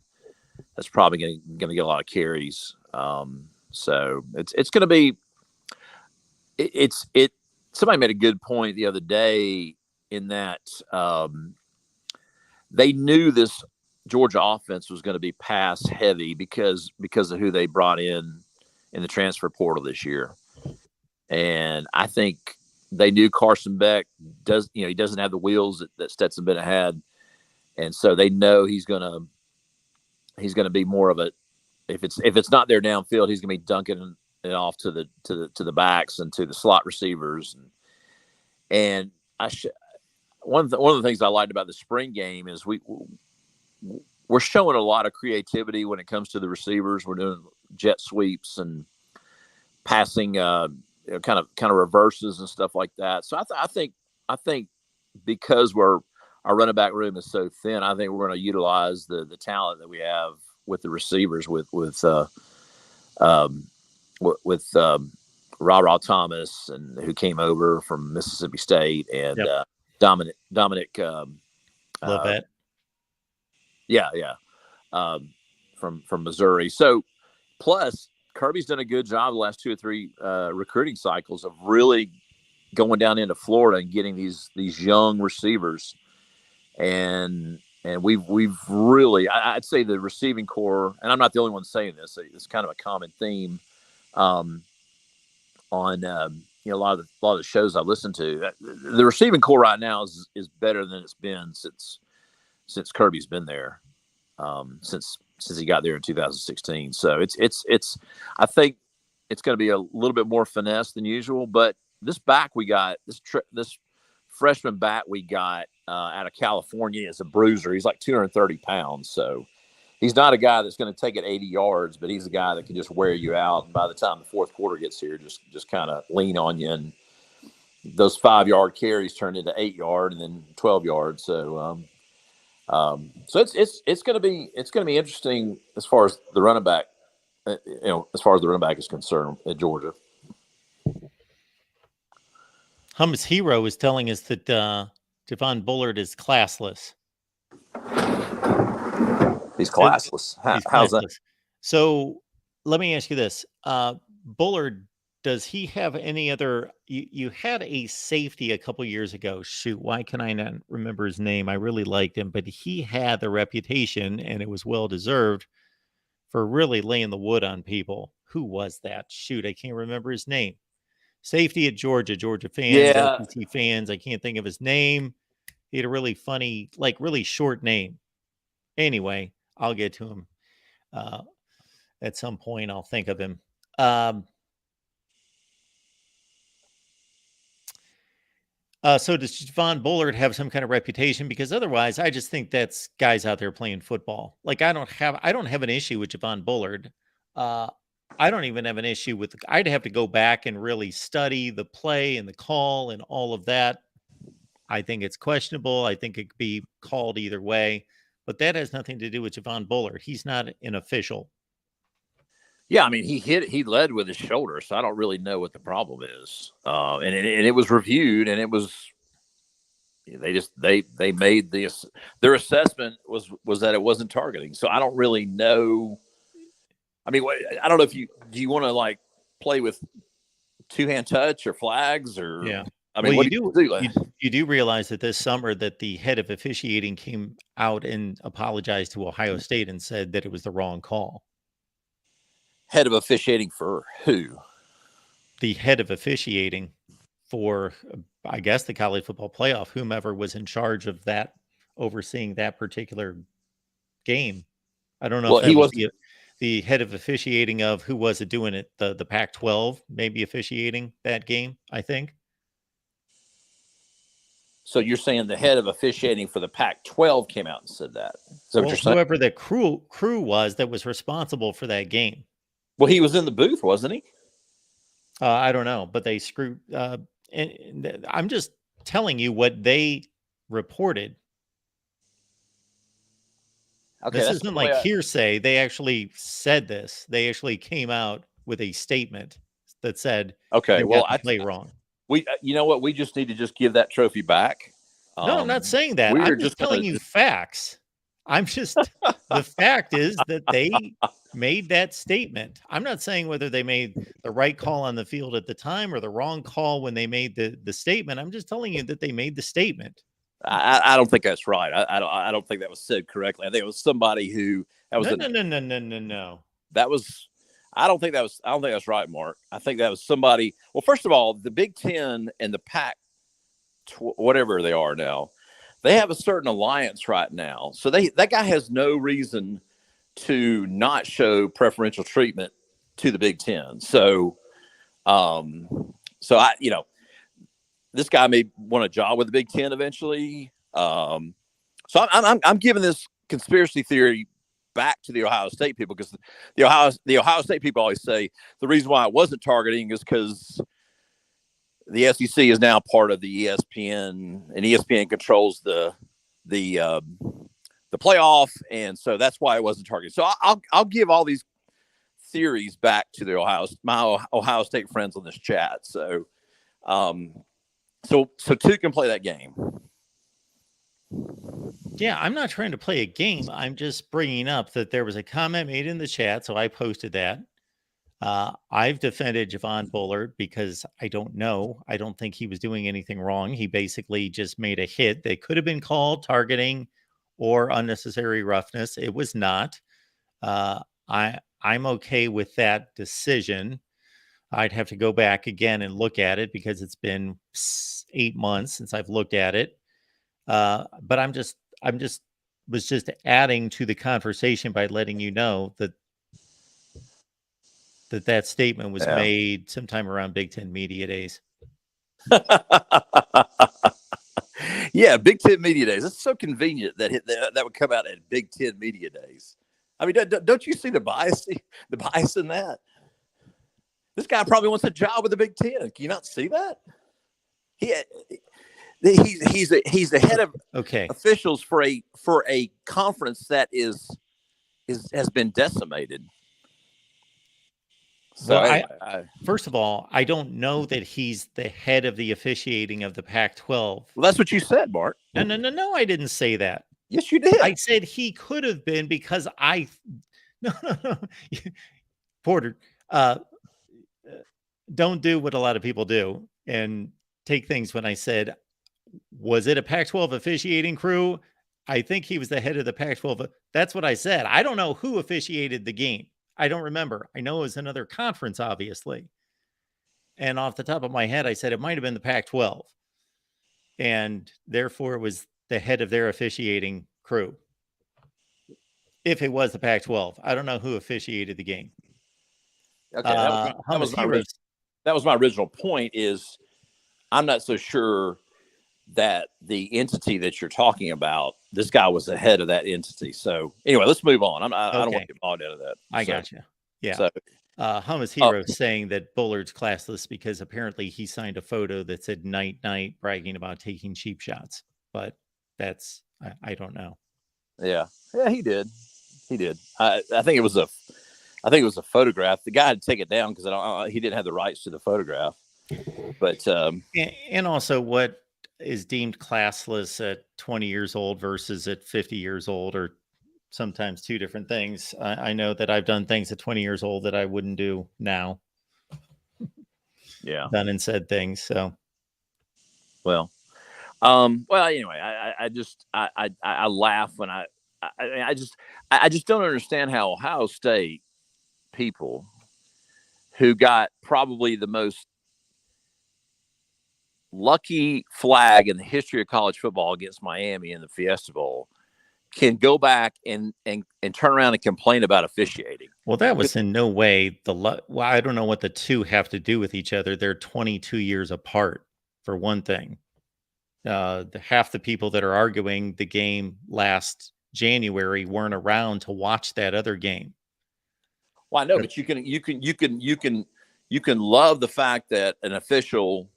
That's probably going to get a lot of carries. So it's going to be it's somebody made a good point the other day in that they knew this Georgia offense was going to be pass heavy because of who they brought in the transfer portal this year. And I think they knew Carson Beck he doesn't have the wheels that Stetson Bennett had. And so they know he's going to be more of a, if it's not there downfield, he's going to be dunking it off to the backs and to the slot receivers. And one of the things I liked about the spring game is we're showing a lot of creativity when it comes to the receivers. We're doing jet sweeps and passing, kind of reverses and stuff like that. So I think because our running back room is so thin, I think we're going to utilize the talent that we have with the receivers with Ra Thomas, and who came over from Mississippi State, and Dominic Lovett. From Missouri. So plus Kirby's done a good job the last 2 or 3 recruiting cycles of really going down into Florida and getting these young receivers. And we've really, I'd say the receiving core, and I'm not the only one saying this, it's kind of a common theme on a lot of the shows I listen to. The receiving core right now is better than it's been since Kirby's been there, since he got there in 2016. So it's I think it's going to be a little bit more finesse than usual. But this back we got, this freshman back we got out of California is a bruiser. He's like 230 pounds. So he's not a guy that's going to take it 80 yards, but he's a guy that can just wear you out. And by the time the fourth quarter gets here, just kind of lean on you. And those 5-yard carries turn into 8-yard and then 12 yards. So, so it's going to be interesting as far as the running back, as far as the running back is concerned at Georgia. Hummus Hero is telling us that Javon Bullard is classless. He's classless. How's that? So let me ask you this. Bullard, does he have any other? You had a safety a couple years ago. Shoot, why can I not remember his name? I really liked him, but he had the reputation, and it was well deserved, for really laying the wood on people. Who was that? Shoot, I can't remember his name. Safety at Georgia fans, SEC fans. I can't think of his name. He had a really funny, like really short name. Anyway, I'll get to him at some point. I'll think of him. So does Javon Bullard have some kind of reputation? Because otherwise, I just think that's guys out there playing football. Like I don't have an issue with Javon Bullard. I don't even have an issue with. I'd have to go back and really study the play and the call and all of that. I think it's questionable. I think it could be called either way, but that has nothing to do with Javon Bullard. He's not an official. Yeah, I mean, he led with his shoulder, so I don't really know what the problem is. And it was reviewed, and it was they made their assessment was that it wasn't targeting. So I don't really know. I mean, I don't know if do you want to like play with 2-hand touch or flags or yeah. I mean, well, you do realize that this summer that the head of officiating came out and apologized to Ohio State and said that it was the wrong call. Head of officiating for who? The head of officiating for, I guess, the college football playoff, whomever was in charge of that, overseeing that particular game. I don't know if the head of officiating of who was it doing it? The Pac-12 maybe officiating that game, I think. So you're saying the head of officiating for the Pac-12 came out and said that? Is that what you're saying? Whoever the crew was that was responsible for that game. Well, he was in the booth, wasn't he? I don't know, but they screwed. And I'm just telling you what they reported. Okay, This that's isn't the way like hearsay. They actually said this. They actually came out with a statement that said, okay, "They well, got the play wrong." you know what? We just need to just give that trophy back. No, I'm not saying that. we're I'm just just telling gonna you facts. I'm just the fact is that they made that statement. I'm not saying whether they made the right call on the field at the time or the wrong call when they made the statement. I'm just telling you that they made the statement. I don't think that's right. I don't think that was said correctly. I think it was somebody who that was No. that was. I don't think that's right, Mark. I think that was somebody. Well, first of all, the Big Ten and the Pac, whatever they are now, they have a certain alliance right now. So that guy has no reason to not show preferential treatment to the Big Ten. So, this guy may want a job with the Big Ten eventually. So I'm giving this conspiracy theory back to the Ohio State people, because the Ohio State people always say the reason why it wasn't targeting is because the SEC is now part of the ESPN, and ESPN controls the playoff, and so that's why it wasn't targeted. So I'll give all these theories back to my Ohio State friends on this chat. So two can play that game. Yeah, I'm not trying to play a game. I'm just bringing up that there was a comment made in the chat, so I posted that. I've defended Javon Bullard because I don't know. I don't think he was doing anything wrong. He basically just made a hit that could have been called targeting or unnecessary roughness. It was not. I'm okay with that decision. I'd have to go back again and look at it because it's been 8 months since I've looked at it. But I'm just adding to the conversation by letting you know that statement was made sometime around Big Ten Media Days. Yeah, Big Ten Media Days. It's so convenient that would come out at Big Ten Media Days. I mean, don't you see the bias in that? This guy probably wants a job with the Big Ten. Can you not see that? He's the head of officials for a conference that has been decimated. So well, first of all, I don't know that he's the head of the officiating of the Pac-12. Well, that's what you said, Mark. No, I didn't say that. Yes, you did. I said he could have been because no. Porter, don't do what a lot of people do and take things when I said, was it a Pac-12 officiating crew? I think he was the head of the Pac-12. That's what I said. I don't know who officiated the game. I don't remember. I know it was another conference, obviously. And off the top of my head, I said it might have been the Pac-12. And therefore, it was the head of their officiating crew. If it was the Pac-12. I don't know who officiated the game. Okay, that was my original point. Is I'm not so sure that the entity that you're talking about, this guy was the head of that entity. So anyway, let's move on. I don't want to get bogged into that. I gotcha. Yeah. So, Hummus Hero saying that Bullard's classless because apparently he signed a photo that said night, bragging about taking cheap shots. But that's, I don't know. Yeah, he did. I think it was a photograph. The guy had to take it down because he didn't have the rights to the photograph. But and also, what is deemed classless at 20 years old versus at 50 years old are sometimes two different things. I know that I've done things at 20 years old that I wouldn't do now. Yeah, done and said things. So, well, anyway, I laugh when I just don't understand how Ohio State people who got probably the most lucky flag in the history of college football against Miami in the Fiesta Bowl can go back and turn around and complain about officiating. Well, that was in no way well, I don't know what the two have to do with each other. They're 22 years apart, for one thing. Half the people that are arguing the game last January weren't around to watch that other game. Well, I know, but you can love the fact that an official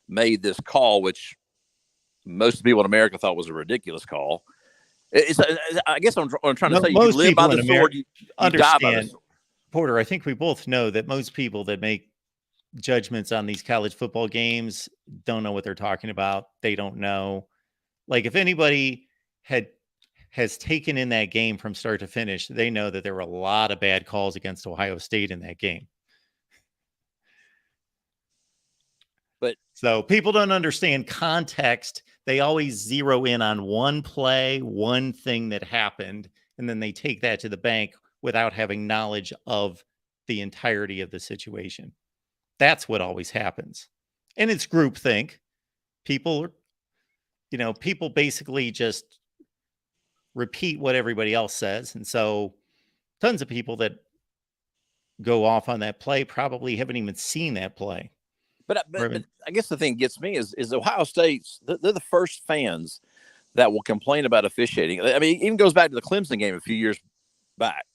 made this call, which most of the people in America thought was a ridiculous call. I guess I'm trying to say, you live by the sword, you die by the sword. Porter, I think we both know that most people that make judgments on these college football games don't know what they're talking about. They don't know. Like, if anybody has taken in that game from start to finish, they know that there were a lot of bad calls against Ohio State in that game. But so people don't understand context. They always zero in on one play, one thing that happened, and then they take that to the bank without having knowledge of the entirety of the situation. That's what always happens. And it's groupthink. People basically just repeat what everybody else says. And so tons of people that go off on that play probably haven't even seen that play. But I guess the thing gets me is Ohio State's, they're the first fans that will complain about officiating. I mean, it even goes back to the Clemson game a few years back.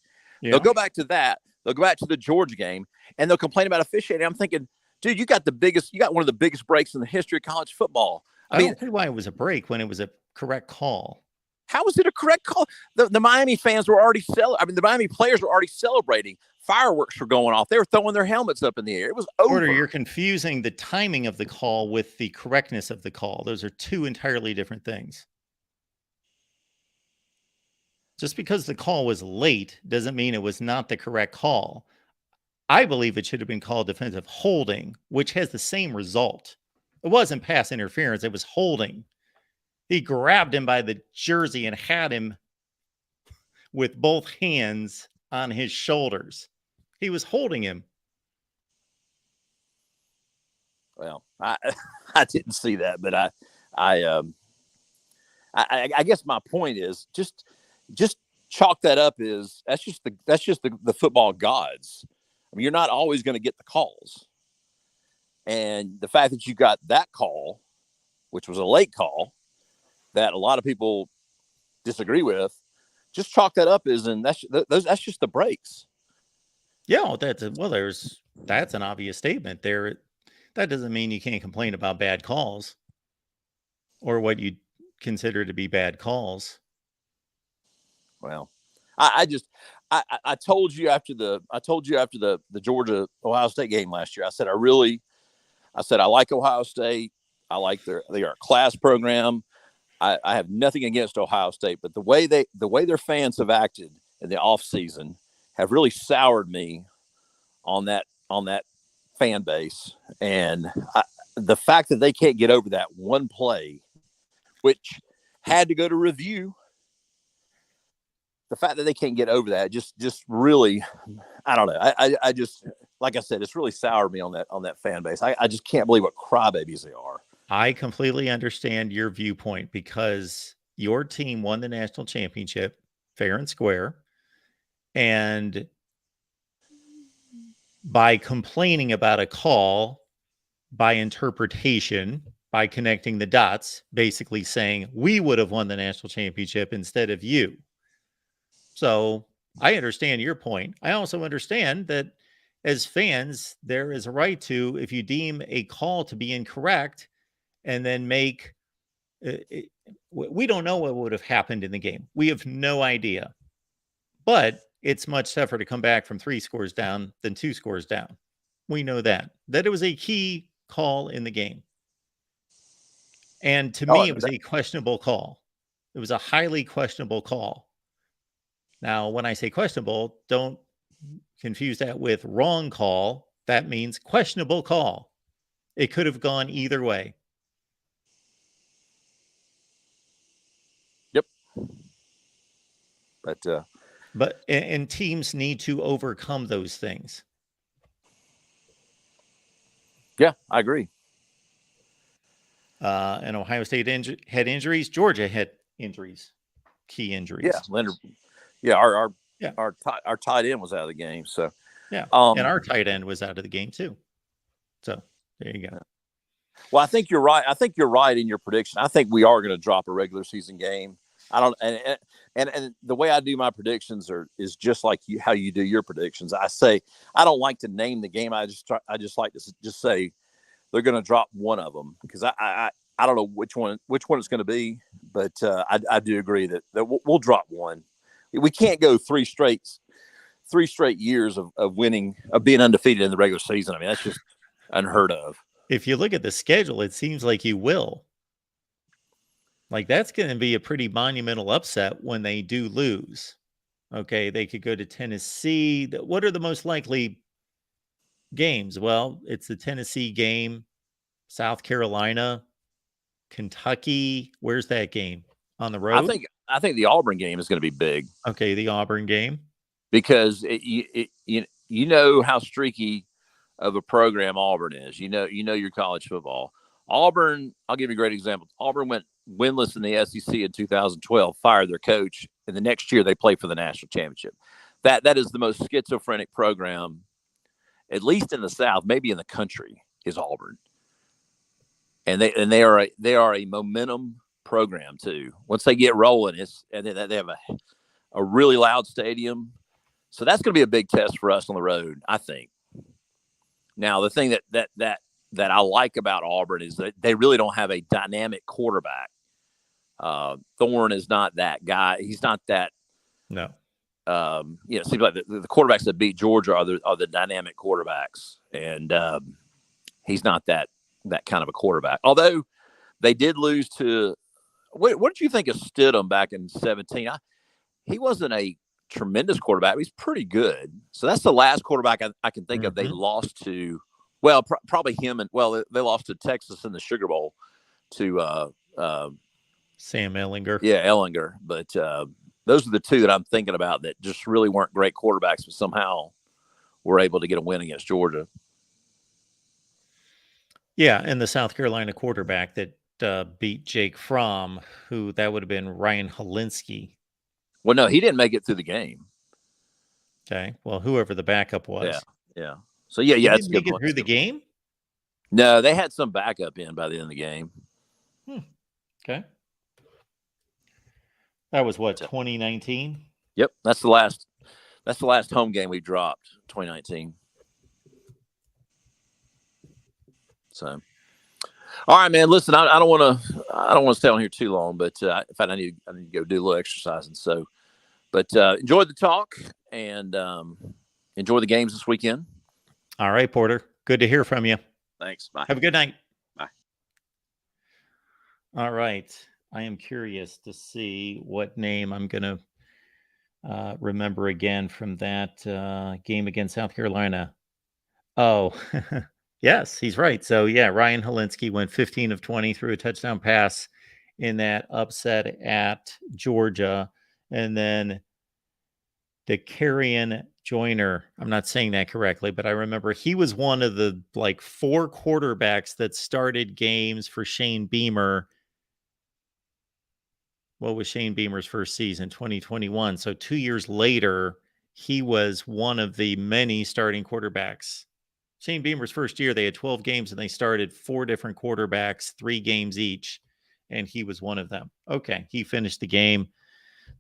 Yeah. They'll go back to that. They'll go back to the Georgia game, and they'll complain about officiating. I'm thinking, dude, you got one of the biggest breaks in the history of college football. I don't see why it was a break when it was a correct call. How was it a correct call? The Miami fans were already the Miami players were already celebrating. Fireworks were going off. They were throwing their helmets up in the air. It was over. Porter, you're confusing the timing of the call with the correctness of the call. Those are two entirely different things. Just because the call was late doesn't mean it was not the correct call. I believe it should have been called defensive holding, which has the same result. It wasn't pass interference. It was holding. He grabbed him by the jersey and had him with both hands on his shoulders. He was holding him. Well, I didn't see that, but I guess my point is just chalk that up as that's just the football gods. I mean, you're not always going to get the calls, and the fact that you got that call, which was a late call, that a lot of people disagree with, just chalk that up as, and that's just the breaks. Yeah, that's an obvious statement there. That doesn't mean you can't complain about bad calls or what you consider to be bad calls. Well, I told you after the Georgia Ohio State game last year, I said I like Ohio State. I like they are a class program. I have nothing against Ohio State, but the way their fans have acted in the offseason have really soured me on that fan base. And the fact that they can't get over that one play, which had to go to review, the fact that they can't get over that just really, I don't know. I just, like I said, it's really soured me on that fan base. I just can't believe what crybabies they are. I completely understand your viewpoint because your team won the national championship fair and square. And by complaining about a call, by interpretation, by connecting the dots, basically saying we would have won the national championship instead of you. So I understand your point. I also understand that as fans, there is a right to, if you deem a call to be incorrect, and then make we don't know what would have happened in the game. We have no idea. But it's much tougher to come back from 3 scores down than 2 scores down. We know that it was a key call in the game. And to me, it was a questionable call. It was a highly questionable call. Now, when I say questionable, don't confuse that with wrong call. That means questionable call. It could have gone either way. Yep. But teams need to overcome those things. Yeah, I agree. And Ohio State had injuries. Georgia had injuries. key injuries. Yeah, Leonard. Yeah, our Yeah. our tight end was out of the game. So yeah, and our tight end was out of the game too. So there you go. Well, I think you're right. I think you're right in your prediction. I think we are going to drop a regular season game. I don't, and the way I do my predictions is just like how you do your predictions. I say I don't like to name the game. I just like to just say they're going to drop one of them because I don't know which one it's going to be, but I do agree that we'll drop one. We can't go three straight years of winning, of being undefeated in the regular season. I mean, that's just unheard of. If you look at the schedule, it seems like you will. Like, that's going to be a pretty monumental upset when they do lose. Okay, they could go to Tennessee. What are the most likely games? Well, it's the Tennessee game, South Carolina, Kentucky. Where's that game? On the road? I think the Auburn game is going to be big. Okay, the Auburn game. Because you know how streaky of a program Auburn is. You know your college football. Auburn, I'll give you a great example. Auburn went winless in the SEC in 2012, fired their coach, and the next year they played for the national championship. That is the most schizophrenic program, at least in the South, maybe in the country, is Auburn. And they are a momentum program too. Once they get rolling, they have a really loud stadium. So that's going to be a big test for us on the road, I think. Now, the thing that I like about Auburn is that they really don't have a dynamic quarterback. Thorne is not that guy. He's not that. No. It seems like the quarterbacks that beat Georgia are the dynamic quarterbacks, and he's not that kind of a quarterback. Although they did lose to what did you think of Stidham back in 2017? He wasn't a tremendous quarterback. He's pretty good. So that's the last quarterback I can think of they lost to. Well, probably him, and they lost to Texas in the Sugar Bowl to Sam Ehlinger. Yeah, Ehlinger. But those are the two that I'm thinking about that just really weren't great quarterbacks, but somehow were able to get a win against Georgia. Yeah, and the South Carolina quarterback that beat Jake Fromm, who that would have been Ryan Helinski. Well, no, he didn't make it through the game. Okay. Well, whoever the backup was. Yeah. So yeah, He that's didn't good. Make it through the game? No, they had some backup in by the end of the game. Okay. That was what, 2019? Yep, that's the last home game we dropped, 2019. So, all right, man. Listen, I don't want to stay on here too long, but in fact, I need to go do a little exercising. So, but enjoy the talk and enjoy the games this weekend. All right, Porter. Good to hear from you. Thanks. Bye. Have a good night. Bye. All right. I am curious to see what name I'm going to remember again from that game against South Carolina. Oh, yes, he's right. So, yeah, Ryan Helinski went 15 of 20, threw a touchdown pass in that upset at Georgia. And then Dakarian Joyner, I'm not saying that correctly, but I remember he was one of the 4 quarterbacks that started games for Shane Beamer. What was Shane Beamer's first season? 2021. So 2 years later, he was one of the many starting quarterbacks. Shane Beamer's first year, they had 12 games and they started 4 different quarterbacks, 3 games each, and he was one of them. Okay, he finished the game.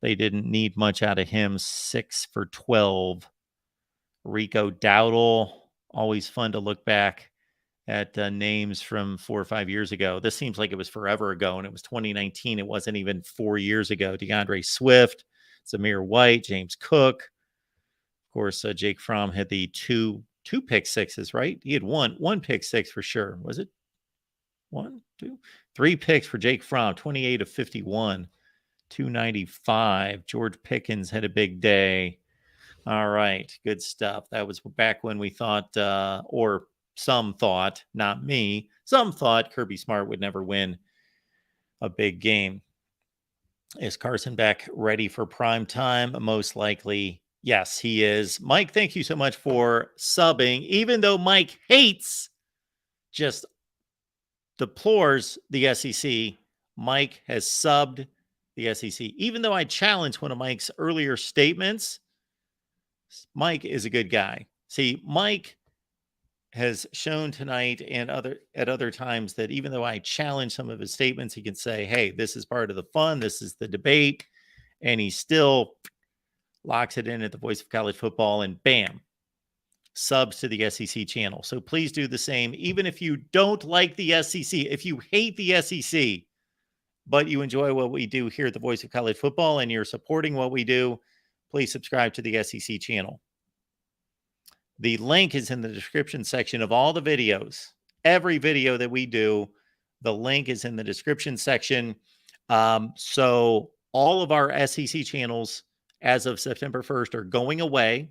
They didn't need much out of him. 6 for 12. Rico Dowdle, always fun to look back at names from 4 or 5 years ago. This seems like it was forever ago, and it was 2019. It wasn't even 4 years ago. DeAndre Swift, Zamir White, James Cook. Of course, Jake Fromm had the two pick sixes, right? He had one pick six for sure. Was it 1, 2, 3 picks for Jake Fromm, 28 of 51, 295. George Pickens had a big day. All right, good stuff. That was back when we thought, or some thought, not me, some thought Kirby Smart would never win a big game. Is Carson Beck ready for prime time? Most likely, yes, he is. Mike, thank you so much for subbing. Even though Mike hates, just deplores the SEC, Mike has subbed the SEC. Even though I challenged one of Mike's earlier statements, Mike is a good guy. See, Mike has shown tonight and at other times that even though I challenge some of his statements, he can say, hey, this is part of the fun. This is the debate. And he still locks it in at the Voice of College Football and bam, subs to the SEC channel. So please do the same. Even if you don't like the SEC, if you hate the SEC, but you enjoy what we do here at the Voice of College Football and you're supporting what we do, please subscribe to the SEC channel. The link is in the description section of all the videos. Every video that we do, the link is in the description section. So all of our SEC channels as of September 1st are going away.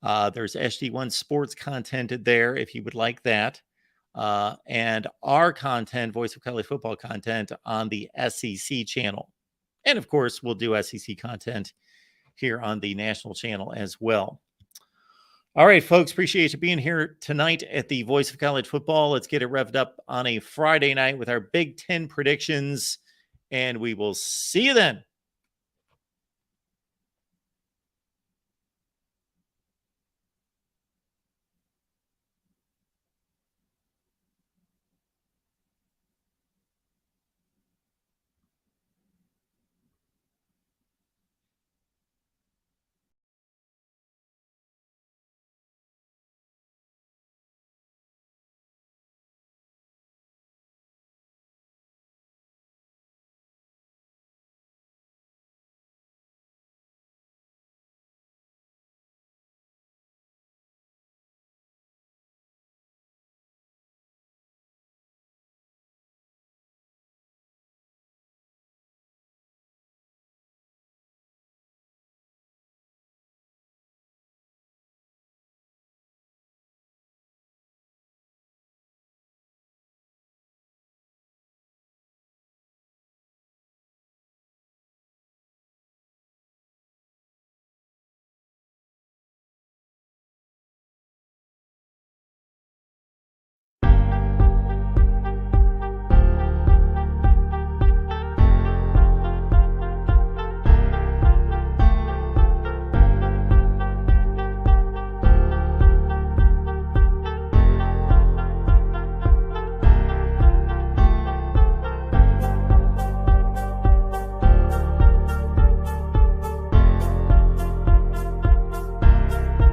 There's SD1 sports content there if you would like that. And our content, Voice of College Football content, on the SEC channel. And of course, we'll do SEC content here on the national channel as well. All right, folks, appreciate you being here tonight at the Voice of College Football. Let's get it revved up on a Friday night with our Big Ten predictions, and we will see you then.